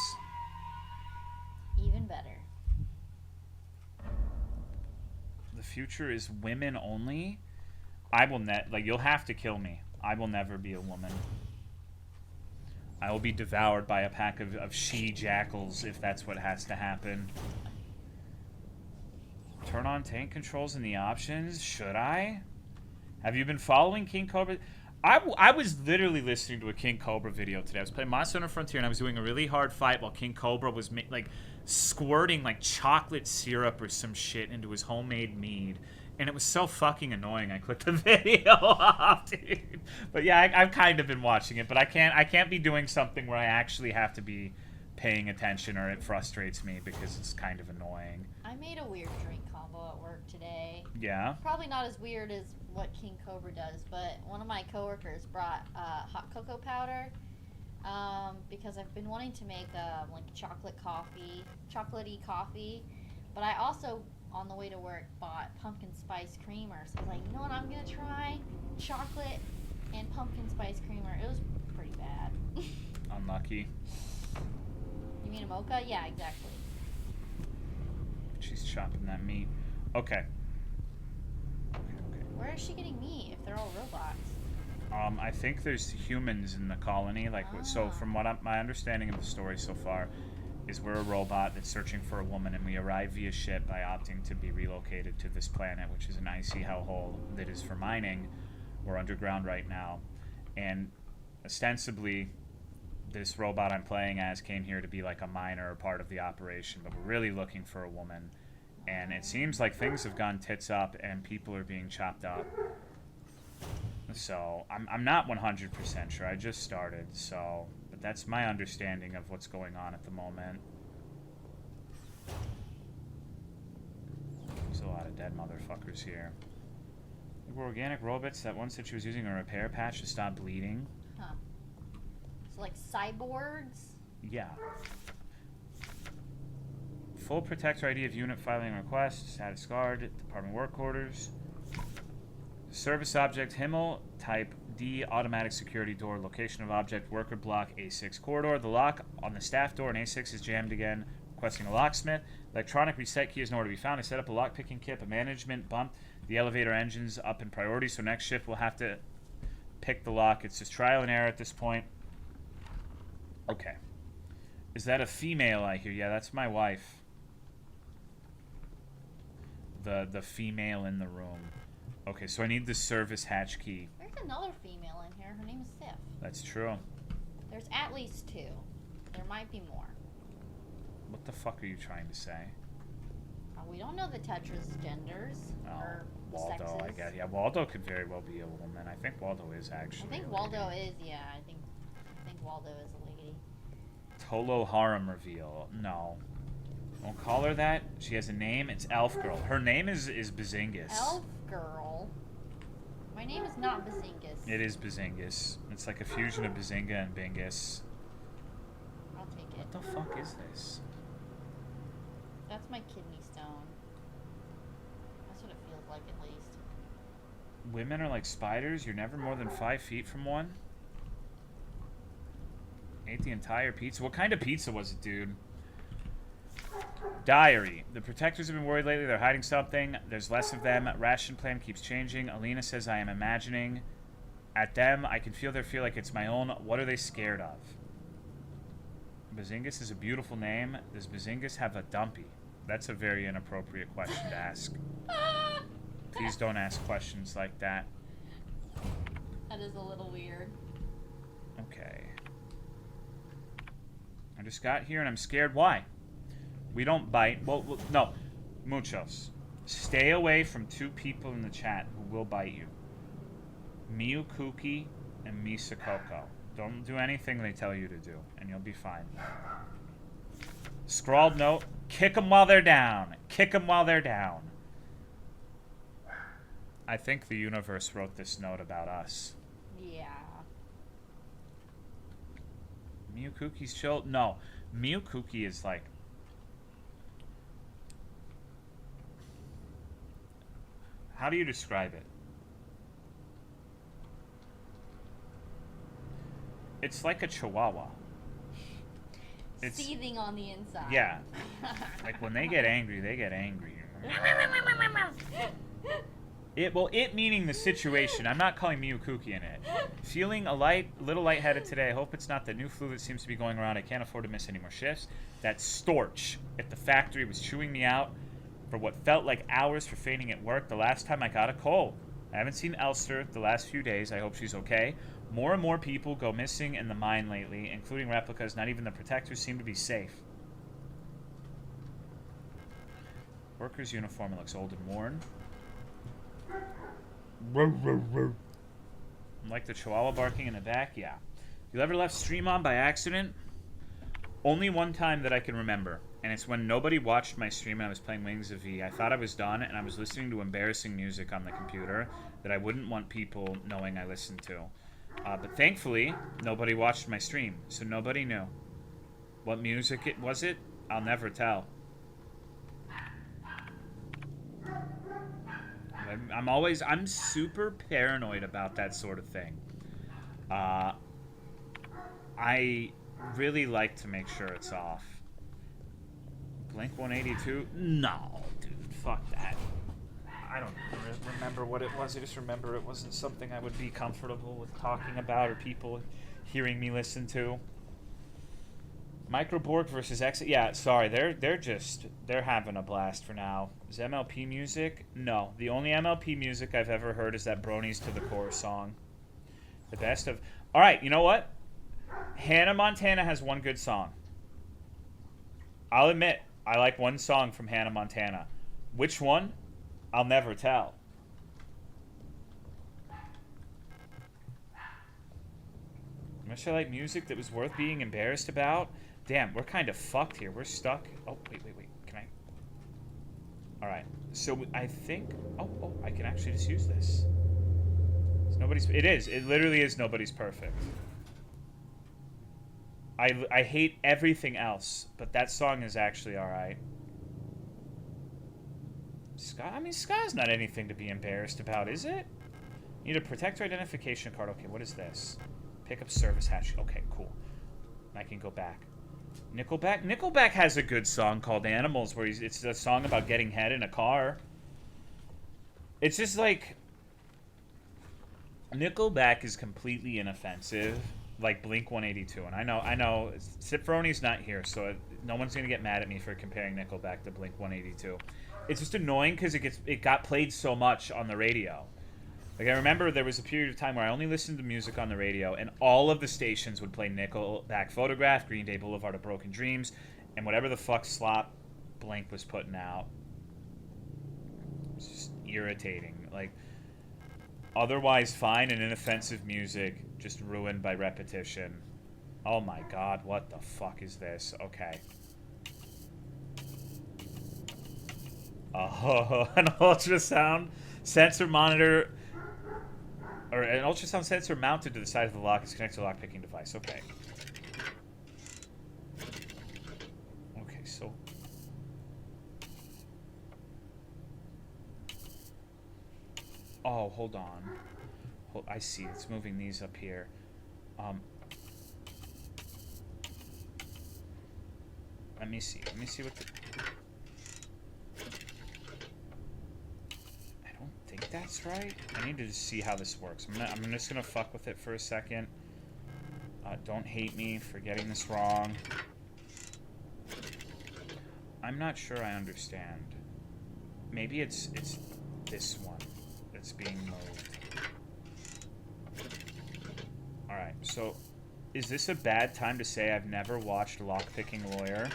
Even better. The future is women only. I will you'll have to kill me. I will never be a woman. I will be devoured by a pack of she-jackals if that's what has to happen. Turn on tank controls in the options. Should I? Have you been following King Cobra? I was literally listening to a King Cobra video today. I was playing Monster Hunter Frontier, and I was doing a really hard fight while King Cobra was squirting like chocolate syrup or some shit into his homemade mead. And it was so fucking annoying. I clicked the video off, dude. But yeah, I've kind of been watching it, but I can't be doing something where I actually have to be paying attention, or it frustrates me because it's kind of annoying. I made a weird drink combo at work today. Yeah? Probably not as weird as what King Cobra does, but one of my coworkers brought hot cocoa powder because I've been wanting to make chocolatey coffee, but I also, on the way to work, bought pumpkin spice creamer. So I was like, you know what, I'm going to try chocolate and pumpkin spice creamer. It was pretty bad. Unlucky. You mean a mocha? Yeah, exactly. She's chopping that meat. Okay. Where is she getting meat if they're all robots? I think there's humans in the colony. So from what my understanding of the story so far is we're a robot that's searching for a woman, and we arrive via ship by opting to be relocated to this planet, which is an icy hellhole that is for mining. We're underground right now. And ostensibly, this robot I'm playing as came here to be like a miner or part of the operation, but we're really looking for a woman. And it seems like things have gone tits up and people are being chopped up. So I'm not 100% sure. I just started, but that's my understanding of what's going on at the moment. There's a lot of dead motherfuckers here. There were organic robots that one said she was using a repair patch to stop bleeding. Huh. So like cyborgs? Yeah. Full protector ID of unit filing request. Status guard. Department work orders. Service object Himmel. Type D. Automatic security door. Location of object worker block A6 corridor. The lock on the staff door in A6 is jammed again. Requesting a locksmith. Electronic reset key is nowhere to be found. I set up a lock picking kit. A management bump. The elevator engine's up in priority, so next shift we'll have to pick the lock. It's just trial and error at this point. Okay. Is that a female I hear? Yeah, that's my wife. The female in the room. Okay, so I need the service hatch key. There's another female in here. Her name is Sif. That's true. There's at least two. There might be more. What the fuck are you trying to say? We don't know the Tetra's genders or Waldo, sexes. I guess. Yeah, Waldo could very well be a woman. I think Waldo is actually. I think Waldo is. Yeah, I think Waldo is a lady. Tolo harem reveal. No. Don't call her that. She has a name. It's Elf Girl. Her name is Bazingus. Elf Girl? My name is not Bazingus. It is Bazingus. It's like a fusion of Bazinga and Bingus. I'll take it. What the fuck is this? That's my kidney stone. That's what it feels like, at least. Women are like spiders. You're never more than 5 feet from one. Ate the entire pizza. What kind of pizza was it, dude? Diary. The protectors have been worried lately. They're hiding something. There's less of them. Ration plan keeps changing. Alina says I am imagining at them. I can feel their fear like it's my own. What are they scared of? Bazingas is a beautiful name. Does Bazingas have a dumpy? That's a very inappropriate question to ask. Please don't ask questions like that. That is a little weird. Okay. I just got here and I'm scared. Why? We don't bite. Well, no. Muchos. Stay away from two people in the chat who will bite you. Miu Kuki and Misa Coco. Don't do anything they tell you to do, and you'll be fine. Scrawled note. Kick them while they're down. Kick them while they're down. I think the universe wrote this note about us. Yeah. Miu Kuki's chill. No. Miu Kuki is like... How do you describe it? It's like a chihuahua. It's seething on the inside. Yeah. Like when they get angry, they get angry. It meaning the situation. I'm not calling Miu Kuki in it. Feeling little lightheaded today. I hope it's not the new flu that seems to be going around. I can't afford to miss any more shifts. That Storch at the factory was chewing me out for what felt like hours for fainting at work the last time I got a cold. I haven't seen Elster the last few days. I hope she's okay. More and more people go missing in the mine lately, including replicas. Not even the protectors seem to be safe. Worker's uniform looks old and worn. Like the chihuahua barking in the back? Yeah. You ever left stream on by accident? Only one time that I can remember. And it's when nobody watched my stream and I was playing Wings of V. I thought I was done and I was listening to embarrassing music on the computer that I wouldn't want people knowing I listened to. But thankfully, nobody watched my stream, so nobody knew. What music it was it? I'll never tell. I'm super paranoid about that sort of thing. I really like to make sure it's off. Blink 182? No, dude, fuck that. I don't remember what it was. I just remember it wasn't something I would be comfortable with talking about or people hearing me listen to. Microborg versus Exit. Yeah, sorry, they're having a blast for now. Is MLP music? No, the only MLP music I've ever heard is that Bronies to the Core song. The best of. All right, you know what? Hannah Montana has one good song. I'll admit, I like one song from Hannah Montana. Which one? I'll never tell. Must I like music that was worth being embarrassed about? Damn, we're kind of fucked here. We're stuck. Oh, wait. Can I? All right. So I think... Oh, I can actually just use this. It's nobody's... It is. It literally is Nobody's Perfect. I hate everything else, but that song is actually all right. Ska's not anything to be embarrassed about, is it? Need a protector identification card. Okay, what is this? Pick up service hatch. Okay, cool. I can go back. Nickelback has a good song called Animals, where it's a song about getting head in a car. It's just like... Nickelback is completely inoffensive, like Blink 182. And I know, Siphroni's not here, so no one's going to get mad at me for comparing Nickelback to Blink 182. It's just annoying because it got played so much on the radio. Like, I remember there was a period of time where I only listened to music on the radio, and all of the stations would play Nickelback Photograph, Green Day Boulevard of Broken Dreams, and whatever the fuck slop Blink was putting out. It's just irritating. Like, otherwise fine and inoffensive music just ruined by repetition. Oh my god, what the fuck is this? Okay. Oh, an ultrasound sensor monitor... Or an ultrasound sensor mounted to the side of the lock is connected to the lock-picking device. Okay. Okay, so... Oh, hold on. I see. It's moving these up here. Let me see. Let me see what the... I don't think that's right. I need to just see how this works. I'm just gonna fuck with it for a second. Don't hate me for getting this wrong. I'm not sure I understand. Maybe it's this one that's being moved. Alright, so is this a bad time to say I've never watched Lockpicking Lawyer?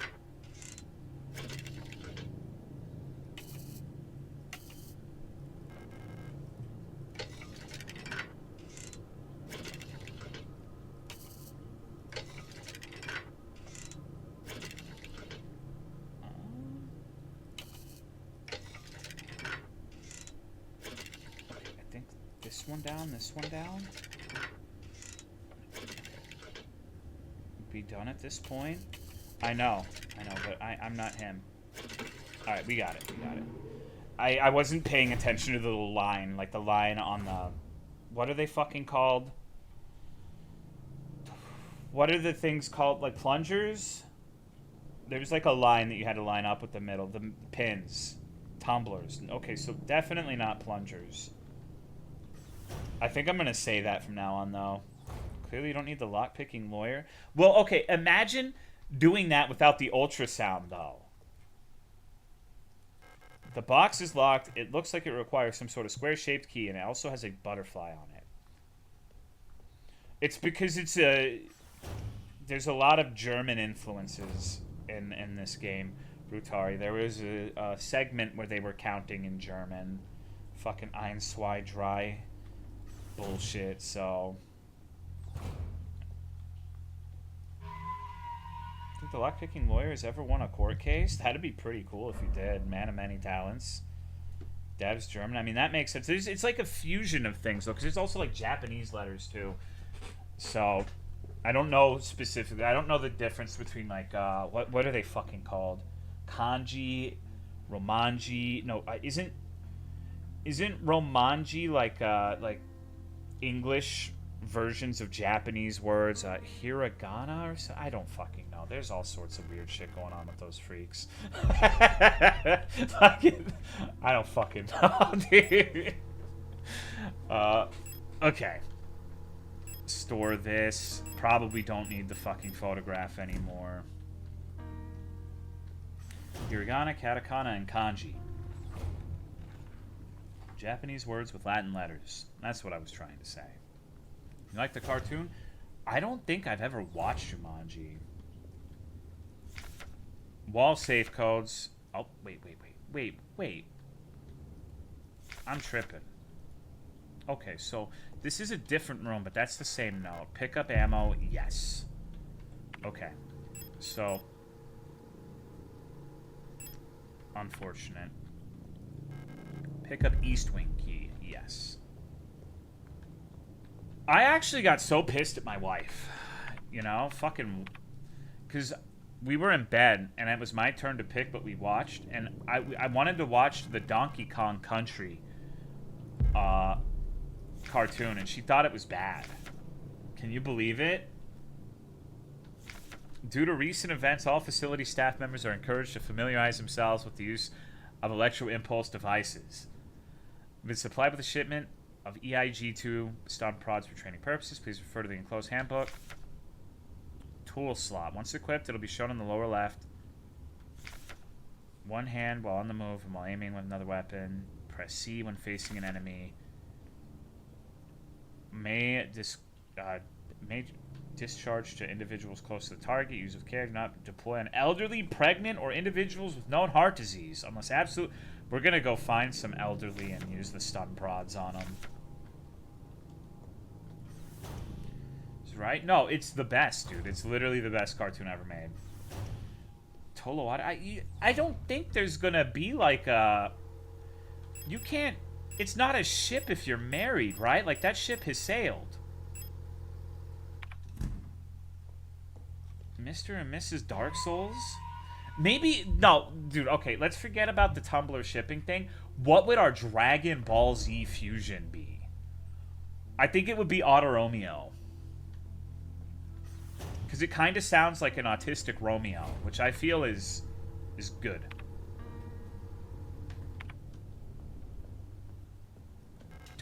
This one down. Be done at this point. I know, but I'm not him. Alright, we got it. I wasn't paying attention to the line, like the line on the... What are they fucking called? What are the things called? Like plungers? There was like a line that you had to line up with the middle. The pins. Tumblers. Okay, so definitely not plungers. I think I'm going to say that from now on, though. Clearly you don't need the lockpicking lawyer. Well, okay, imagine doing that without the ultrasound, though. The box is locked. It looks like it requires some sort of square-shaped key, and it also has a butterfly on it. It's because it's a... There's a lot of German influences in this game, Brutari. There was a segment where they were counting in German. Fucking ein, zwei, drei bullshit, so... Think the lockpicking lawyer has ever won a court case? That'd be pretty cool if you did. Man of many talents. Dev's German. I mean, that makes sense. It's like a fusion of things, though, because it's also like Japanese letters, too. So, I don't know specifically. I don't know the difference between, like, what are they fucking called? Kanji, Romanji. No, isn't Romanji like English versions of Japanese words? Hiragana or something? I don't fucking know. There's all sorts of weird shit going on with those freaks. I don't fucking know, dude. Okay. Store this. Probably don't need the fucking photograph anymore. Hiragana, katakana, and kanji. Japanese words with Latin letters. That's what I was trying to say. You like the cartoon? I don't think I've ever watched Jumanji. Wall safe codes. Oh, wait. I'm tripping. Okay, so this is a different room, but that's the same note. Pick up ammo, yes. Okay. So, unfortunate. Pick up East Wing key, yes. I actually got so pissed at my wife. You know, fucking... Because we were in bed, and it was my turn to pick, but we watched. And I wanted to watch the Donkey Kong Country cartoon, and she thought it was bad. Can you believe it? Due to recent events, all facility staff members are encouraged to familiarize themselves with the use of electro-impulse devices. We've been supplied with a shipment of EIG2 stun prods for training purposes. Please refer to the enclosed handbook. Tool slot. Once equipped, it'll be shown in the lower left. One hand while on the move and while aiming with another weapon. Press C when facing an enemy. May discharge to individuals close to the target. Use of care. Do not deploy on elderly, pregnant, or individuals with known heart disease. Unless absolute... We're going to go find some elderly and use the stun prods on them. Right? No, it's the best, dude. It's literally the best cartoon ever made. Tolomeo. I don't think there's going to be like a... You can't... It's not a ship if you're married, right? Like, that ship has sailed. Mr. and Mrs. Dark Souls? Maybe... No, dude, okay. Let's forget about the Tumblr shipping thing. What would our Dragon Ball Z fusion be? I think it would be Autoromeo. Because it kind of sounds like an autistic Romeo, which I feel is good.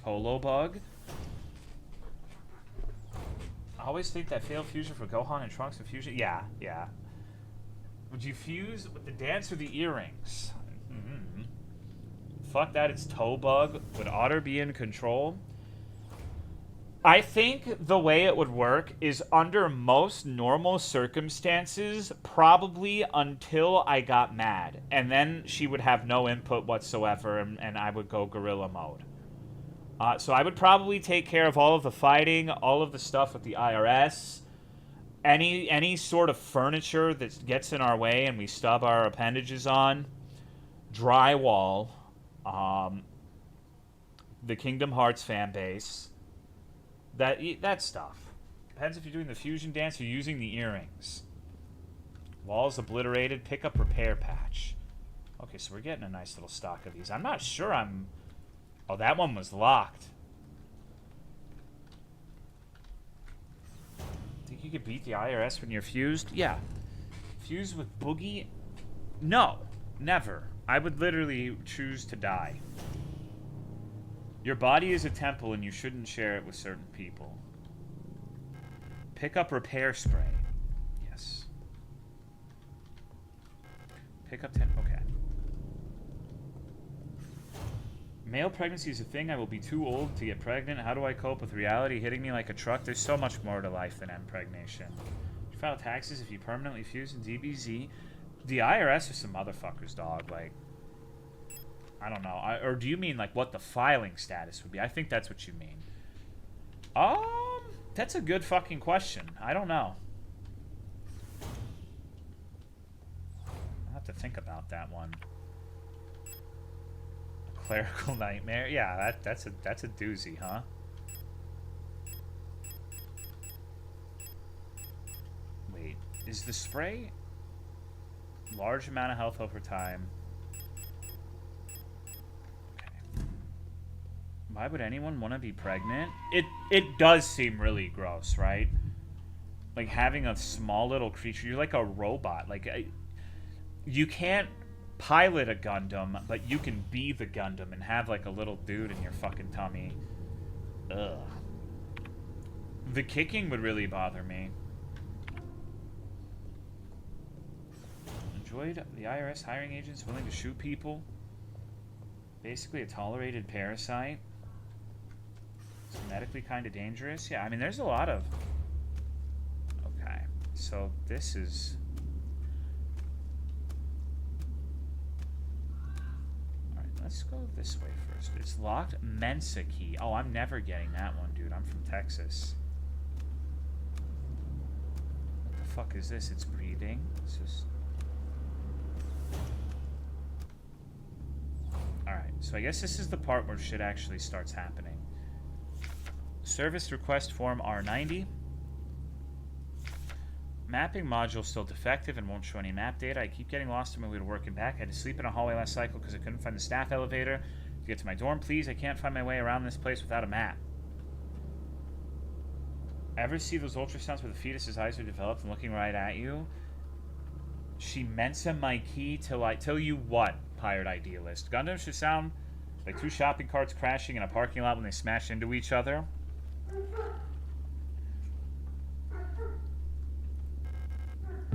Tolobug. I always think that failed fusion for Gohan and Trunks and fusion. Yeah, yeah. Would you fuse with the dance or the earrings? Mm-hmm. Fuck that, it's Tobug. Would Otter be in control? I think the way it would work is under most normal circumstances, probably until I got mad. And then she would have no input whatsoever, and I would go gorilla mode. So I would probably take care of all of the fighting, all of the stuff with the IRS, any sort of furniture that gets in our way and we stub our appendages on, drywall, the Kingdom Hearts fan base, that stuff. Depends if you're doing the fusion dance or using the earrings. Walls obliterated, pick up repair patch. Okay, so we're getting a nice little stock of these. I'm not sure I'm... Oh, that one was locked. Think you could beat the IRS when you're fused? Yeah. Fused with Boogie? No. Never. I would literally choose to die. Your body is a temple and you shouldn't share it with certain people. Pick up repair spray. Yes. Pick up 10. Okay. Male pregnancy is a thing. I will be too old to get pregnant. How do I cope with reality hitting me like a truck? There's so much more to life than impregnation. You file taxes if you permanently fuse in DBZ. The IRS are some motherfuckers, dog. Like, I don't know. Or do you mean like what the filing status would be? I think that's what you mean. That's a good fucking question. I don't know. I'll have to think about that one. Clerical nightmare. Yeah, that's a doozy, huh? Wait, is the spray large amount of health over time? Okay. Why would anyone want to be pregnant? It does seem really gross, right? Like having a small little creature. You're like a robot. Like you can't pilot a Gundam, but you can be the Gundam and have like a little dude in your fucking tummy. Ugh. The kicking would really bother me. Enjoyed the IRS hiring agents willing to shoot people. Basically a tolerated parasite. It's medically kind of dangerous. Yeah, I mean there's a lot of... Okay, so this is... Let's go this way first. It's locked. Mensa key. Oh, I'm never getting that one, dude. I'm from Texas. What the fuck is this? It's breathing. It's just... Alright, so I guess this is the part where shit actually starts happening. Service request form R90. Mapping module still defective and won't show any map data. I keep getting lost on my way to work and back. I had to sleep in a hallway last cycle because I couldn't find the staff elevator to get to my dorm. Please, I can't find my way around this place without a map. Ever see those ultrasounds where the fetus's eyes are developed and looking right at you? She Mensa my key till you what, pirate idealist? Gundam should sound like two shopping carts crashing in a parking lot when they smash into each other.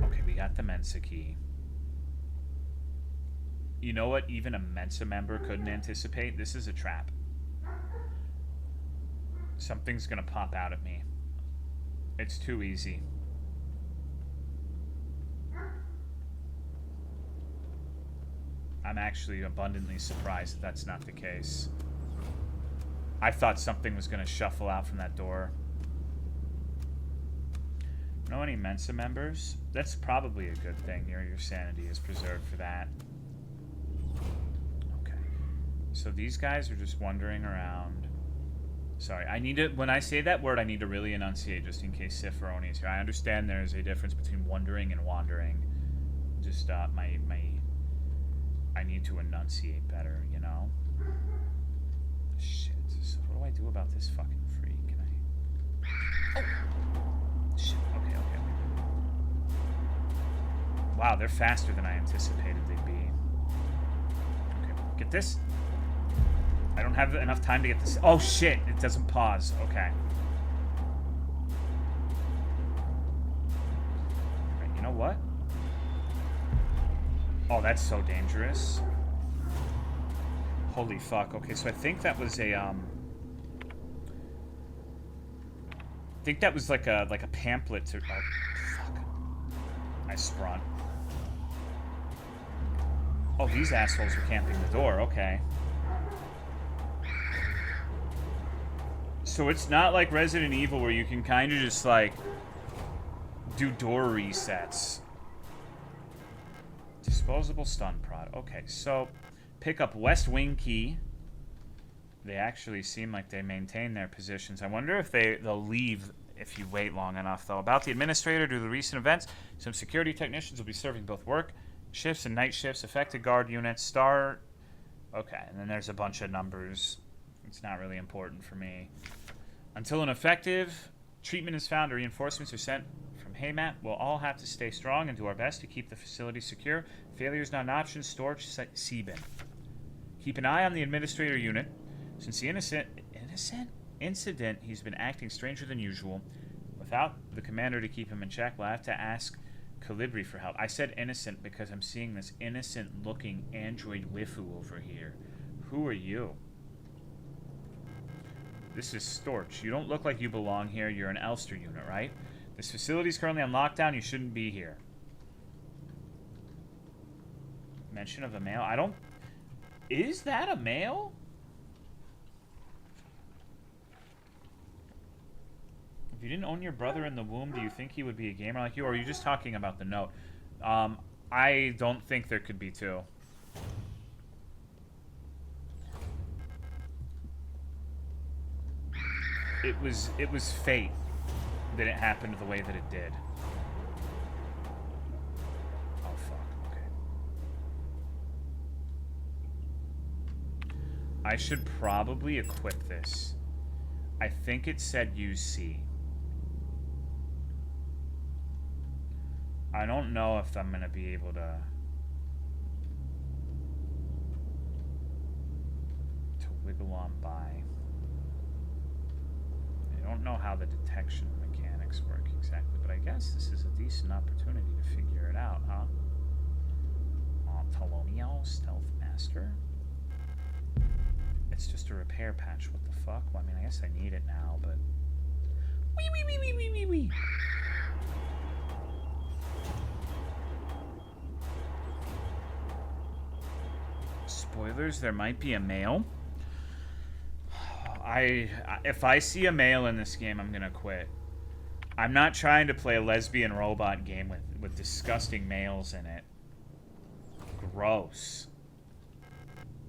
Okay, we got the Mensa key. You know what even a Mensa member couldn't anticipate? This is a trap. Something's gonna pop out at me. It's too easy. I'm actually abundantly surprised that that's not the case. I thought something was gonna shuffle out from that door. Know any Mensa members? That's probably a good thing. Your sanity is preserved for that. Okay. So these guys are just wandering around. Sorry, I need to... When I say that word, I need to really enunciate just in case Ciferoni is here. I understand there's a difference between wondering and wandering. Just, I need to enunciate better, you know? Shit. So what do I do about this fucking freak? Can I... Oh! Shit. Okay. Wow, they're faster than I anticipated they'd be. Okay, get this. I don't have enough time to get this. Oh, shit. It doesn't pause. Okay. Right, you know what? Oh, that's so dangerous. Holy fuck. Okay, so I think that was a, I think that was like a pamphlet to... Oh, fuck. I sprung. Oh, these assholes are camping the door. Okay. So it's not like Resident Evil where you can kind of just, like, do door resets. Disposable stun prod. Okay, so pick up West Wing key. They actually seem like they maintain their positions. I wonder if they'll leave if you wait long enough, though. About the administrator, due to the recent events, some security technicians will be serving both work shifts and night shifts. Affected guard units. Start. Okay, and then there's a bunch of numbers. It's not really important for me. Until an effective treatment is found or reinforcements are sent from Haymat, we'll all have to stay strong and do our best to keep the facility secure. Failure is not an option. Storage Seabin. Keep an eye on the administrator unit. Since the innocent incident, he's been acting stranger than usual. Without the commander to keep him in check, we'll have to ask Calibri for help. I said innocent because I'm seeing this innocent-looking android wifu over here. Who are you? This is Storch. You don't look like you belong here. You're an Elster unit, right? This facility is currently on lockdown. You shouldn't be here. Mention of a male. I don't... Is that a male? If you didn't own your brother in the womb, do you think he would be a gamer like you? Or are you just talking about the note? I don't think there could be two. It was fate that it happened the way that it did. Oh fuck, okay. I should probably equip this. I think it said use C. I don't know if I'm gonna be able to wiggle on by. I don't know how the detection mechanics work exactly, but I guess this is a decent opportunity to figure it out, huh? Tolomeo, Stealth Master. It's just a repair patch. What the fuck? Well, I mean, I guess I need it now, but... Wee wee wee wee wee wee wee! Spoilers, there might be a male. If I see a male in this game, I'm gonna quit. I'm not trying to play a lesbian robot game with disgusting males in it. Gross.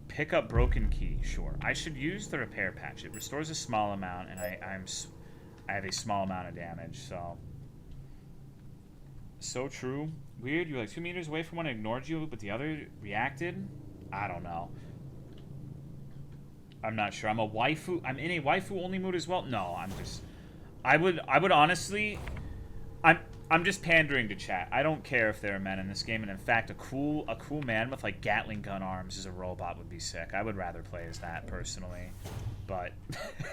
Pick up broken key. Sure. I should use the repair patch. It restores a small amount, and I have a small amount of damage, so... So true. Weird, you're like 2 meters away from one and ignored you, but the other reacted? I don't know. I'm not sure. I'm in a waifu only mood as well. No, I would honestly, I'm just pandering to chat. I don't care if there are men in this game, and in fact, a cool man with like Gatling gun arms as a robot would be sick. I would rather play as that personally, but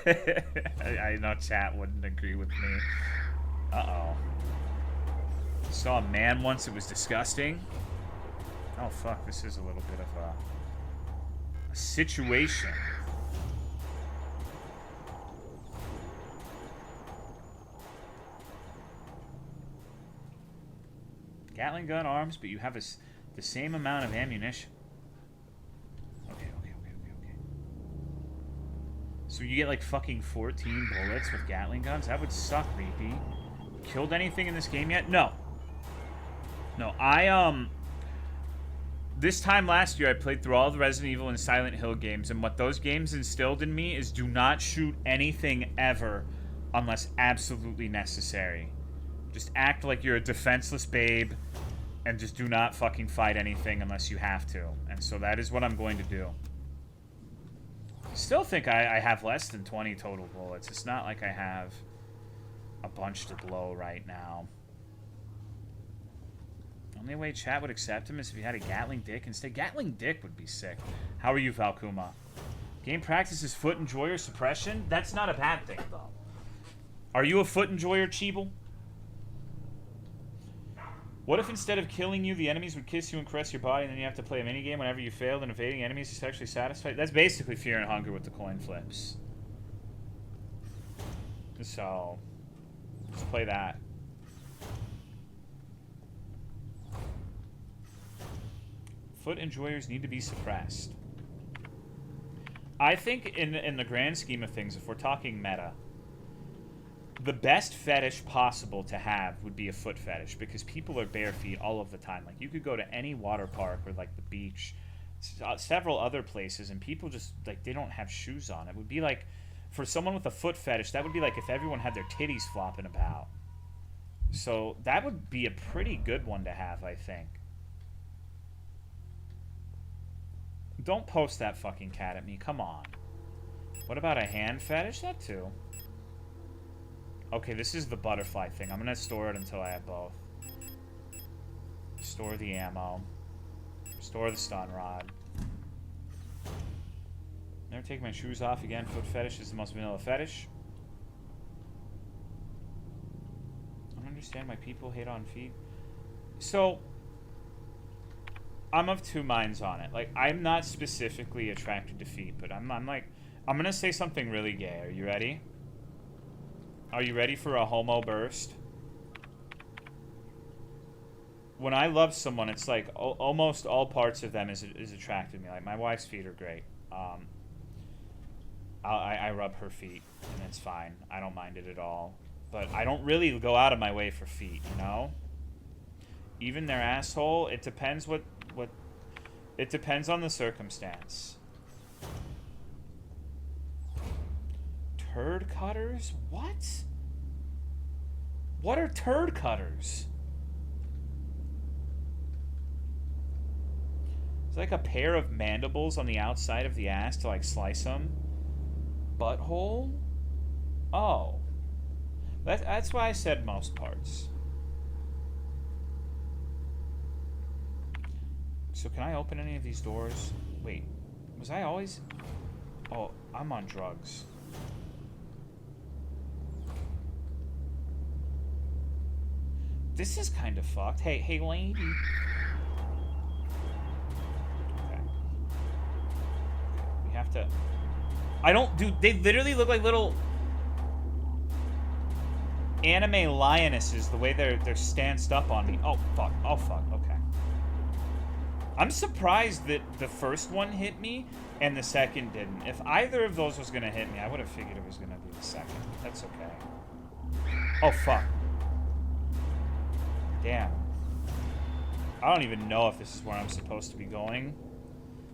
I know chat wouldn't agree with me. Uh-oh. Saw a man once. It was disgusting. Oh fuck! This is a little bit of a situation. Gatling gun arms, but you have the same amount of ammunition. Okay. So you get like fucking 14 bullets with Gatling guns? That would suck, Reapy. Killed anything in this game yet? No. This time last year, I played through all the Resident Evil and Silent Hill games, and what those games instilled in me is do not shoot anything ever unless absolutely necessary. Just act like you're a defenseless babe, and just do not fucking fight anything unless you have to. And so that is what I'm going to do. Still think I have less than 20 total bullets. It's not like I have a bunch to blow right now. Oh, Only way chat would accept him is if he had a Gatling Dick instead. Gatling Dick would be sick. How are you, Valkuma? Game practices foot enjoyer suppression? That's not a bad thing, though. Are you a foot enjoyer, Cheeble? What if instead of killing you, the enemies would kiss you and caress your body, and then you have to play a minigame whenever you failed and evading enemies is sexually satisfied? That's basically Fear and Hunger with the coin flips. So, let's play that. Foot enjoyers need to be suppressed. I think in the grand scheme of things, if we're talking meta, the best fetish possible to have would be a foot fetish, because people are bare feet all of the time. Like, you could go to any water park or like the beach, several other places, and people just, like, they don't have shoes on. It would be like, for someone with a foot fetish, that would be like if everyone had their titties flopping about. So that would be a pretty good one to have, I think. Don't post that fucking cat at me. Come on. What about a hand fetish? That too. Okay, this is the butterfly thing. I'm going to store it until I have both. Store the ammo. Store the stun rod. Never take my shoes off again. Foot fetish is the most vanilla fetish. I don't understand why people hate on feet. So, I'm of two minds on it. Like, I'm not specifically attracted to feet, but I'm like, I'm going to say something really gay. Are you ready? Are you ready for a homo burst? When I love someone, it's like almost all parts of them is attracted to me. Like, my wife's feet are great. I rub her feet, and it's fine. I don't mind it at all. But I don't really go out of my way for feet, you know? Even their asshole, it depends what it depends on the circumstance. Turd cutters? What? What are turd cutters? It's like a pair of mandibles on the outside of the ass to, like, slice them. Butthole? Oh. That's why I said most parts. So can I open any of these doors? Wait, was I always... Oh, I'm on drugs. This is kind of fucked. Hey, lady. Okay. We have to... I don't... Dude, they literally look like little... anime lionesses, the way they're stanced up on me. Oh, fuck. Oh, fuck. Okay. I'm surprised that the first one hit me and the second didn't. If either of those was going to hit me, I would have figured it was going to be the second. That's okay. Oh, fuck. Damn. I don't even know if this is where I'm supposed to be going.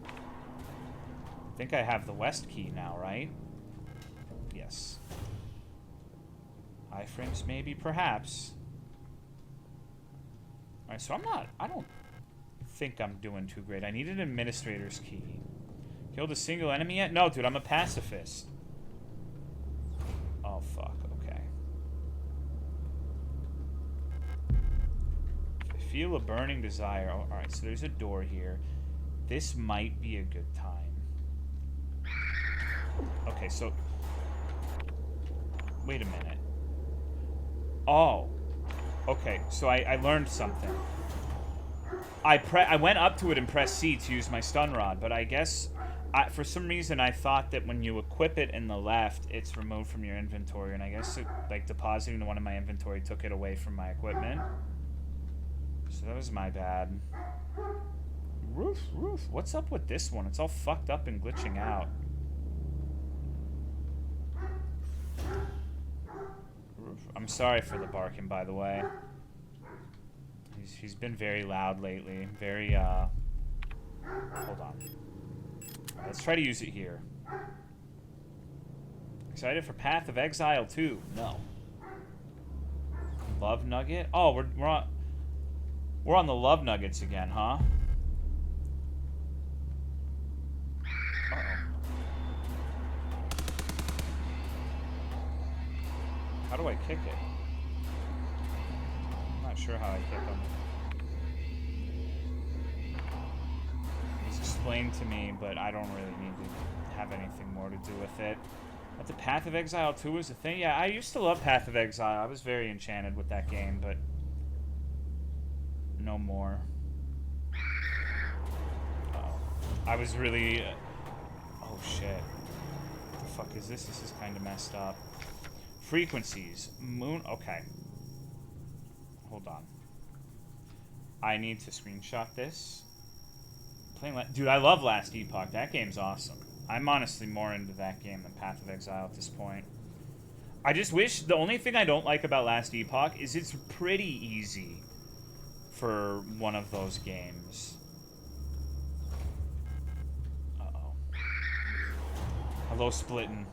I think I have the west key now, right? Yes. Iframes, maybe, perhaps. Alright, so I don't think I'm doing too great. I need an administrator's key. Killed a single enemy yet? No, dude, I'm a pacifist. Oh, fuck, okay. I feel a burning desire. Oh, alright, so there's a door here. This might be a good time. Okay, so... Wait a minute. Oh. Okay, so I learned something. I went up to it and pressed C to use my stun rod, but I guess for some reason I thought that when you equip it in the left, it's removed from your inventory, and I guess it, like, depositing the one in my inventory took it away from my equipment. So that was my bad. Roof. What's up with this one? It's all fucked up and glitching out. I'm sorry for the barking, by the way. He's been very loud lately. Very, hold on. Right, let's try to use it here. Excited for Path of Exile 2? No. Love Nugget? Oh, we're on the Love Nuggets again, huh? Uh-oh. How do I kick it? I'm not sure how I kick them. explained to me, but I don't really need to have anything more to do with it. But the Path of Exile 2 is a thing. Yeah, I used to love Path of Exile. I was very enchanted with that game, but no more. I was really... oh, shit. What the fuck is this? This is kind of messed up. Frequencies. Moon... okay. Hold on. I need to screenshot this. Dude, I love Last Epoch. That game's awesome. I'm honestly more into that game than Path of Exile at this point. I just wish... the only thing I don't like about Last Epoch is it's pretty easy for one of those games. Uh-oh. Hello, Splittin'.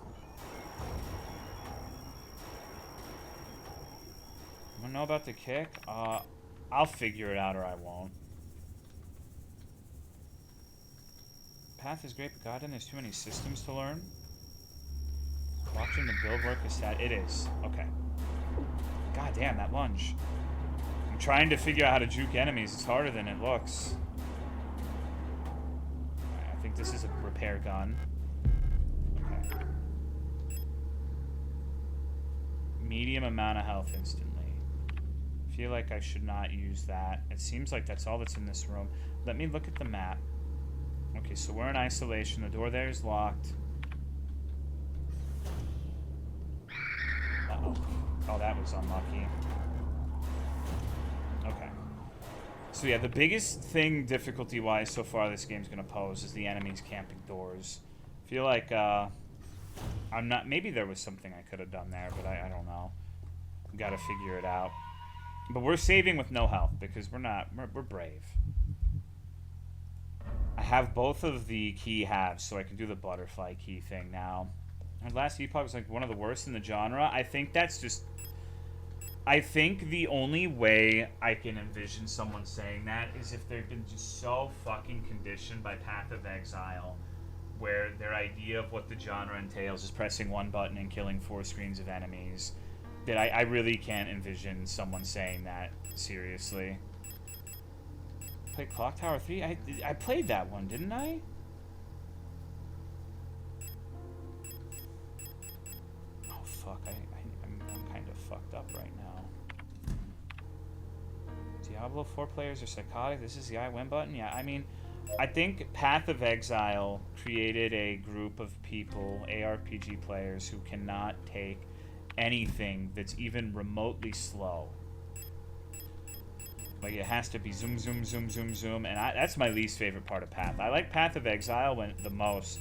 You wanna know about the kick? I'll figure it out or I won't. Path is great, but goddamn, there's too many systems to learn. Watching the build work is sad. It is. Okay. God damn, that lunge. I'm trying to figure out how to juke enemies. It's harder than it looks. Right, I think this is a repair gun. Okay. Medium amount of health instantly. I feel like I should not use that. It seems like that's all that's in this room. Let me look at the map. Okay, so we're in isolation. The door there is locked. Uh-oh. Oh, that was unlucky. Okay. So yeah, the biggest thing difficulty-wise so far this game's going to pose is the enemies camping doors. I feel like, I'm not... maybe there was something I could have done there, but I don't know. Got to figure it out. But we're saving with no health because we're brave. I have both of the key halves, so I can do the butterfly key thing now. And Last Epoch was like one of the worst in the genre. I think that's just... I think the only way I can envision someone saying that is if they've been just so fucking conditioned by Path of Exile, where their idea of what the genre entails is pressing one button and killing 4 screens of enemies, that I really can't envision someone saying that seriously. Played Clock Tower 3? I played that one, didn't I? Oh, fuck. I'm kind of fucked up right now. Diablo 4 players are psychotic. This is the I win button? Yeah, I mean, I think Path of Exile created a group of people, ARPG players, who cannot take anything that's even remotely slow. Like, it has to be zoom, zoom, zoom, zoom, zoom, and that's my least favorite part of Path. I like Path of Exile the most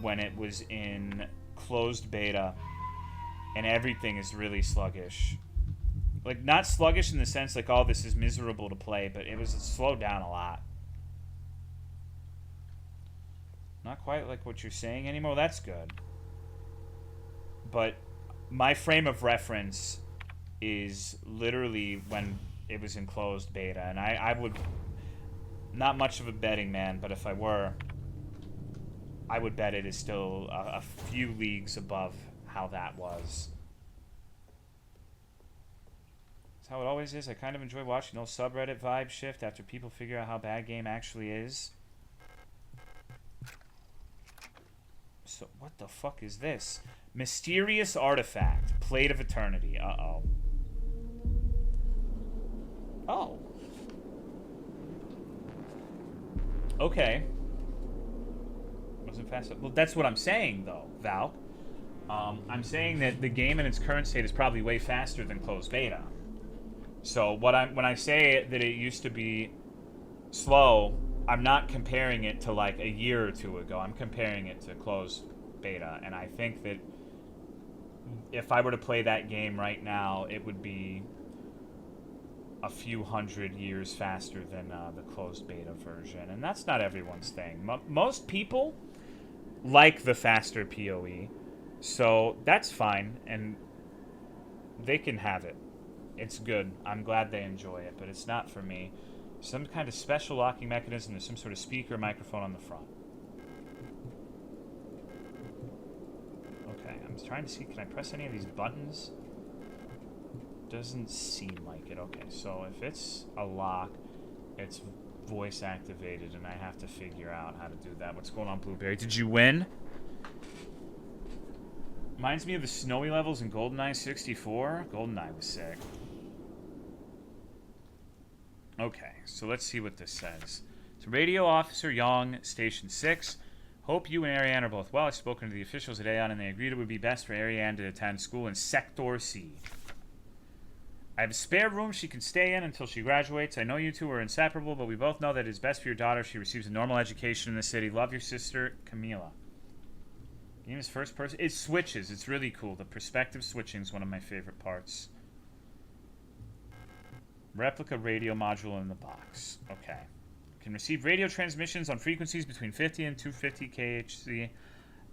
when it was in closed beta, and everything is really sluggish. Like, not sluggish in the sense like, oh, this is miserable to play, but it was slowed down a lot. Not quite like what you're saying anymore. That's good. But my frame of reference is literally when it was in closed beta, and I would... not much of a betting man, but if I were, I would bet it is still a few leagues above how that was. That's how it always is. I kind of enjoy watching those subreddit vibes shift after people figure out how bad game actually is. So, what the fuck is this? Mysterious artifact. Plate of Eternity. Uh-oh. Oh. Okay. Wasn't fast. Well, that's what I'm saying, though, Val. I'm saying that the game in its current state is probably way faster than closed beta. So when I say that it used to be slow, I'm not comparing it to like a year or two ago. I'm comparing it to closed beta, and I think that if I were to play that game right now, it would be a few hundred years faster than the closed beta version, and that's not everyone's thing. Most people like the faster PoE, so that's fine, and they can have it. It's good. I'm glad they enjoy it, but it's not for me. Some kind of special locking mechanism. There's some sort of speaker microphone on the front. Okay, I'm trying to see, can I press any of these buttons? Doesn't seem like it. Okay, so if it's a lock, it's voice activated, and I have to figure out how to do that. What's going on, Blueberry? Did you win? Reminds me of the snowy levels in GoldenEye 64. GoldenEye was sick. Okay, so let's see what this says. So, Radio Officer Young, Station 6. Hope you and Ariane are both well. I've spoken to the officials at Aeon, and they agreed it would be best for Ariane to attend school in Sector C. I have a spare room she can stay in until she graduates. I know you two are inseparable, but we both know that it is best for your daughter if she receives a normal education in the city. Love, your sister, Camila. Game is first person. It switches. It's really cool. The perspective switching is one of my favorite parts. Replica radio module in the box. Okay. Can receive radio transmissions on frequencies between 50 and 250 kHz.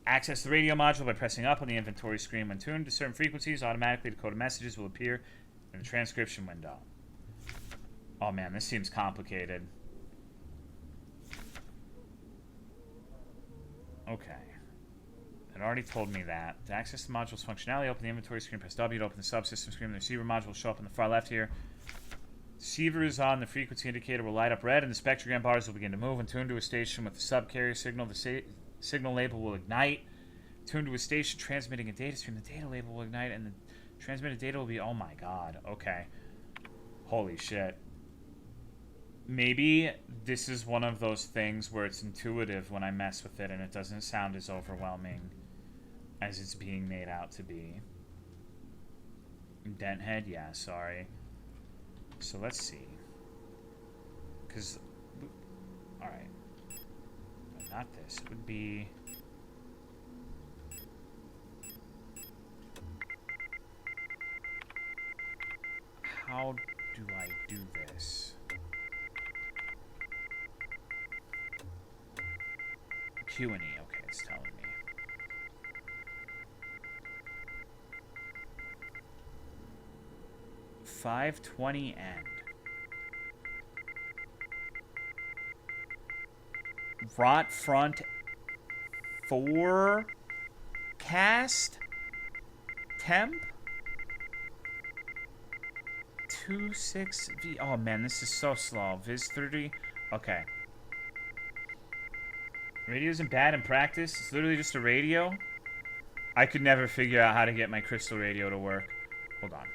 Access the radio module by pressing up on the inventory screen. When tuned to certain frequencies, automatically decoded messages will appear in the transcription window. Oh man, this seems complicated. Okay. It already told me that. To access the module's functionality, open the inventory screen, press W to open the subsystem screen. The receiver module will show up on the far left here. Receiver is on. The frequency indicator will light up red, and the spectrogram bars will begin to move. When tuned to a station with the subcarrier signal, the signal label will ignite. Tuned to a station transmitting a data stream, the data label will ignite, and the transmitted data will be... Oh my god. Okay. Holy shit. Maybe this is one of those things where it's intuitive when I mess with it, and it doesn't sound as overwhelming as it's being made out to be. Denthead? Yeah, sorry. So let's see. Because... Alright. Not this. It would be... How do I do this? Q&E. Okay, it's telling me. $520 end. Rot front forecast temp 26V. Oh man, this is so slow. Viz 30. Okay. Radio isn't bad in practice. It's literally just a radio. I could never figure out how to get my crystal radio to work. Hold on.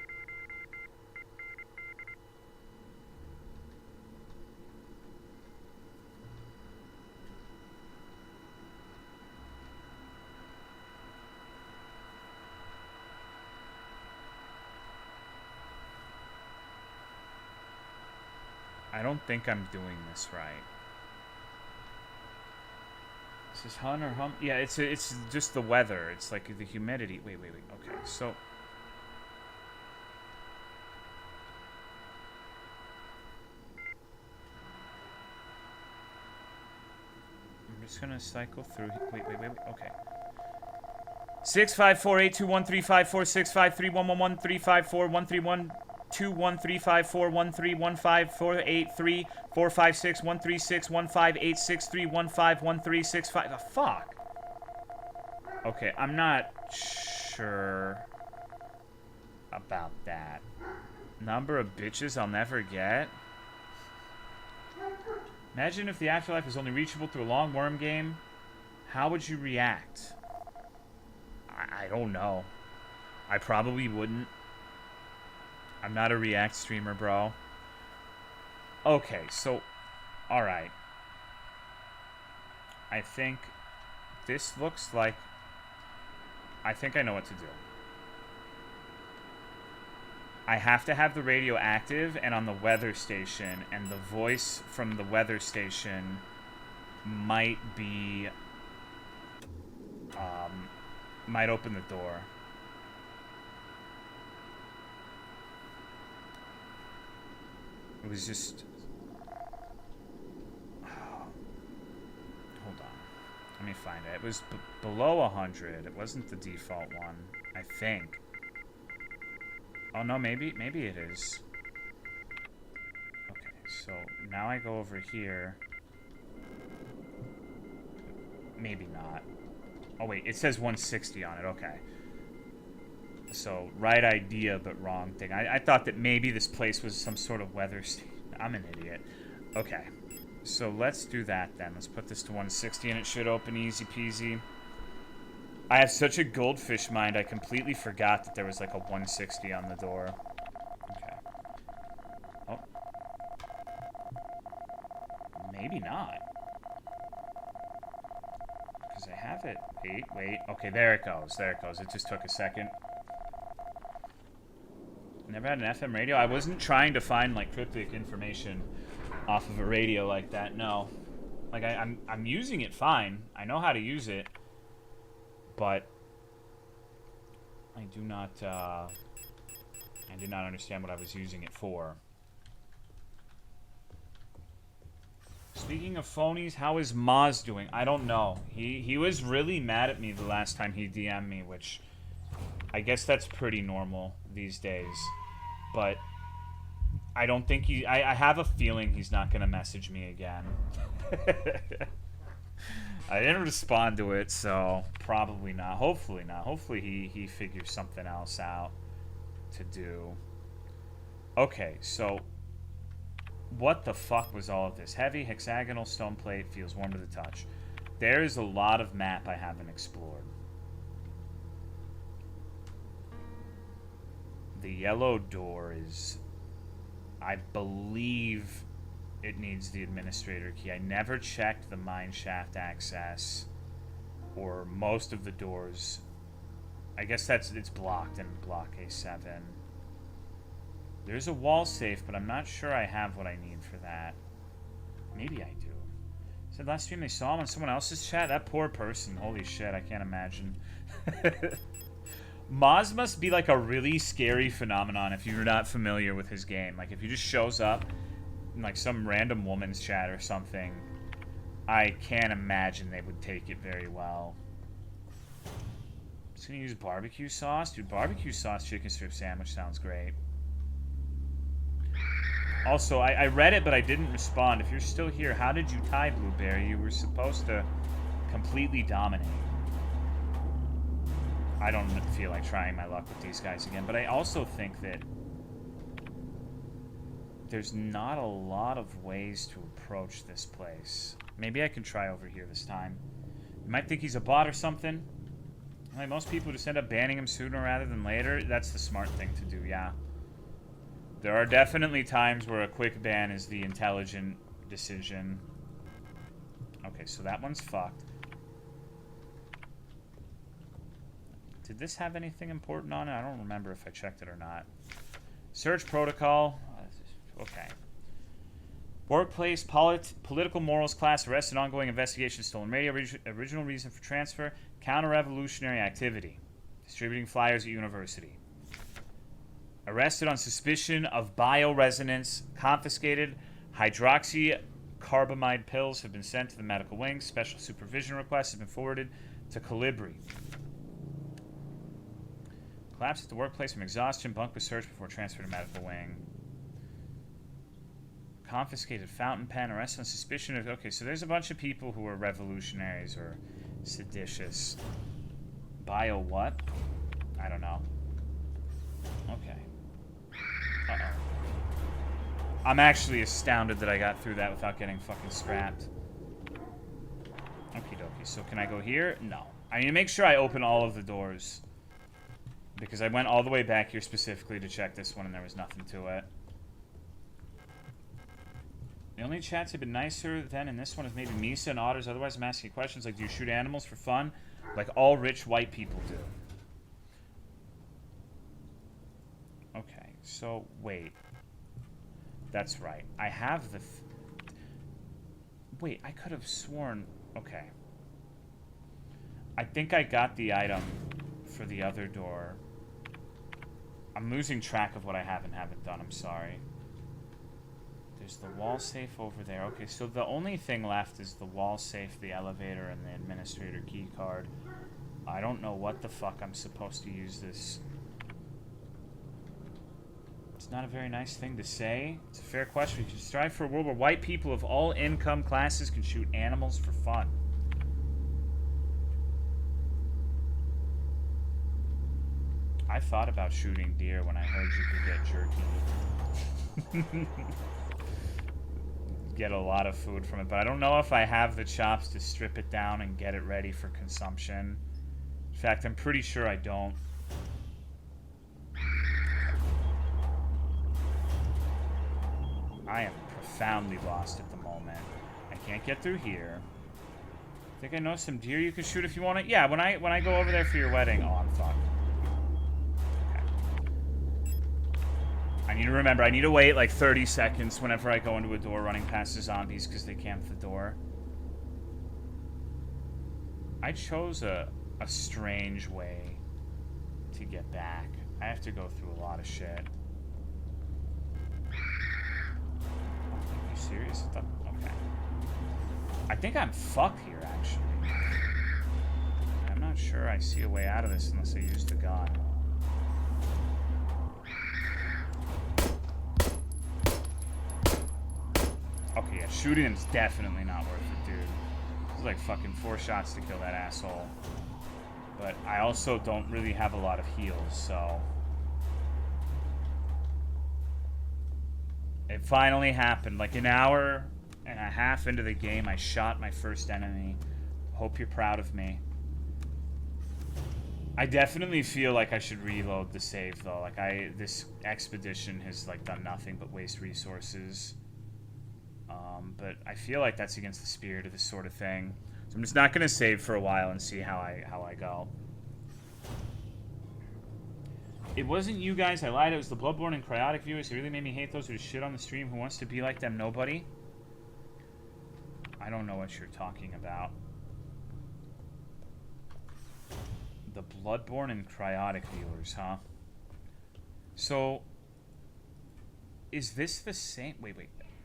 I don't think I'm doing this right. This is hun or hum? Yeah, it's just the weather. It's like the humidity. Wait. Okay, so I'm just gonna cycle through. Wait. Okay. 654-821-354-653-111-354-131. 2-1-3-5-4-1-3-1-5-4-8-3-4-5-6-1-5-8-6-3-1-5-1-3-6-5. The fuck? Okay, I'm not sure about that. Number of bitches I'll never get. Imagine if the afterlife is only reachable through a long worm game. How would you react? I don't know. I probably wouldn't. I'm not a React streamer, bro. Okay, so... Alright. I think this looks like... I think I know what to do. I have to have the radio active and on the weather station, and the voice from the weather station might be... might open the door. It was just... Hold on. Let me find it. It was below 100. It wasn't the default one, I think. Oh, no, maybe it is. Okay, so now I go over here. Maybe not. Oh, wait, it says 160 on it. Okay. So, right idea, but wrong thing. I thought that maybe this place was some sort of weather station. I'm an idiot. Okay. So let's do that then. Let's put this to 160 and it should open easy peasy. I have such a goldfish mind, I completely forgot that there was like a 160 on the door. Okay. Oh. Maybe not. Because I have it. Wait. Okay, there it goes. There it goes. It just took a second. Never had an FM radio. I wasn't trying to find like cryptic information off of a radio like that. No. Like I'm using it fine. I know how to use it. But I did not understand what I was using it for. Speaking of phonies, how is Maz doing? I don't know. He was really mad at me the last time he DM'd me, which I guess that's pretty normal these days. But I don't think I have a feeling he's not going to message me again. I didn't respond to it, so probably not. Hopefully not. Hopefully he figures something else out to do. Okay, so what the fuck was all of this? Heavy hexagonal stone plate feels warm to the touch. There is a lot of map I haven't explored. The yellow door is, I believe, it needs the administrator key. I never checked the mine shaft access or most of the doors. I guess it's blocked in block A7. There's a wall safe, but I'm not sure I have what I need for that. Maybe I do. Said last stream they saw him on someone else's chat? That poor person. Holy shit, I can't imagine. Maz must be like a really scary phenomenon if you're not familiar with his game. Like if he just shows up in like some random woman's chat or something, I can't imagine they would take it very well. Just gonna use barbecue sauce? Dude, barbecue sauce chicken strip sandwich sounds great. Also, I read it, but I didn't respond. If you're still here, how did you tie Blueberry? You were supposed to completely dominate. I don't feel like trying my luck with these guys again, but I also think that there's not a lot of ways to approach this place. Maybe I can try over here this time. You might think he's a bot or something. Like most people just end up banning him sooner rather than later. That's the smart thing to do, yeah. There are definitely times where a quick ban is the intelligent decision. Okay, so that one's fucked. Did this have anything important on it? I don't remember if I checked it or not. Search protocol. Okay. Workplace, political morals class, arrest and ongoing investigation, stolen radio, original reason for transfer, counter-revolutionary activity, distributing flyers at university. Arrested on suspicion of bioresonance, confiscated hydroxycarbamide pills have been sent to the medical wing. Special supervision requests have been forwarded to Calibri. Collapsed at the workplace from exhaustion. Bunk was searched before transfer to medical wing. Confiscated fountain pen. Arrested on suspicion of... Okay, so there's a bunch of people who are revolutionaries or seditious. Bio what? I don't know. Okay. Uh-oh. I'm actually astounded that I got through that without getting fucking scrapped. Okie dokie. So can I go here? No. I need to make sure I open all of the doors. Because I went all the way back here specifically to check this one and there was nothing to it. The only chats have been nicer than in this one is maybe Misa and Otters. Otherwise, I'm asking questions like, do you shoot animals for fun? Like all rich white people do. Okay, so wait. That's right. I have the... Wait, I could have sworn... Okay. I think I got the item for the other door. I'm losing track of what I have and haven't done. I'm sorry. There's the wall safe over there. Okay, so the only thing left is the wall safe, the elevator, and the administrator key card. I don't know what the fuck I'm supposed to use this. It's not a very nice thing to say. It's a fair question. You should strive for a world where white people of all income classes can shoot animals for fun. I thought about shooting deer when I heard you could get jerky. get a lot of food from it, but I don't know if I have the chops to strip it down and get it ready for consumption. In fact, I'm pretty sure I don't. I am profoundly lost at the moment. I can't get through here. I think I know some deer you can shoot if you want it. Yeah, when I go over there for your wedding. Oh, I'm fucked. Okay. I need to remember, I need to wait like 30 seconds whenever I go into a door running past the zombies because they camp the door. I chose a strange way to get back. I have to go through a lot of shit. Are you serious? Okay. I think I'm fucked here, actually. I'm not sure I see a way out of this unless I use the gun. Okay, yeah, shooting him is definitely not worth it, dude. It's like fucking 4 shots to kill that asshole. But I also don't really have a lot of heals, so... It finally happened. Like an hour and a half into the game, I shot my first enemy. Hope you're proud of me. I definitely feel like I should reload the save, though. Like, this expedition has, like, done nothing but waste resources. But I feel like that's against the spirit of this sort of thing. So I'm just not going to save for a while and see how I go. It wasn't you guys, I lied. It was the Bloodborne and Cryotic viewers. It really made me hate those who shit on the stream. Who wants to be like them? Nobody? I don't know what you're talking about. The Bloodborne and Cryotic viewers, huh? So, is this the same? Wait.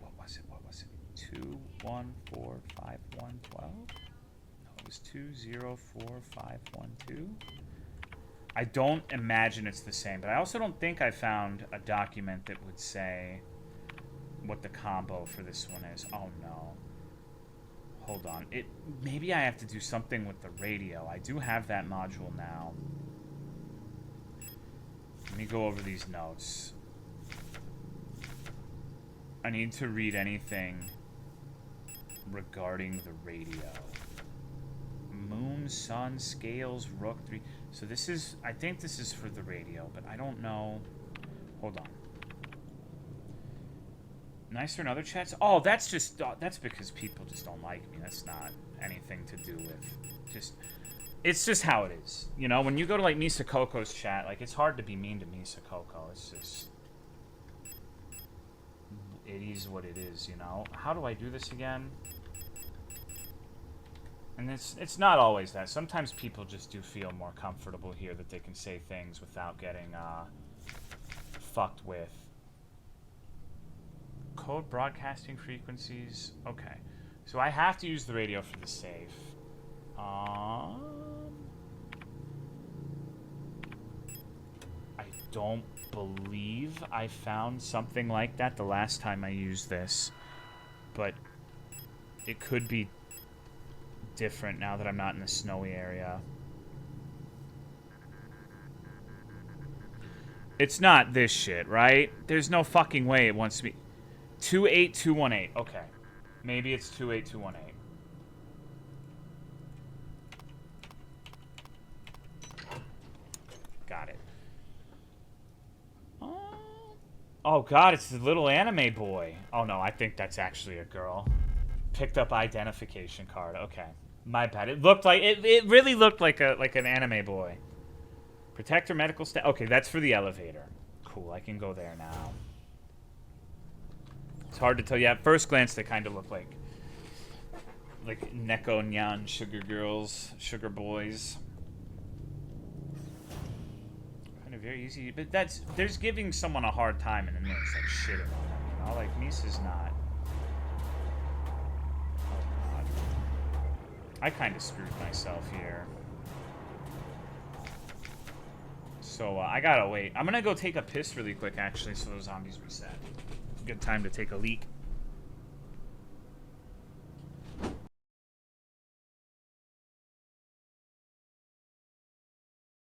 What was it? 2, 1, 4, 5, 1, 12? No, it was 2, 0, 4, 5, 1, 2. I don't imagine it's the same, but I also don't think I found a document that would say what the combo for this one is. Oh no. Hold on. Maybe I have to do something with the radio. I do have that module now. Let me go over these notes. I need to read anything regarding the radio. Moon, sun, scales, rook, 3. So this is, I think this is for the radio, but I don't know. Hold on. Nicer in other chats? Oh, that's just, that's because people just don't like me. That's not anything to do with, it's just how it is. You know, when you go to like Misa Coco's chat, like it's hard to be mean to Misa Coco. It's just, it is what it is, you know? How do I do this again? And it's not always that. Sometimes people just do feel more comfortable here that they can say things without getting fucked with. Code broadcasting frequencies. Okay. So I have to use the radio for the save. I don't believe I found something like that the last time I used this. But it could be different now that I'm not in the snowy area. It's not this shit, right? There's no fucking way it wants to be 28218. Okay. Maybe it's 28218. Got it. Oh god, it's the little anime boy. Oh no, I think that's actually a girl. Picked up identification card. Okay. My bad. It looked like it really looked like an anime boy. Protector medical staff. Okay, that's for the elevator. Cool, I can go there now. It's hard to tell you. At first glance, they kind of look like Neko Nyan sugar girls, sugar boys. Kind of very easy, but there's giving someone a hard time, and then it's like shitting on them. You know, like Misa's not. I kind of screwed myself here. So, I gotta wait. I'm gonna go take a piss really quick, actually, so those zombies reset. Good time to take a leak.